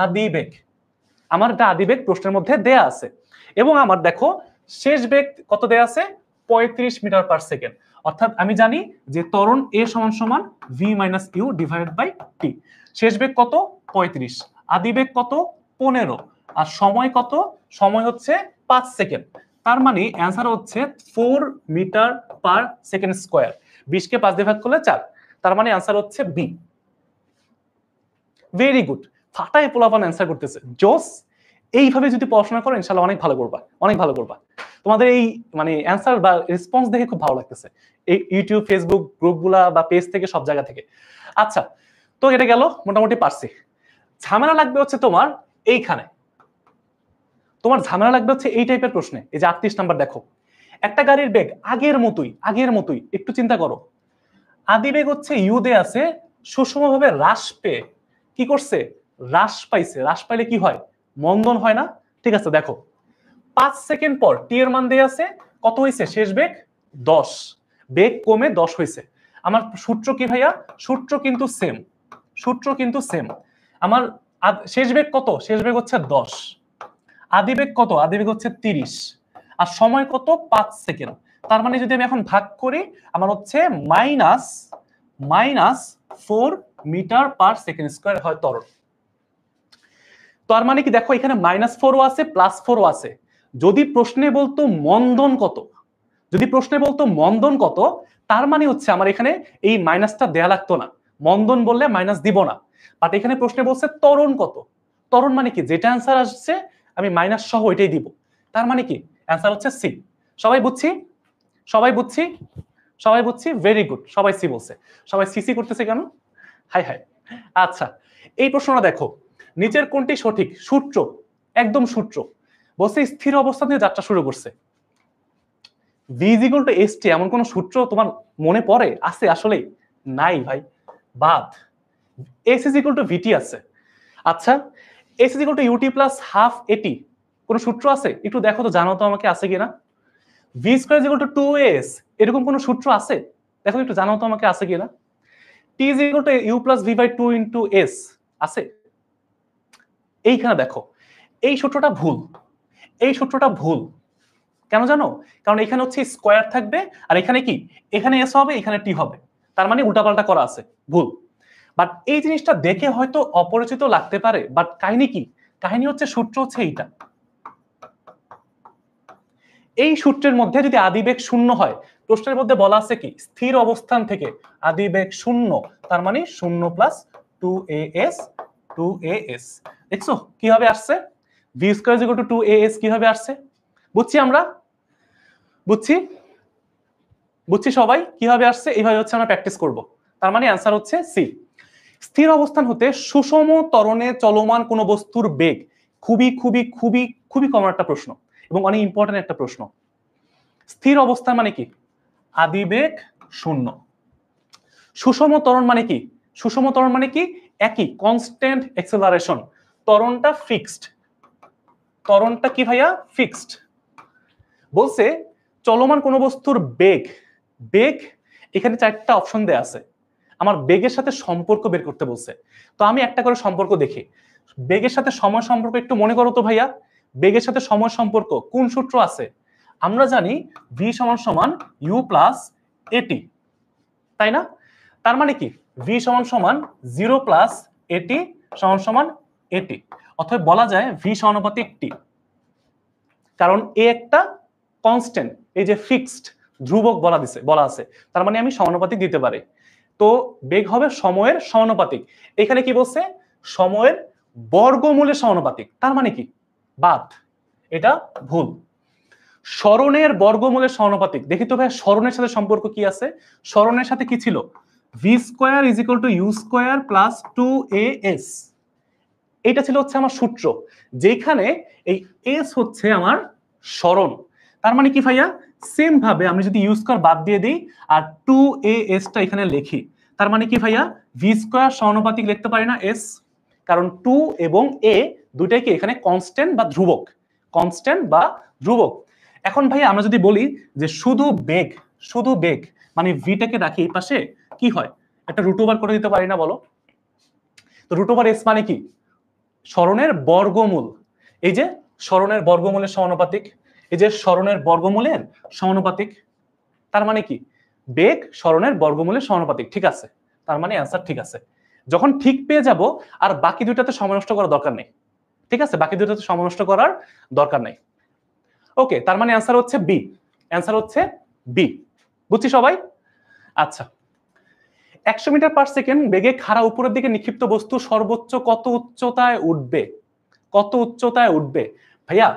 আদিবেগ। আমার এটা আদিবেগ প্রশ্নের মধ্যে দেয়া আছে। এবং আমার দেখো শেষ বেগ কত দেয়া আছে? 35 মিটার পার সেকেন্ড। অর্থাৎ আমি জানি যে ত্বরণ a সমান সমান v - u divided by t। শেষ বেগ কত? 35, আদিবেগ কত? 15, আর সময় কত? সময় হচ্ছে 5 সেকেন্ড। তার মানে অ্যান্সার হচ্ছে 4 মিটার পার সেকেন্ড স্কয়ার। 20 কে 5 দিয়ে ভাগ করলে 4, তার মানে অ্যান্সার হচ্ছে বি। ভেরি গুড, ফাটায় পোলাপান অ্যান্সার করতেছে, জোস। এইভাবে যদি পড়াশোনা করো ইনশাআল্লাহ অনেক ভালো করবা, অনেক ভালো করবা। তোমাদের এই মানে অ্যান্সার বা রেসপন্স দেখে খুব ভালো লাগতেছে, এই ইউটিউব, ফেসবুক গ্রুপগুলা বা পেজ থেকে, সব জায়গা থেকে। আচ্ছা, তো এটা গেল, মোটামুটি পারছি। ঝামেলা লাগবে হচ্ছে তোমার এইখানে, তোমার ঝামেলা লাগবে হচ্ছে এই টাইপের প্রশ্নে। এই যে 38 নাম্বার দেখো, একটা গাড়ির বেগ আগের মতোই একটু চিন্তা করো। আদি বেগ হচ্ছে ইউ দে আছে, সুষমভাবে হ্রাস পেয়ে কি করছে, হ্রাস পাইছে। হ্রাস পাইলে কি হয়, মন্দন হয় না? ঠিক আছে, দেখো 5 সেকেন্ড পর টি এর মান দেয়া আছে, কত হয়েছে শেষ বেগ 10, বেগ কমে 10 হয়েছে। আমার সূত্র কি ভাইয়া, সূত্র কিন্তু সেম। আমার শেষ বেগ কত, শেষ বেগ হচ্ছে 10, আদি বেগ কত, আদি বেগ হচ্ছে 30, আর সময় কত 5 সেকেন্ড। তার মানে যদি আমি এখন ভাগ করি, আমার হচ্ছে -4 মিটার পার সেকেন্ড স্কয়ার হয় ত্বরণ। তার মানে কি দেখো, এখানে -4ও আছে +4ও আছে। যদি প্রশ্নে বলতো মন্দন কত, তার মানে হচ্ছে আমার এখানে এই মাইনাসটা দেয়া লাগতো না, মন্দন বললে মাইনাস দিব না। বাট এখানে প্রশ্নে বলছে ত্বরণ কত। ত্বরণ মানে কি, যেটা অ্যান্সার আসছে আমি মাইনাস সহ ওইটাই দিব। তার মানে কি অ্যান্সার হচ্ছে সি। সবাই বুঝছি, ভেরি গুড, সবাই সি বলছে। সবাই সিসি করতেছে কেন, হাই হাই। আচ্ছা, এই প্রশ্নটা দেখো, নিচের কোনটি সঠিক? সূত্র, একদম সূত্র বলছে স্থির অবস্থা দিয়ে যাত্রা শুরু করছে। v = st, এমন কোন সূত্র তোমার মনে পড়ে আছে? আসলে নাই ভাই, বাদ। s = vt আছে। আচ্ছা, s = ut + ½ at, কোন সূত্র আছে? একটু দেখো তো, জানো তো আমাকে আছে কিনা। v² = 2as, এরকম কোন সূত্র আছে? দেখো একটু, জানো তো আমাকে আছে কিনা। t = u + v/2 * s আছে? এইখানে দেখো, এই সূত্রটা ভুল। কেন জানো? কারণ এখানে হচ্ছে স্কয়ার থাকবে, আর এখানে কি, এখানে এস হবে, এখানে টি হবে। তার মানে উল্টাপাল্টা করা আছে, ভুল। বাট এই জিনিসটা দেখে হয়তো অপরিচিত লাগতে পারে, বাট কাহিনী কি, কাহিনী হচ্ছে সূত্র হচ্ছে এইটা। এই সূত্রের মধ্যে যদি আদিবেগ 0 হয়, প্রশ্নের মধ্যে বলা আছে কি, স্থির অবস্থান থেকে আদিবেগ 0, তার মানে 0 + 2as। দেখছো কিভাবে আসছে, v² = 2as কিভাবে আসছে? বুঝছি সবাই কিভাবে আসছে, এইভাবে হচ্ছে আমরা প্র্যাকটিস করব। তার মানে অ্যান্সার হচ্ছে সি। স্থির অবস্থান হতে সুষম ত্বরণে চলমান কোন বস্তুর বেগ, খুবই খুবই খুবই খুবই কমন একটা প্রশ্ন এবং অনেক ইম্পর্টেন্ট একটা প্রশ্ন। স্থির অবস্থান মানে কি, আদিবেগ 0। সুষম ত্বরণ মানে কি, একই কনস্ট্যান্ট অ্যাক্সেলারেশন। ত্বরণটা কি ভাইয়া, ফিক্সড। বলছে চলমান কোন বস্তুর বেগ এখানে 4টা অপশন দেয়া আছে, আমার বেগের সাথে সম্পর্ক বের করতে বলছে। তো আমি একটা করে সম্পর্ক দেখি। বেগের সাথে সময় সম্পর্ক একটু মনে করো তো ভাইয়া, বেগের সাথে সময় সম্পর্ক কোন সূত্র আছে? আমরা জানি v = u + at, তাই না? তার মানে কি v = 0 + at at, অথবা বলা যায় v = t, কারণ এ একটা কনস্ট্যান্ট, এই যে ফিক্সড ধ্রুবক বলা আছে, তার মানে আমি সমানুপাতিক দিতে পারি। তো বেগ হবে সময়ের সমানুপাতিক। এখানে কি বলছে, সময়ের বর্গমূলের সমানুপাতিক। তার মানে কি, বাদ, এটা ভুল। সরণের বর্গমূলের সমানুপাতিক, দেখি তো ভাই সরণের সাথে সম্পর্ক কি আছে। সরণের সাথে কি ছিল, v² = u² + 2as, এটা ছিল হচ্ছে আমার সূত্র, যেখানে এই s হচ্ছে আমার সরণ। তার মানে কি ভাইয়া, সেম ভাবে আমি যদি u² বাদ দিয়ে দিই আর 2as টা এখানে লিখি, তার মানে কি ভাইয়া, v² সমানুপাতিক লিখতে পারি না s, কারণ 2 এবং a দুটাই কি এখানে কনস্ট্যান্ট বা ধ্রুবক। এখন ভাইয়া আমরা যদি বলি যে শুধু বেগ মানে v-টাকে রাখি এই পাশে, কি হয়, একটা √ওভার করে দিতে পারি না বলো? তো √s মানে কি, সরণের বর্গমূল। এই যে সরণের বর্গমূলের সমানুপাতিক, তার মানে কি, বেগ সরণের বর্গমূলের সমানুপাতিক। ঠিক আছে, তার মানে অ্যান্সার ঠিক আছে। যখন ঠিক পেয়ে যাব, আর বাকি দুইটাতে সময় নষ্ট করার দরকার নেই। ঠিক আছে, বাকি দুইটাতে সময় নষ্ট করার দরকার নেই। ওকে, তার মানে অ্যান্সার হচ্ছে বি। বুঝছি সবাই? আচ্ছা, 100 মিটার/সেকেন্ড বেগে খাড়া উপরের দিকে নিক্ষিপ্ত বস্তু সর্বোচ্চ কত উচ্চতায় উঠবে? ভাইয়া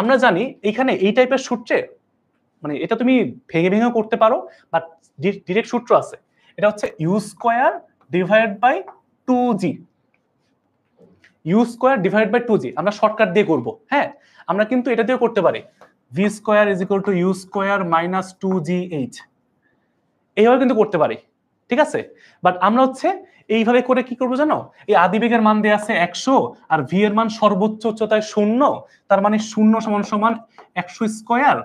আমরা জানি এখানে এই টাইপের সূত্রে, মানে এটা তুমি ভেঙে করতে পারো, বাট ডিরেক্ট সূত্র আছে। এটা হচ্ছে u² / 2g, you square divide by 2g। আমরা শর্টকাট দিয়ে করব, হ্যাঁ আমরা কিন্তু এটা দিয়েও করতে পারি, V square is equal to U square minus 2gh, এইভাবে কিন্তু করতে পারি, ঠিক আছে। বাট আমরা হচ্ছে এইভাবে করে কি করবো জানো, এই আদিবেগের মান দেয়া আছে 100 আর ভি এর মান সর্বোচ্চ উচ্চতায় 0, তার মানে 0 সমান সমান 100 স্কোয়ার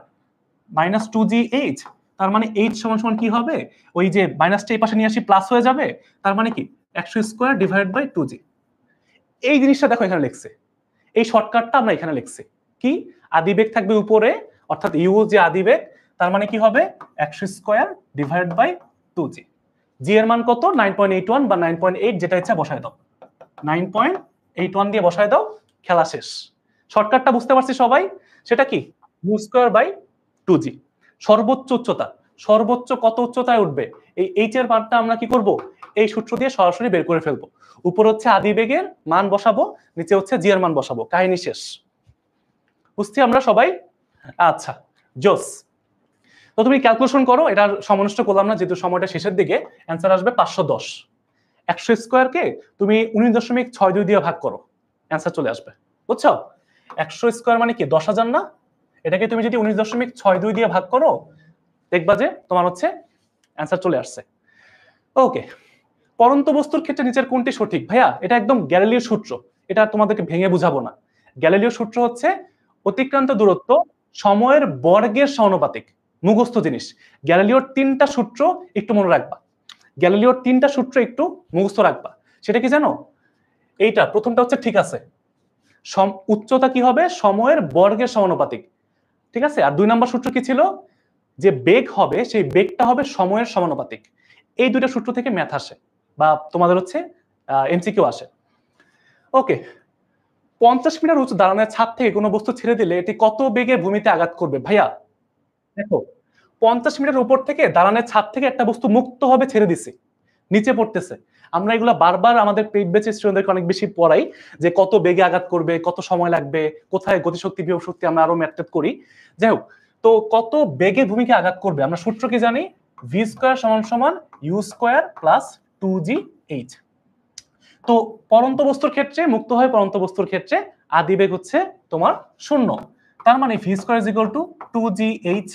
মাইনাস 2gh, তার মানে h সমান সমান কি হবে, ওই যে মাইনাসটা এই পাশে নিয়ে আসি প্লাস হয়ে যাবে, তার মানে কি 100 স্কোয়ার ডিভাইড বাই 2g। এই জিনিসটা দেখো এখানে লিখছে, এই শর্টকাটটা আমরা এখানে লিখছি কি, আদিবেগ থাকবে উপরে অর্থাৎ ইউ যে আদিবেগ, তার মানে কি হবে 100 স্কোয়ার ডিভাইড বাই 2g। জি এর মান কত 9.81 বা 9.8, যেটা ইচ্ছা বসায় দাও, 9.81 দিয়ে বসায় দাও, খেলা শেষ। শর্টকাটটা বুঝতে পারছি সবাই, সেটা কি ইউ স্কোয়ার বাই 2g। সর্বোচ্চ উচ্চতা, সর্বোচ্চ কত উচ্চতায় উঠবে, এই এইচ এর মানটা আমরা কি করব, এই সূত্র দিয়ে সরাসরি বের করে ফেলবো। উপর হচ্ছে আদিবেগের মান বসাবো, নিচে হচ্ছে জি এর মান বসাবো, কাহিনী শেষ। বুঝছি আমরা সবাই? আচ্ছা জোস। তো তুমি ক্যালকুলেশন করো, এটা সমনষ্ট করলাম না যেহেতু সময়টা শেষের দিকে, অ্যান্সার আসবে 510। 100 স্কোয়ারকে তুমি 19.62 দিয়ে ভাগ করো, অ্যান্সার চলে আসবে, বুঝছো? 100 স্কোয়ার মানে কি 10,000 না, এটাকে তুমি যদি 19.62 দিয়ে ভাগ করো দেখবা যে তোমার হচ্ছে অ্যান্সার চলে আসছে। ওকে, পরন্ত বস্তুর ক্ষেত্রে নিচের কোনটি সঠিক? ভাইয়া এটা একদম গ্যালিলিও সূত্র, এটা তোমাদেরকে ভেঙে বুঝাবো না। গ্যালিলিও সূত্র হচ্ছে অতিক্রান্ত দূরত্ব সময়ের বর্গের সমানুপাতিক, মুখস্থ জিনিস। গ্যালিলিওর 3টা সূত্র একটু মনে রাখবা, গ্যালিলিওর 3টা সূত্র একটু মুখস্থ রাখবা। সেটা কি জানো? এইটা প্রথমটা হচ্ছে ঠিক আছে, উচ্চতা কি হবে সময়ের বর্গের সমানুপাতিক, ঠিক আছে। আর 2 নম্বর সূত্র কি ছিল, যে বেগ হবে সেই বেগটা হবে সময়ের সমানুপাতিক। এই দুইটা সূত্র থেকে ম্যাথ আসে বা তোমাদের হচ্ছে এমসিকিউ আসে। ওকে, 50 মিটার উঁচু দালানের ছাদ থেকে কোনো বস্তু ছেড়ে দিলে এটি কত বেগে ভূমিতে আঘাত করবে? ভাইয়া দেখো 50 মিটার উপর থেকে দালানের ছাদ থেকে একটা বস্তু মুক্তভাবে ছেড়ে দিছি, নিচে পড়তেছে। আমরা এগুলা বারবার আমাদের পেইড ব্যাচের স্টুডেন্টদেরকে অনেক বেশি পড়াই যে কত বেগে আঘাত করবে, কত সময় লাগবে, কোথায় গতিশক্তি বিভব শক্তি আমরা আরো ম্যাথ করি। যাই হোক, তো কত বেগে ভূমিকে আঘাত করবে আমরা সূত্র কি জানি, ভি স্কোয়ার সমান সমান ইউ স্কোয়ার প্লাস 2gh। তো পরন্ত বস্তুর ক্ষেত্রে, মুক্ত হয় পরন্ত বস্তুর ক্ষেত্রে আদিবেগ হচ্ছে তোমার 0, তার মানে V square is equal two 2gh।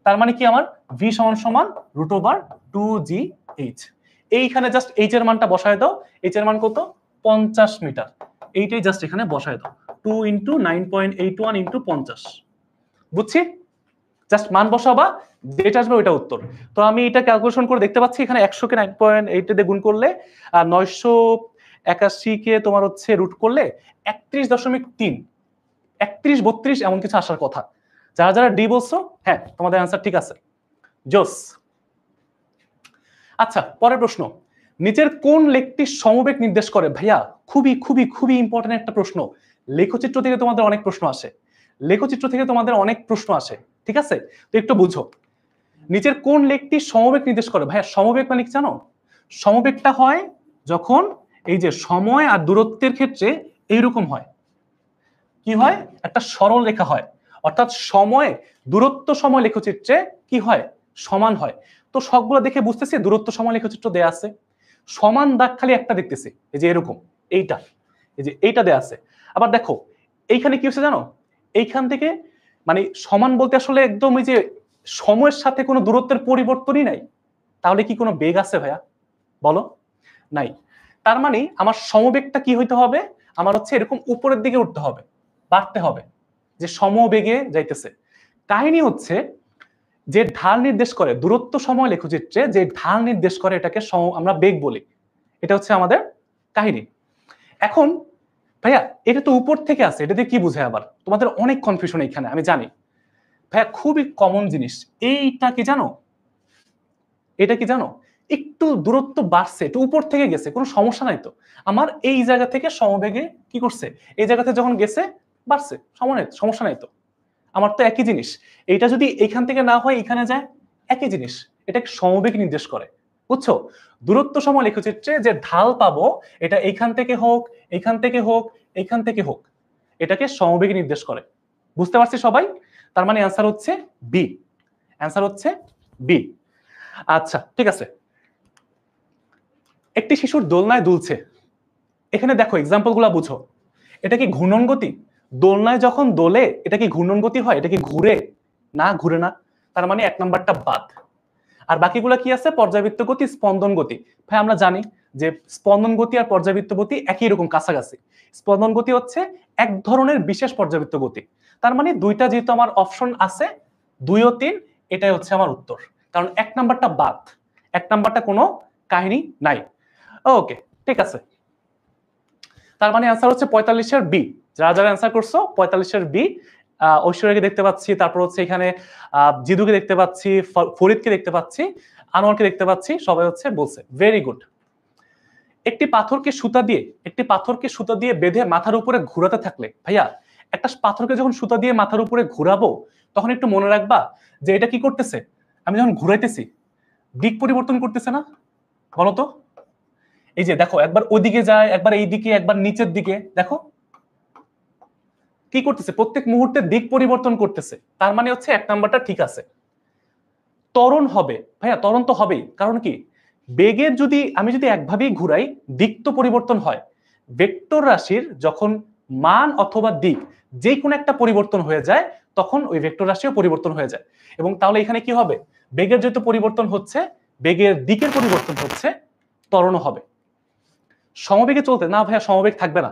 তার মানে কি আমার ভি সমান সমান √2gh। এইখানে জাস্ট এইচ এর মানটা বসায় দাও, এইচ এর মান কত 50 মিটার, এইটাই জাস্ট এখানে বসায় দাও, 2 ইন্টু 9.81 ইন্টু 50, বুঝছি? জাস্ট মান বসাবা, যেটা আসবে ওইটা উত্তর। তো আমি এটা ক্যালকুলেশন করে দেখতে পাচ্ছি এখানে 100 কে 9.8 দিয়ে গুণ করলে আর 981 কে তোমার হচ্ছে রুট করলে 31.3, 31-32 এমন কিছু আসার কথা। যারা যারা ডি বলছো, হ্যাঁ তোমাদের অ্যান্সার ঠিক আছে, জোস। আচ্ছা পরের প্রশ্ন, নিচের কোন লেখটি সমবেগ নির্দেশ করে? ভাইয়া খুবই খুবই খুবই ইম্পর্টেন্ট একটা প্রশ্ন, লেখচিত্র থেকে তোমাদের অনেক প্রশ্ন আসে, লেখচিত্র থেকে তোমাদের অনেক প্রশ্ন আসে, ঠিক আছে। তো একটু বুঝো, নিচের কোন লেখটি সমবেগ নির্দেশ করে? ভাইয়া সমবেগ মানে কি জানো? সমবেগটা হয় যখন এই যে সময় আর দূরত্বের ক্ষেত্রে এইরকম হয়, কি হয় একটা সরল রেখা হয়, অর্থাৎ সময় দূরত্ব সময় লেখচিত্রে কি হয় সমান হয়। তো সবগুলো দেখে বুঝতেছি দূরত্ব সময় লেখচিত্র দেয়া আছে, সমান দাগ খালি একটা দেখতেছি, এই যে এরকম, এইটা এই যে এইটা দেয়া আছে। আবার দেখো এইখানে কি হচ্ছে জানো, এইখান থেকে মানে সমান বলতে আসলে একদম ওই যে সময়ের সাথে কোনো দূরত্বের পরিবর্তনই নাই, তাহলে কি কোনো বেগ আছে ভাইয়া বলো? নাই। তার মানে আমার সমবেগটা কি হইতে হবে, আমার হচ্ছে এরকম উপরের দিকে উঠতে হবে, বাড়তে হবে, যে সমবেগে যাইতেছে। কাহিনী হচ্ছে যে ঢাল নির্দেশ করে দূরত্ব সময় লেখচিত্রে, যে ঢাল নির্দেশ করে এটাকে আমরা বেগ বলি, এটা হচ্ছে আমাদের কাহিনী। এখন ভাইয়া এটা তো উপর থেকে আছে, এটা দিয়ে কি বুঝায়? আবার তোমাদের অনেক কনফিউশন এখানে আমি জানি ভাইয়া, খুবই কমন জিনিস। এইটা কি জানো, এটা কি জানো, একটু দূরত্ব বাড়ছে, একটু উপর থেকে গেছে, কোনো সমস্যা নাই তো। আমার এই জায়গা থেকে সমবেগে কি করছে, এই জায়গাতে যখন গেছে বাড়ছে, সমস্যা নাই তো। আমার তো একই জিনিস, এইটা যদি এখান থেকে না হয় এখানে যায়, একই জিনিস, এটা সমবেগ নির্দেশ করে, বুঝছো? দূরত্ব সময় লেখচিত্রে যে ঢাল পাবো, এটা এইখান থেকে হোক, এইখান থেকে হোক, এইখান থেকে হোক, এটাকে সমবেগ নির্দেশ করে। বুঝতে পারছি সবাই? তার মানে অ্যান্সার হচ্ছে বি, অ্যান্সার হচ্ছে বি। আচ্ছা ঠিক আছে, একটি শিশুর দোলনায় দুলছে, এখানে দেখো এক্সাম্পল গুলা বুঝো, এটা কি ঘূর্ণন গতি? দোলনায় যখন দোলে এটা কি ঘূর্ণন গতি হয়? এটা কি ঘুরে? না, ঘুরে না। তার মানে 1 নাম্বারটা বাদ। আর বাকিগুলা কি আছে? পর্যাবৃত্ত গতি, স্পন্দন গতি। ভাই আমরা জানি যে স্পন্দন গতি আর পর্যাবৃত্ত গতি একই রকম, কাছাকাছি। স্পন্দন গতি হচ্ছে এক ধরনের বিশেষ পর্যাবৃত্ত গতি। তার মানে দুইটা যেহেতু আমার অপশন আছে 2 ও 3, এটাই হচ্ছে আমার উত্তর। কারণ 1 নাম্বারটা বাদ, 1 নাম্বারটা কোনো কাহিনী নাই। ওকে, ঠিক আছে। তার মানে অ্যান্সার হচ্ছে 45 এর বি। যারা যারা অ্যান্সার করছো 45 এর বি। ঐশ্বর্যকে দেখতে পাচ্ছি, তারপর হচ্ছে এখানে জিদুকে দেখতে পাচ্ছি, ফরিদকে দেখতে পাচ্ছি, আনোয়ারকে দেখতে পাচ্ছি, সবাই হচ্ছে বলছে ভেরি গুড। একটি পাথরকে সুতা দিয়ে বেঁধে মাথার উপরে ঘোরাতে থাকলে, ভাইয়া একটা পাথরকে যখন সুতা দিয়ে মাথার উপরে ঘোরাবো তখন একটু মনে রাখবা যে এটা কি করতেছে, আমি যখন ঘুরাইতেছি দিক পরিবর্তন করতেছে না? বলতো, এই যে দেখো একবার ওইদিকে যায়, একবার এই দিকে, একবার নিচের দিকে, দেখো কি করতেছে, প্রত্যেক মুহূর্তে দিক পরিবর্তন করতেছে। তার মানে হচ্ছে 1 নাম্বারটা ঠিক আছে। ত্বরণ হবে, ভাইয়া ত্বরণ তো হবেই, কারণ কি বেগের আমি যদি একভাবেই ঘুরাই দিক তো পরিবর্তন হয়। ভেক্টর রাশির যখন মান অথবা দিক যে কোনো একটা পরিবর্তন হয়ে যায় তখন ওই ভেক্টর রাশিও পরিবর্তন হয়ে যায়। এবং তাহলে এখানে কি হবে, বেগের যেহেতু পরিবর্তন হচ্ছে, বেগের দিকের পরিবর্তন হচ্ছে, ত্বরণও হবে। সমবেগে চলতে না ভাইয়া, সমবেগ থাকবে না,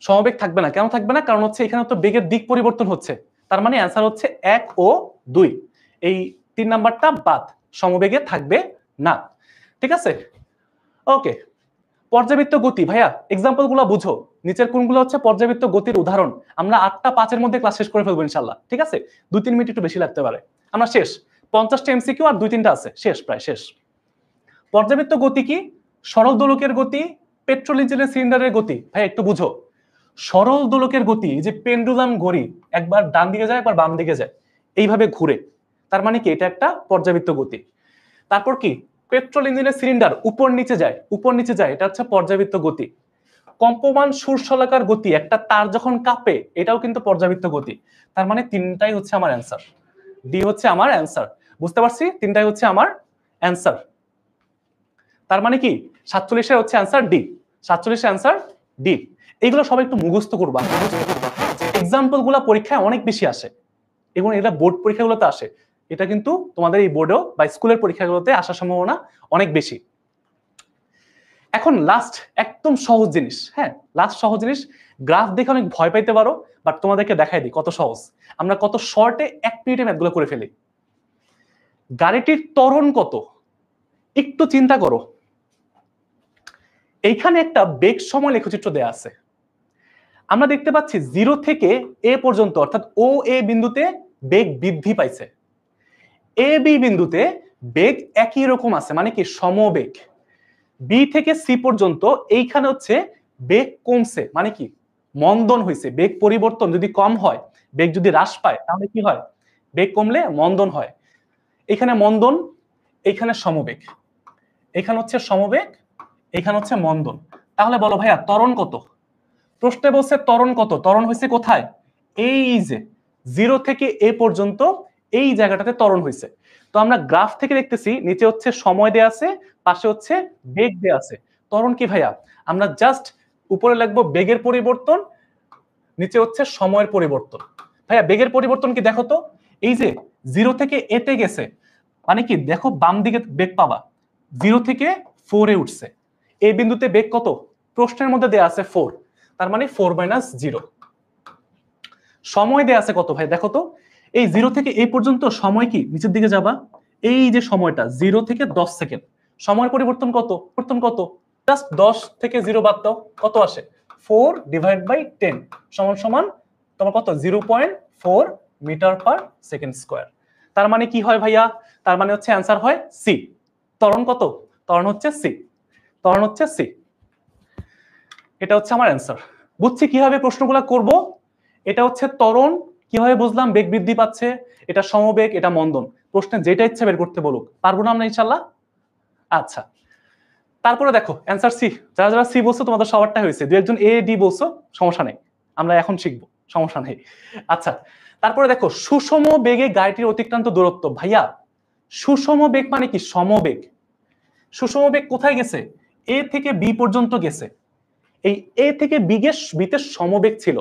সমবেগ থাকবে না। কেন থাকবে না? কারণ হচ্ছে এখানে তো বেগের দিক পরিবর্তন হচ্ছে। তার মানে অ্যান্সার হচ্ছে 1 ও 2, এই 3 নাম্বারটা বাদ, সমবেগে থাকবে না। ঠিক আছে, ওকে। পর্যাবৃত্ত গতি, ভাইয়া এক্সাম্পল গুলো বুঝো, নিচের কোনগুলো হচ্ছে পর্যাবৃত্ত গতির উদাহরণ। আমরা 8টা 5-এর মধ্যে ক্লাস শেষ করে ফেলবো ইনশাল্লাহ, ঠিক আছে? 2-3 মিনিট একটু বেশি লাগতে পারে, আমরা শেষ। 50টা এমসিকিউ আর 2-3টা আছে, শেষ, প্রায় শেষ। পর্যাবৃত্ত গতি কি? সরল দোলকের গতি, পেট্রোল ইঞ্জিনের সিলিন্ডারের গতি। ভাই একটু বুঝো, সরল দোলকের গতি যে পেন্ডুলাম ঘড়ি, একবার ডান দিকে যায় একবার বাম দিকে যায়, এইভাবে ঘুরে, তার মানে কি এটা একটা পর্যাবৃত্ত গতি। তারপর কি পেট্রোল ইঞ্জিনের সিলিন্ডার উপর নিচে যায়, এটা হচ্ছে পর্যাবৃত্ত গতি। কম্পমান সুরশলাকার গতি, একটা তার যখন কাঁপে, এটাও কিন্তু পর্যাবৃত্ত গতি। তার মানে 3টাই হচ্ছে আমার অ্যান্সার, ডি হচ্ছে আমার অ্যান্সার। বুঝতে পারছি, 3টাই হচ্ছে আমার অ্যান্সার। তার মানে কি 47 হচ্ছে অ্যান্সার ডি, 47 অ্যান্সার ডি। এইগুলো সবাই একটু মুখস্থ করবা, এক্সাম্পল গুলা পরীক্ষায় অনেক বেশি আসে এবং এটা বোর্ড পরীক্ষাগুলোতে আসে। এটা কিন্তু তোমাদের এই বোর্ডেও বা স্কুলের পরীক্ষাগুলোতে আসার সম্ভাবনা অনেক বেশি। এখন লাস্ট একদম সহজ জিনিস, হ্যাঁ লাস্ট সহজ জিনিস, গ্রাফ দেখে অনেক ভয় পাইতে পারো, বাট তোমাদেরকে দেখাই দিই কত সহজ। আমরা কত শর্টে 1 মিনিটে ম্যাথগুলো করে ফেলি। গাড়িটির ত্বরণ কত, একটু চিন্তা করো। এইখানে একটা বেগ সময় লেখচিত্র দেয়া আছে। আমরা দেখতে পাচ্ছি 0 থেকে এ পর্যন্ত, অর্থাৎ ও এ বিন্দুতে বেগ বৃদ্ধি পাইছে, এ বি বিন্দুতে বেগ একই রকম আছে, মানে কি সমবেগ। বি থেকে সি পর্যন্ত এইখানে হচ্ছে বেগ কমছে, মানে কি মন্দন হয়েছে। বেগ পরিবর্তন যদি কম হয়, বেগ যদি হ্রাস পায় তাহলে কি হয়, বেগ কমলে মন্দন হয়। এখানে মন্দন, এইখানে সমবেগ, এখানে হচ্ছে সমবেগ, এখানে হচ্ছে মন্দন। তাহলে বলো ভাইয়া ত্বরণ কত? প্রশ্নে বলছে ত্বরণ কত, ত্বরণ হয়েছে কোথায়, এই যে 0 থেকে এ পর্যন্ত এই জায়গাটাতে ত্বরণ হয়েছে। তো আমরা গ্রাফ থেকে দেখতেছি নিচে হচ্ছে সময় দেয়া আছে, পাশে হচ্ছে বেগ দেয়া আছে। ত্বরণ কি ভাইয়া, আমরা জাস্ট উপরে লিখবো বেগের পরিবর্তন, নিচে হচ্ছে সময়ের পরিবর্তন। ভাইয়া বেগের পরিবর্তন কি দেখো তো, এই যে 0 থেকে এতে গেছে, মানে কি দেখো বাম দিকে বেগ পাবা, 0 থেকে 4 এ উঠছে, এই বিন্দুতে বেগ কত, প্রশ্নের মধ্যে দেয়া আছে 4, তার মানে 4 - 0। সময় দেয়া আছে কত ভাই দেখো তো, এই 0 থেকে এই পর্যন্ত সময় কি নিচের দিকে যাবা, এই যে সময়টা 0 থেকে 10 সেকেন্ড, সময়ের পরিবর্তন কত, জাস্ট 10 থেকে 0 বাদ দাও, কত আসে, 4/10 সমান সমান তোমার কত, 0.4 মিটার/সেকেন্ড স্কয়ার। তার মানে কি হয় ভাইয়া, তার মানে হচ্ছে অ্যান্সার হয় সি। ত্বরণ কত, ত্বরণ হচ্ছে সি, ত্বরণ হচ্ছে সি। এটা হচ্ছে আমার অ্যান্সার। বুঝছি কিভাবে প্রশ্নগুলো করব। এটা হচ্ছে ত্বরণ, কিভাবে বুঝলাম বেগ বৃদ্ধি পাচ্ছে, এটা সমবেগ, এটা মন্দন। প্রশ্নে যেটা ইচ্ছা বের করতে বলুক, পারবো না আমরা ইনশাল্লাহ। আচ্ছা তারপরে দেখো অ্যান্সার সি, যারা যারা সি বলছো তোমাদের সবারটা হয়েছে, 2-1 এ ডি বলছো, সমস্যা নেই, আমরা এখন শিখবো, সমস্যা নেই। আচ্ছা তারপরে দেখো সুষম বেগে গাড়িটির অতিক্রান্ত দূরত্ব। ভাইয়া সুষম বেগ মানে কি, সমবেগ। সুষম বেগ কোথায় গেছে, এ থেকে বি পর্যন্ত গেছে, এই এ থেকে বিতে সমবেগ ছিল,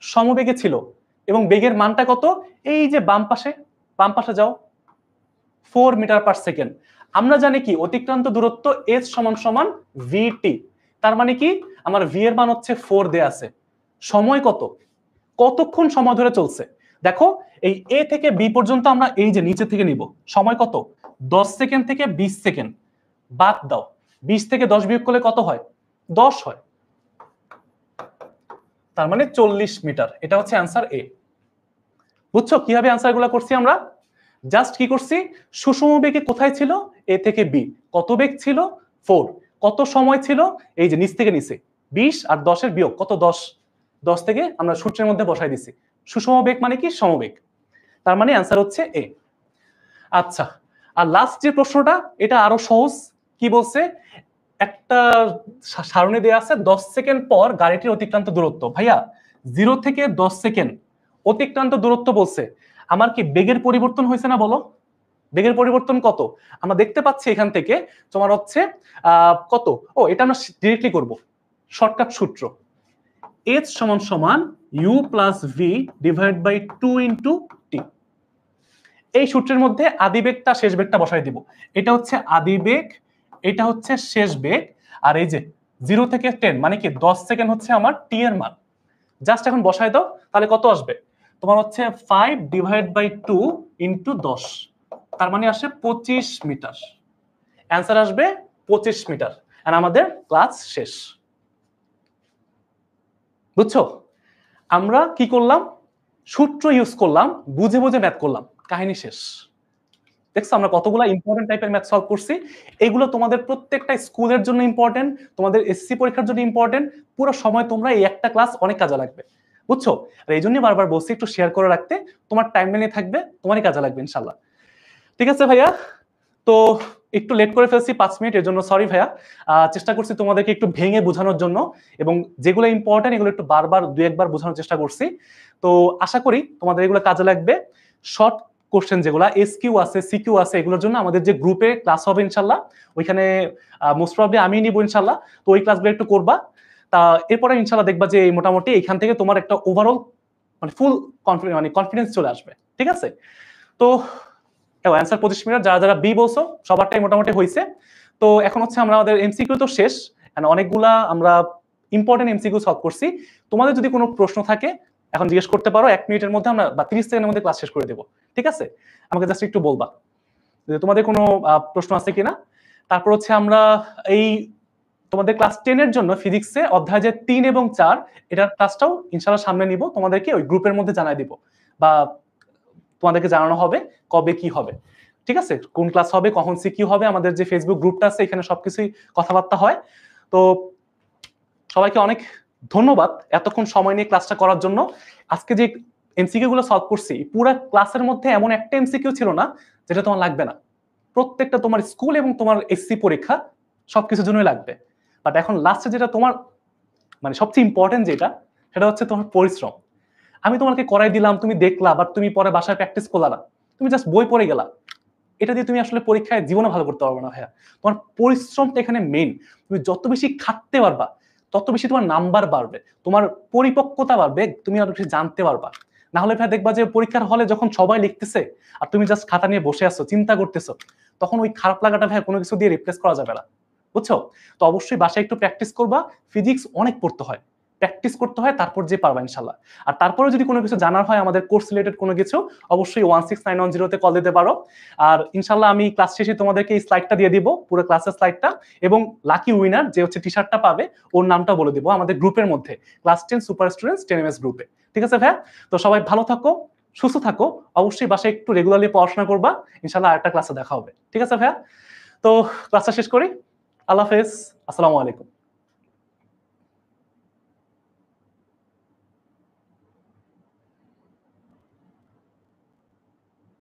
সমবেগে ছিল, এবং বেগের মানটা কত? এই যে বাম পাশে যাও, 4 মিটার পার সেকেন্ড। আমরা জানি কি অতিক্রান্ত দূরত্ব এস সমান সমান ভিটি, তার মানে কি আমার ভি এর মান হচ্ছে 4 দেয়া আছে। সময় কত, কতক্ষণ সময় ধরে চলছে? দেখো এই এ থেকে বি পর্যন্ত আমরা এই যে নিচে থেকে নিব, সময় কত? 10 সেকেন্ড থেকে 20 সেকেন্ড। বাদ দাও, 20 থেকে 10 বিয়োগ করলে কত হয়? 10 হয়, তার মানে 40 মিটার। এটা হচ্ছে অ্যান্সার এ। বুঝছো কিভাবে অ্যান্সার গুলা করছি আমরা? জাস্ট কি করছি, সুষম বেগে কোথায় ছিল? এ থেকে বি। কত বেগ ছিল? 4। কত সময় ছিল? এই যে নিচ থেকে নিচে 20 আর 10 এর বিয়োগ কত? 10। 10 থেকে আমরা সূত্রের মধ্যে বসাই দিছি। সুষম বেগ মানে কি? সমবেগ। তার মানে অ্যান্সার হচ্ছে এ। আচ্ছা, আর লাস্ট যে প্রশ্নটা, এটা আরো সহজ। কি বলছে? একটা সারণী দেয়া আছে, 10 সেকেন্ড পর গাড়িটির অতিক্রান্ত দূরত্ব। ভাইয়া 0 থেকে 10 সেকেন্ড অতিক্রান্ত দূরত্ব বলছে, আমার কি বেগের পরিবর্তন হয়েছে না? বলো, বেগের পরিবর্তন কত? আমরা দেখতে পাচ্ছি এখান থেকে তোমার হচ্ছে কত, ও এটা আমরা ডিরেক্টলি করব, শর্টকাট সূত্র, h সমান সমান u plus v divide by 2 into t. এই সূত্রের মধ্যে আদি বেগটা শেষ বেগটা বসাই দিব। এটা হচ্ছে আদি বেগ, এটা হচ্ছে শেষ বেগ, আর এই যে 0 থেকে 10 মানে কি 10 সেকেন্ড হচ্ছে আমার টি এর মান। জাস্ট এখন বসাই দাও, তাহলে কত আসবে? তোমার হচ্ছে 5 ডিভাইড বাই 2 ইন্টু 10, তার মানে আসে 25 মিটার। অ্যান্সার আসবে 25 মিটার। আর আমাদের ক্লাস শেষ। বুঝছো? আমরা কি করলাম? সূত্র ইউজ করলাম, বুঝে বুঝে ম্যাথ করলাম, কাহিনী শেষ। দেখছো আমরা কতগুলো ইম্পর্টেন্ট টাইপের ম্যাথ সলভ করছি। এগুলো তোমাদের প্রত্যেকটা স্কুলের জন্য ইম্পর্টেন্ট, তোমাদের এসসি পরীক্ষার জন্য ইম্পর্টেন্ট। পুরো সময় তোমরা এই একটা ক্লাস অনেক কাজে লাগবে। বুঝছো? আর এই জন্যই বারবার বলছি একটু শেয়ার করে রাখতে, তোমার টাইম লাইনে থাকবে, তোমারই কাজে লাগবে ইনশাল্লাহ। ঠিক আছে ভাইয়া, তো একটু লেট করে ফেলছি 5 মিনিট, এর জন্য সরি ভাইয়া। চেষ্টা করছি তোমাদেরকে একটু ভেঙে বোঝানোর জন্য, এবং যেগুলো ইম্পর্টেন্ট এগুলো একটু বারবার 2-1 বার বোঝানোর চেষ্টা করছি। তো আশা করি তোমাদের এগুলো কাজে লাগবে। শর্ট কোশ্চেন যেগুলো এসকিউ আছে, সিকিউ আছে, এগুলোর জন্য আমাদের যে গ্রুপে ক্লাস হবে ইনশাল্লাহ, ওইখানে মোস্ট প্রবাবলি আমি নিব ইনশাল্লাহ। তো ওই ক্লাসগুলো একটু করবা। তা এরপরে ইনশাল্লাহ দেখবা যে মোটামুটি এখান থেকে তোমার একটা ওভারঅল মানে ফুল কনফিডেন্স চলে আসবে। ঠিক আছে? তো অ্যান্সার 25 মিনিট, যারা যারা বি বলছো সবারটাই মোটামুটি হয়েছে। তো এখন হচ্ছে আমরা আমাদের এমসিকিউ তো শেষ, অনেকগুলা আমরা ইম্পর্টেন্ট এমসিকিউ সলভ করছি। তোমাদের যদি কোনো প্রশ্ন থাকে এখন জিজ্ঞেস করতে পারো, 1 মিনিটের মধ্যে আমরা বা 30 সেকেন্ডের মধ্যে ক্লাস শেষ করে দেবো। ঠিক আছে? আমাকে জাস্ট একটু বলবা যে তোমাদের কোনো প্রশ্ন আছে কিনা। তারপর হচ্ছে আমরা এই তোমাদের ক্লাস 10 এর জন্য ফিজিক্সে অধ্যায় যে 3 এবং 4 এটার ক্লাসটাও ইনশাআল্লাহ সামনে নিব, তোমাদেরকে ওই গ্রুপের মধ্যে জানাই দিব, বা তোমাদেরকে জানানো হবে কবে কি হবে। ঠিক আছে? কোন ক্লাস হবে, কখন সিকিউ হবে, আমাদের যে ফেসবুক গ্রুপটা আছে এখানে সবকিছুই কথাবার্তা হয়। তো সবাইকে অনেক ধন্যবাদ এতক্ষণ সময় নিয়ে ক্লাসটা করার জন্য। আজকে যে এমসিকিউ গুলো সলভ করছি, পুরো ক্লাসের মধ্যে এমন একটা এমসিকিউ ছিল না যেটা তোমার লাগবে না। প্রত্যেকটা তোমার স্কুল এবং তোমার এসসি পরীক্ষা সবকিছুর জন্যই লাগবে। বাট এখন লাস্টে যেটা তোমার মানে সবচেয়ে ইম্পর্টেন্ট যেটা, সেটা হচ্ছে তোমার পরিশ্রম। আমি তোমাকে করাই দিলাম, তুমি দেখলা, বাট তুমি পরে বাসায় প্র্যাকটিস করলা না, তুমি জাস্ট বই পড়ে গেলা। এটা দিয়ে তুমি আসলে পরীক্ষায় জীবনে ভালো করতে পারবে না ভাইয়া। তোমার পরিশ্রমটা এখানে মেইন। তুমি যত বেশি খাটতে পারবা তত বেশি তোমার নাম্বার বাড়বে, তোমার পরিপক্কতা বাড়বে, তুমি আরো বেশি জানতে পারবা। না হলে ভাই দেখবা যে পরীক্ষার হলে যখন সবাই লিখতেছে আর তুমি জাস্ট খাতা নিয়ে বসে আছো, চিন্তা করতেছো, তখন ওই খারাপ লাগাটা ভাই কোনো কিছু দিয়ে রিপ্লেস করা যাবে না। বুঝছো? তো অবশ্যই বাসায় একটু প্র্যাকটিস করবা। ফিজিক্স অনেক পড়তে হয়, প্র্যাকটিস করতে হয়, তারপর যে পারবা ইনশাল্লাহ। আর তারপরে যদি কোনো কিছু জানার হয় আমাদের কোর্স রিলেটেড কোনো কিছু, অবশ্যই 16910 তে কল দিতে পারো। আর ইনশাল্লাহ আমি ক্লাস শেষে তোমাদেরকে এই স্লাইডটা দিয়ে দিব, পুরো ক্লাসের স্লাইডটা, এবং লাকি উইনার যে হচ্ছে টি শার্টটা পাবে ওর নামটা বলে দিব আমাদের গ্রুপের মধ্যে, ক্লাস 10 সুপার স্টুডেন্টস 10ms গ্রুপে। ঠিক আছে ভাইয়া? তো সবাই ভালো থাকো, সুস্থ থাকো, অবশ্যই বাসায় একটু রেগুলারলি পড়াশোনা করবা। ইনশাল্লাহ আরেকটা ক্লাসে দেখা হবে। ঠিক আছে ভাইয়া? তো ক্লাসটা শেষ করি। আল্লাহ হাফেজ, আসসালামু আলাইকুম।